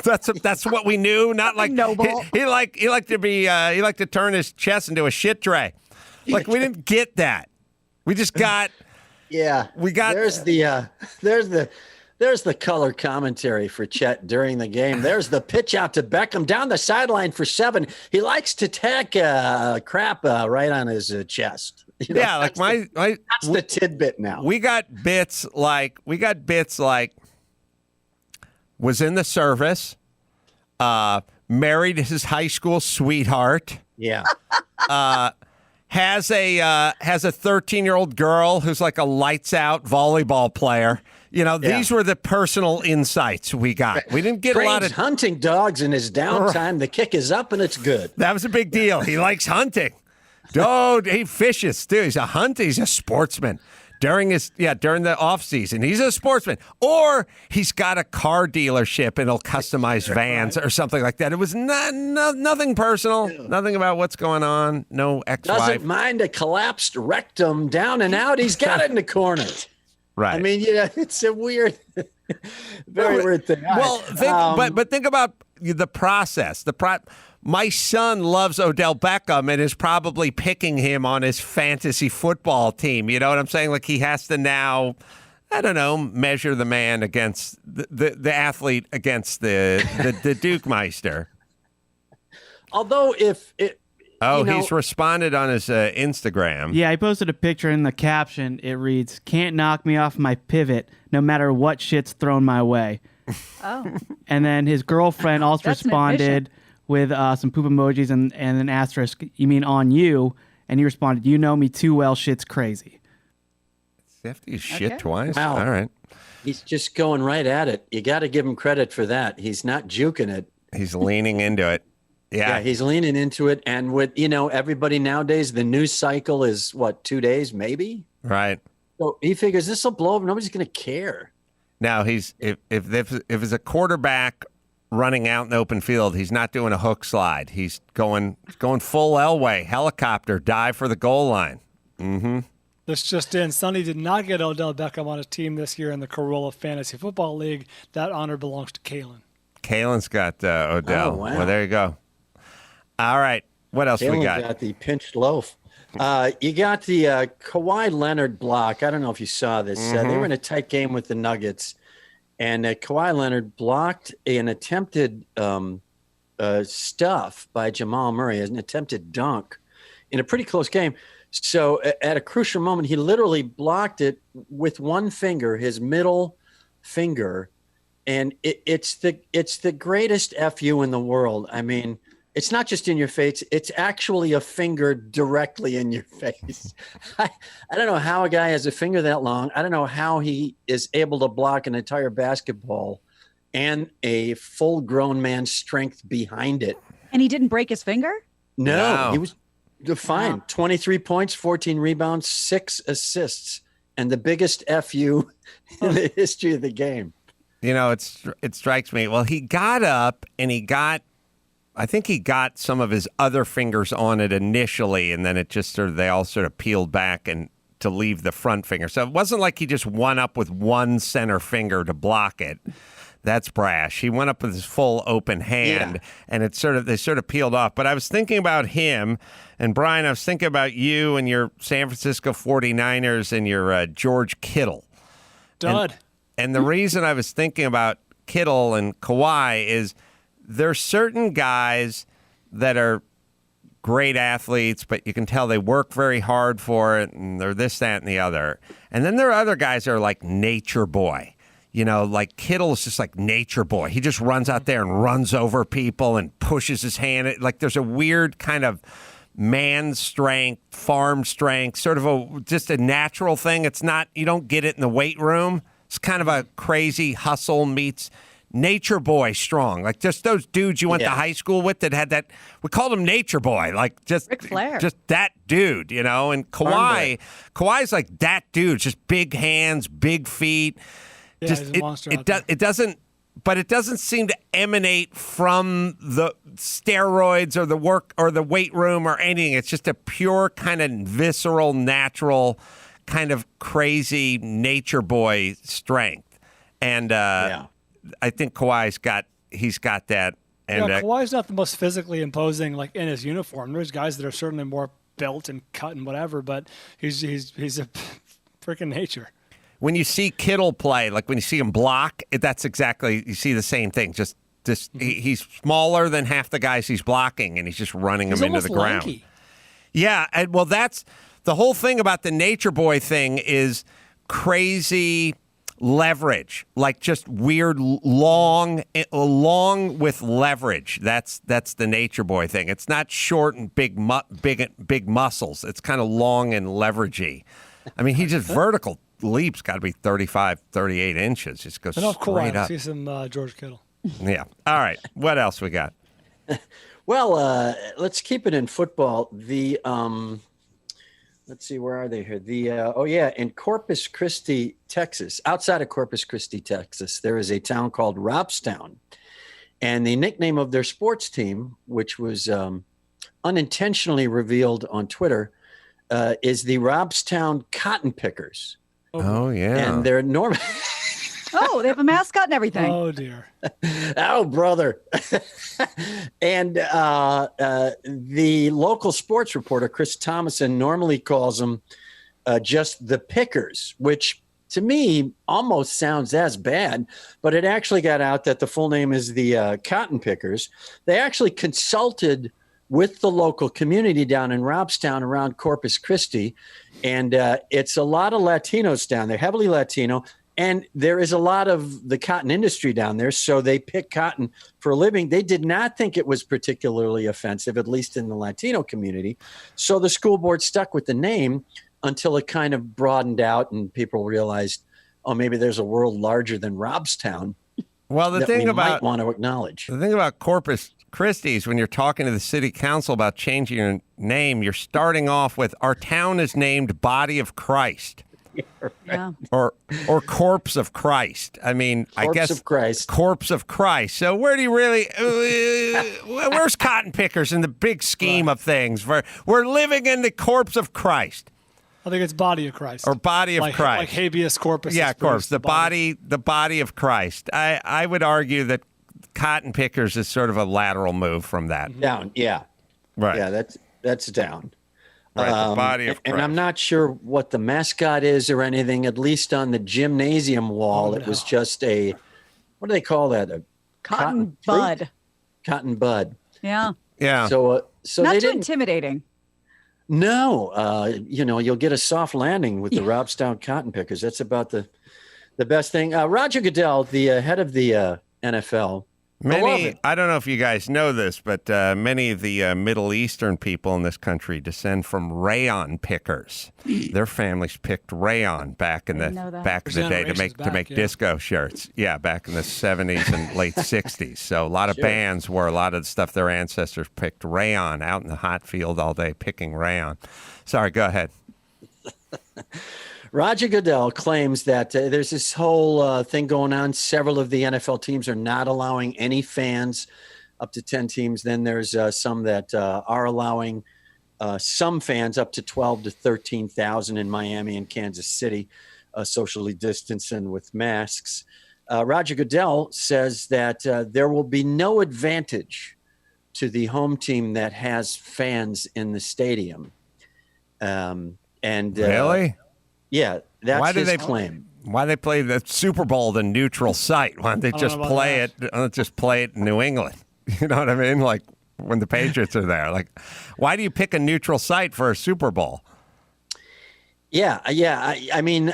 Speaker 2: That's what we knew. Not like noble. He liked to turn his chest into a shit tray. Like we didn't get that. We just got.
Speaker 11: Yeah.
Speaker 2: We got.
Speaker 11: There's the color commentary for Chet during the game. There's the pitch out to Beckham down the sideline for 7. He likes to tack crap right on his chest.
Speaker 2: Like
Speaker 11: that's the tidbit now.
Speaker 2: We got bits like was in the service, married his high school sweetheart.
Speaker 11: Yeah.
Speaker 2: Has a 13-year-old girl who's like a lights out volleyball player. These were the personal insights we got. We didn't get a lot of
Speaker 11: hunting dogs in his downtime. The kick is up and it's good.
Speaker 2: That was a big deal. He likes hunting. Oh, he fishes too. He's a hunter. He's a sportsman. during the off season. He's a sportsman, or he's got a car dealership and he'll customize vans or something like that. It was nothing personal, nothing about what's going on. No ex-wife.
Speaker 11: Doesn't mind a collapsed rectum down and out. He's got it in the corner.
Speaker 2: Right.
Speaker 11: I mean, it's a weird, very weird thing.
Speaker 2: Well, think about the process. My son loves Odell Beckham and is probably picking him on his fantasy football team. You know what I'm saying? Like he has to now, I don't know, measure the man against the athlete against the Duke Meister.
Speaker 11: Although
Speaker 2: he's responded on his Instagram.
Speaker 10: Yeah, I posted a picture in the caption. It reads, "Can't knock me off my pivot no matter what shit's thrown my way."
Speaker 6: Oh.
Speaker 10: And then his girlfriend also responded with some poop emojis and an asterisk, "You mean on you?" And he responded, "You know me too well, shit's crazy."
Speaker 2: After you shit twice?
Speaker 11: Wow.
Speaker 2: All right.
Speaker 11: He's just going right at it. You got to give him credit for that. He's not juking it.
Speaker 2: He's leaning into it. Yeah,
Speaker 11: he's leaning into it. And with, everybody nowadays, the news cycle is, 2 days, maybe?
Speaker 2: Right.
Speaker 11: So he figures this will blow up. Nobody's going to care.
Speaker 2: Now, if it's a quarterback running out in the open field, he's not doing a hook slide. He's going full Elway, helicopter, dive for the goal line. Mm-hmm.
Speaker 7: This just in. Sonny did not get Odell Beckham on his team this year in the Carolla Fantasy Football League. That honor belongs to Kalen.
Speaker 2: Kalen's got Odell.
Speaker 11: Oh, wow.
Speaker 2: Well, there you go. All right. What else we got?
Speaker 11: Got the pinched loaf. You got the Kawhi Leonard block. I don't know if you saw this. They were in a tight game with the Nuggets, and Kawhi Leonard blocked an attempted stuff by Jamal Murray, an attempted dunk in a pretty close game. So at a crucial moment, he literally blocked it with one finger, his middle finger, and it's the greatest FU in the world. I mean, it's not just in your face. It's actually a finger directly in your face. I don't know how a guy has a finger that long. I don't know how he is able to block an entire basketball and a full-grown man's strength behind it.
Speaker 6: And he didn't break his finger?
Speaker 11: No. He was fine. Wow. 23 points, 14 rebounds, 6 assists, and the biggest FU in the history of the game.
Speaker 2: It strikes me. Well, he got up and I think he got some of his other fingers on it initially, and then it just they all sort of peeled back and to leave the front finger. So it wasn't like he just went up with one center finger to block it. That's brash. He went up with his full open hand, and they sort of peeled off. But I was thinking about him, and Brian, I was thinking about you and your San Francisco 49ers and your George Kittle.
Speaker 7: Dud.
Speaker 2: And the reason I was thinking about Kittle and Kawhi is there's certain guys that are great athletes, but you can tell they work very hard for it, and they're this, that, and the other. And then there are other guys that are like nature boy. Like Kittle is just like nature boy. He just runs out there and runs over people and pushes his hand. Like there's a weird kind of man strength, farm strength, sort of just a natural thing. It's not, you don't get it in the weight room. It's kind of a crazy hustle meets nature boy strong. Like just those dudes you went to high school with that had that, we called him nature boy. Like just
Speaker 6: Ric Flair.
Speaker 2: Just that dude, And Kawhi's like that dude, just big hands, big feet.
Speaker 7: Yeah,
Speaker 2: just
Speaker 7: he's a monster
Speaker 2: it doesn't seem to emanate from the steroids or the work or the weight room or anything. It's just a pure kind of visceral, natural kind of crazy nature boy strength. And I think Kawhi's got that. And
Speaker 7: Kawhi's not the most physically imposing, like in his uniform. There's guys that are certainly more built and cut and whatever, but he's a freaking nature.
Speaker 2: When you see Kittle play, like when you see him block, that's exactly, you see the same thing. Just he's smaller than half the guys he's blocking, and he's just running them into the ground.
Speaker 7: Lanky.
Speaker 2: Yeah, and well, that's the whole thing about the nature boy thing is crazy leverage, like just weird long with leverage. That's the nature boy thing. It's not short and big muscles. It's kind of long and leveragey. I mean, he just vertical leap's got to be 35, 38 inches. Just goes straight up.
Speaker 7: See some George Kittle.
Speaker 2: Yeah. All right. What else we got?
Speaker 11: Well, let's keep it in football. The let's see, where are they here? In Corpus Christi, Texas, outside of Corpus Christi, Texas, there is a town called Robstown. And the nickname of their sports team, which was unintentionally revealed on Twitter, is the Robstown Cotton Pickers.
Speaker 2: Oh, yeah.
Speaker 11: And they're normal.
Speaker 6: Oh, they have a mascot and everything.
Speaker 7: Oh, dear.
Speaker 11: Oh, brother. And the local sports reporter, Chris Thomason, normally calls them just the Pickers, which to me almost sounds as bad, but it actually got out that the full name is the Cotton Pickers. They actually consulted with the local community down in Robstown around Corpus Christi, and it's a lot of Latinos down there, heavily Latino. And there is a lot of the cotton industry down there, so they pick cotton for a living. They did not think it was particularly offensive, at least in the Latino community. So the school board stuck with the name until it kind of broadened out and people realized, oh, maybe there's a world larger than Robstown.
Speaker 2: Well, the thing about
Speaker 11: might want to acknowledge.
Speaker 2: The thing about Corpus Christi is when you're talking to the city council about changing your name, you're starting off with our town is named Body of Christ.
Speaker 6: Yeah.
Speaker 2: Or Corpse of Christ. I mean, I guess
Speaker 11: Corpse of Christ.
Speaker 2: Corpse of Christ. So where do you really? Where's Cotton Pickers in the big scheme of things? We're living in the corpse of Christ.
Speaker 7: I think it's Body of Christ.
Speaker 2: Or Body of Christ.
Speaker 7: Like habeas corpus.
Speaker 2: Yeah, corpse. The body of Christ. I would argue that Cotton Pickers is sort of a lateral move from that.
Speaker 11: Down, yeah.
Speaker 2: Right.
Speaker 11: Yeah, that's down.
Speaker 2: Right, the body of Christ.
Speaker 11: And I'm not sure what the mascot is or anything, at least on the gymnasium wall. It was just a, what do they call that? A
Speaker 6: Cotton bud.
Speaker 11: Fruit? Cotton bud.
Speaker 6: Yeah.
Speaker 2: Yeah.
Speaker 11: So
Speaker 6: not
Speaker 11: they
Speaker 6: too
Speaker 11: didn't.
Speaker 6: Intimidating.
Speaker 11: No, you'll get a soft landing with the Robstown Cotton Pickers. That's about the best thing. Roger Goodell, the head of the NFL.
Speaker 2: I don't know if you guys know this, but many of the Middle Eastern people in this country descend from rayon pickers. Their families picked rayon back in the day to make disco shirts. Yeah, back in the 70s and late 60s. So a lot of bands wore a lot of the stuff their ancestors picked rayon out in the hot field all day picking rayon. Sorry, go ahead.
Speaker 11: Roger Goodell claims that there's this whole thing going on. Several of the NFL teams are not allowing any fans, up to 10 teams. Then there's some that are allowing some fans up to 12 to 13,000 in Miami and Kansas City, socially distancing with masks. Roger Goodell says that there will be no advantage to the home team that has fans in the stadium.
Speaker 2: Really?
Speaker 11: Yeah, that's his claim.
Speaker 2: Why they play the Super Bowl the neutral site? Why don't they just play it? Let's just play it in New England. You know what I mean? Like when the Patriots are there. Like, why do you pick a neutral site for a Super Bowl?
Speaker 11: Yeah. I mean,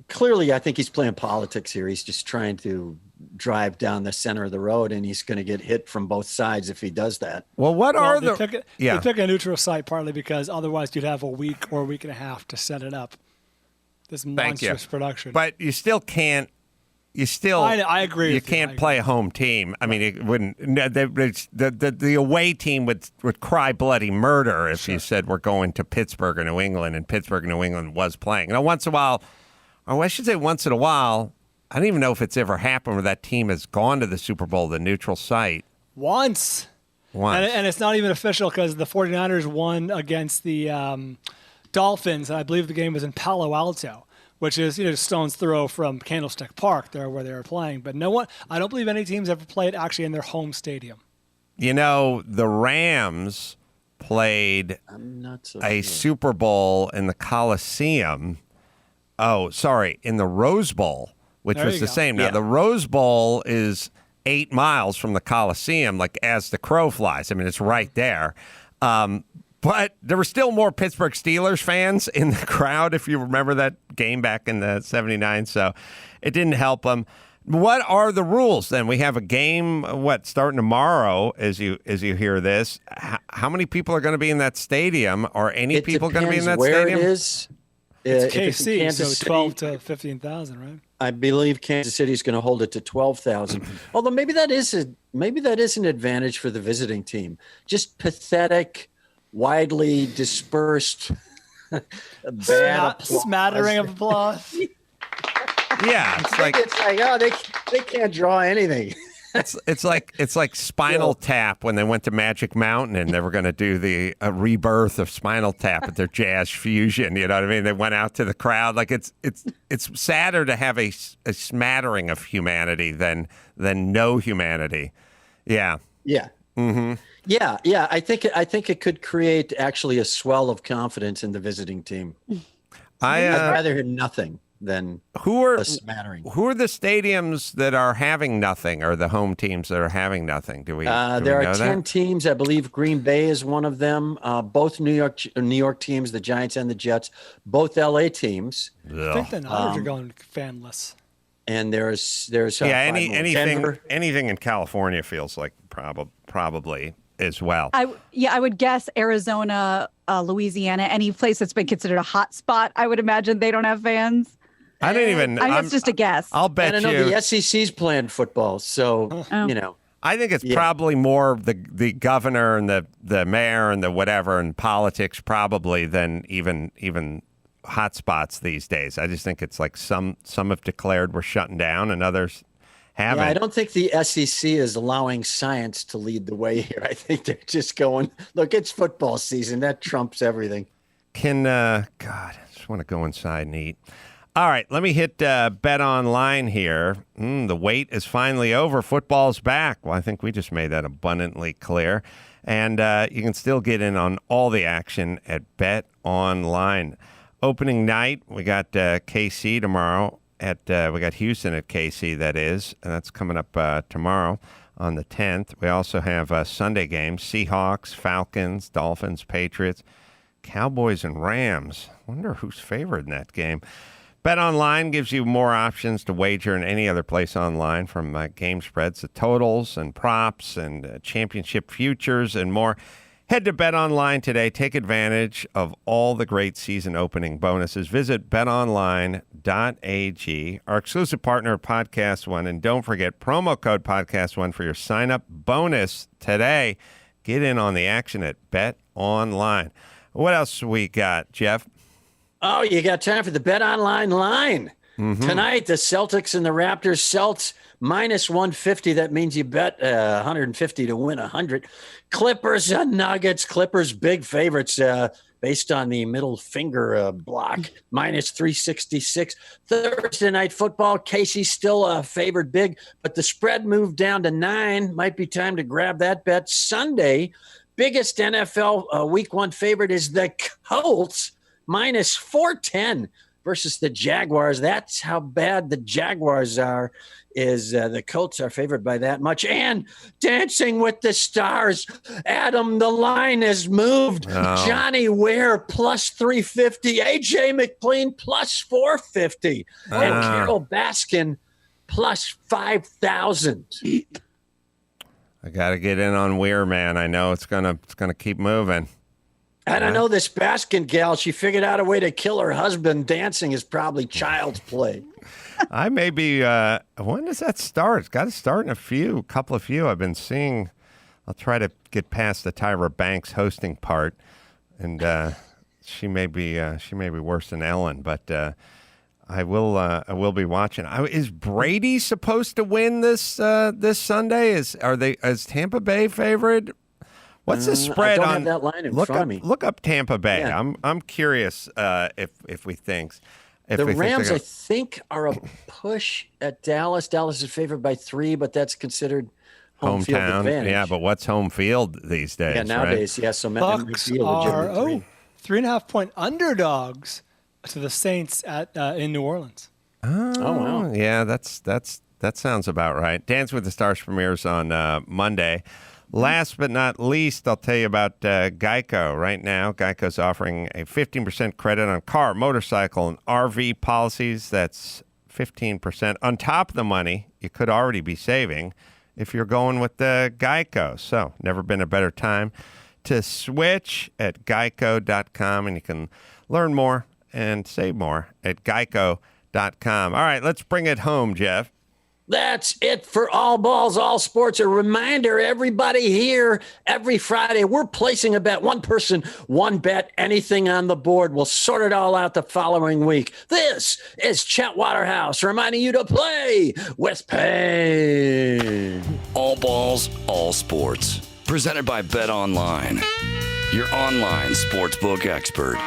Speaker 11: clearly, I think he's playing politics here. He's just trying to drive down the center of the road, and he's going to get hit from both sides if he does that.
Speaker 2: Well,
Speaker 7: they pick a neutral site partly because otherwise you'd have a week or a week and a half to set it up. This monstrous production.
Speaker 2: But you still can't. I agree. You can't play a home team. I mean, it wouldn't. The away team would cry bloody murder if you said we're going to Pittsburgh or New England, and Pittsburgh, New England was playing. Now, once in a while, or I should say, once in a while. I don't even know if it's ever happened where that team has gone to the Super Bowl, the neutral site.
Speaker 7: Once. And it's not even official because the 49ers won against the Dolphins, and I believe the game was in Palo Alto, which is stone's throw from Candlestick Park, there where they were playing. But I don't believe any teams ever played actually in their home stadium.
Speaker 2: The Rams played a Super Bowl in the Coliseum. Oh, sorry, in the Rose Bowl. Which was the same. Now, the Rose Bowl is 8 miles from the Coliseum, like as the crow flies. I mean, it's right there. But there were still more Pittsburgh Steelers fans in the crowd, if you remember that game back in the 79. So it didn't help them. What are the rules then? We have a game, starting tomorrow as you hear this. How many people are going to be in that stadium? Are any people going to be in that stadium?
Speaker 11: Where it is.
Speaker 7: It's KC, so 12 to 15,000, right?
Speaker 11: I believe Kansas City is going to hold it to 12,000. Although maybe that is an advantage for the visiting team. Just pathetic, widely dispersed A bad applause.
Speaker 7: Smattering of applause.
Speaker 2: Yeah, it's like
Speaker 11: oh, they can't draw anything.
Speaker 2: it's like Spinal Tap when they went to Magic Mountain and they were going to do the rebirth of Spinal Tap at their jazz fusion. You know what I mean? They went out to the crowd. Like it's sadder to have a smattering of humanity than no humanity. Yeah.
Speaker 11: Yeah.
Speaker 2: Mm-hmm.
Speaker 11: Yeah. I think it could create actually a swell of confidence in the visiting team. I'd rather hear nothing than a smattering.
Speaker 2: Who are the stadiums that are having nothing, or the home teams that are having nothing? Do we?
Speaker 11: There are 10 teams. I believe Green Bay is one of them. Both New York teams, the Giants and the Jets. Both LA teams.
Speaker 7: I think the Niners are going fanless.
Speaker 11: And there's
Speaker 2: anything in California feels like probably as well.
Speaker 6: I would guess Arizona, Louisiana, any place that's been considered a hot spot. I would imagine they don't have fans.
Speaker 2: I didn't even.
Speaker 6: It's just a guess.
Speaker 2: I'll bet
Speaker 11: you. I know the SEC's playing football, so you know.
Speaker 2: I think it's probably more the governor and the mayor and the whatever and politics probably than even hot spots these days. I just think it's like some have declared we're shutting down and others haven't.
Speaker 11: Yeah, I don't think the SEC is allowing science to lead the way here. I think they're just going, look, it's football season. That trumps everything.
Speaker 2: God, I just want to go inside and eat. All right, let me hit Bet Online here. The wait is finally over. Football's back. Well, I think we just made that abundantly clear. And you can still get in on all the action at Bet Online. Opening night, we got KC tomorrow. We got Houston at KC, that is. And that's coming up tomorrow on the 10th. We also have Sunday games, Seahawks, Falcons, Dolphins, Patriots, Cowboys, and Rams. Wonder who's favored in that game. Bet Online gives you more options to wager in any other place online, from game spreads to totals and props and championship futures and more. Head to Bet Online today. Take advantage of all the great season opening bonuses. Visit betonline.ag, our exclusive partner of Podcast One. And don't forget, promo code Podcast One for your sign-up bonus today. Get in on the action at Bet Online. What else we got, Jeff?
Speaker 11: Oh, you got time for the Bet Online line. Mm-hmm. Tonight, the Celtics and the Raptors. Celts minus 150. That means you bet 150 to win 100. Clippers and Nuggets. Clippers big favorites based on the middle finger block. Minus 366. Thursday night football. Casey still favored big, but the spread moved down to 9. Might be time to grab that bet. Sunday, biggest NFL week 1 favorite is the Colts. Minus 410 versus the Jaguars. That's how bad the Jaguars are. The Colts are favored by that much. And Dancing with the Stars, Adam, the line has moved. Oh. Johnny Ware plus 350. AJ McLean plus 450. And Carol Baskin plus 5,000.
Speaker 2: I got to get in on Weir, man. I know it's gonna keep moving.
Speaker 11: And I know this Baskin gal, she figured out a way to kill her husband. Dancing is probably child's play.
Speaker 2: I may be, when does that start? It's got to start in a couple of few I've been seeing. I'll try to get past the Tyra Banks hosting part. And she may be worse than Ellen, but I will be watching. Is Brady supposed to win this Sunday? Is Tampa Bay favored? What's the spread
Speaker 11: I don't
Speaker 2: on?
Speaker 11: Have that line in front of me.
Speaker 2: Look up Tampa Bay. Yeah. I'm curious if we think
Speaker 11: the Rams I think are a push at Dallas. Dallas is favored by 3, but that's considered home field advantage.
Speaker 2: Yeah, but what's home field these days?
Speaker 11: Yeah, nowadays,
Speaker 2: right?
Speaker 11: yeah. So
Speaker 7: Bucks are 3.5 point underdogs to the Saints in New Orleans.
Speaker 2: Oh wow. Yeah, that sounds about right. Dance with the Stars premieres on Monday. Last but not least, I'll tell you about Geico. Right now, Geico's offering a 15% credit on car, motorcycle, and RV policies. That's 15% on top of the money you could already be saving if you're going with Geico. So, never been a better time to switch at geico.com, and you can learn more and save more at geico.com. All right, let's bring it home, Jeff.
Speaker 11: That's it for All Balls, All Sports. A reminder, everybody here, every Friday, we're placing a bet. One person, one bet, anything on the board. We'll sort it all out the following week. This is Chet Waterhouse reminding you to play with pain.
Speaker 5: All Balls, All Sports. Presented by Bet Online, your online sportsbook expert.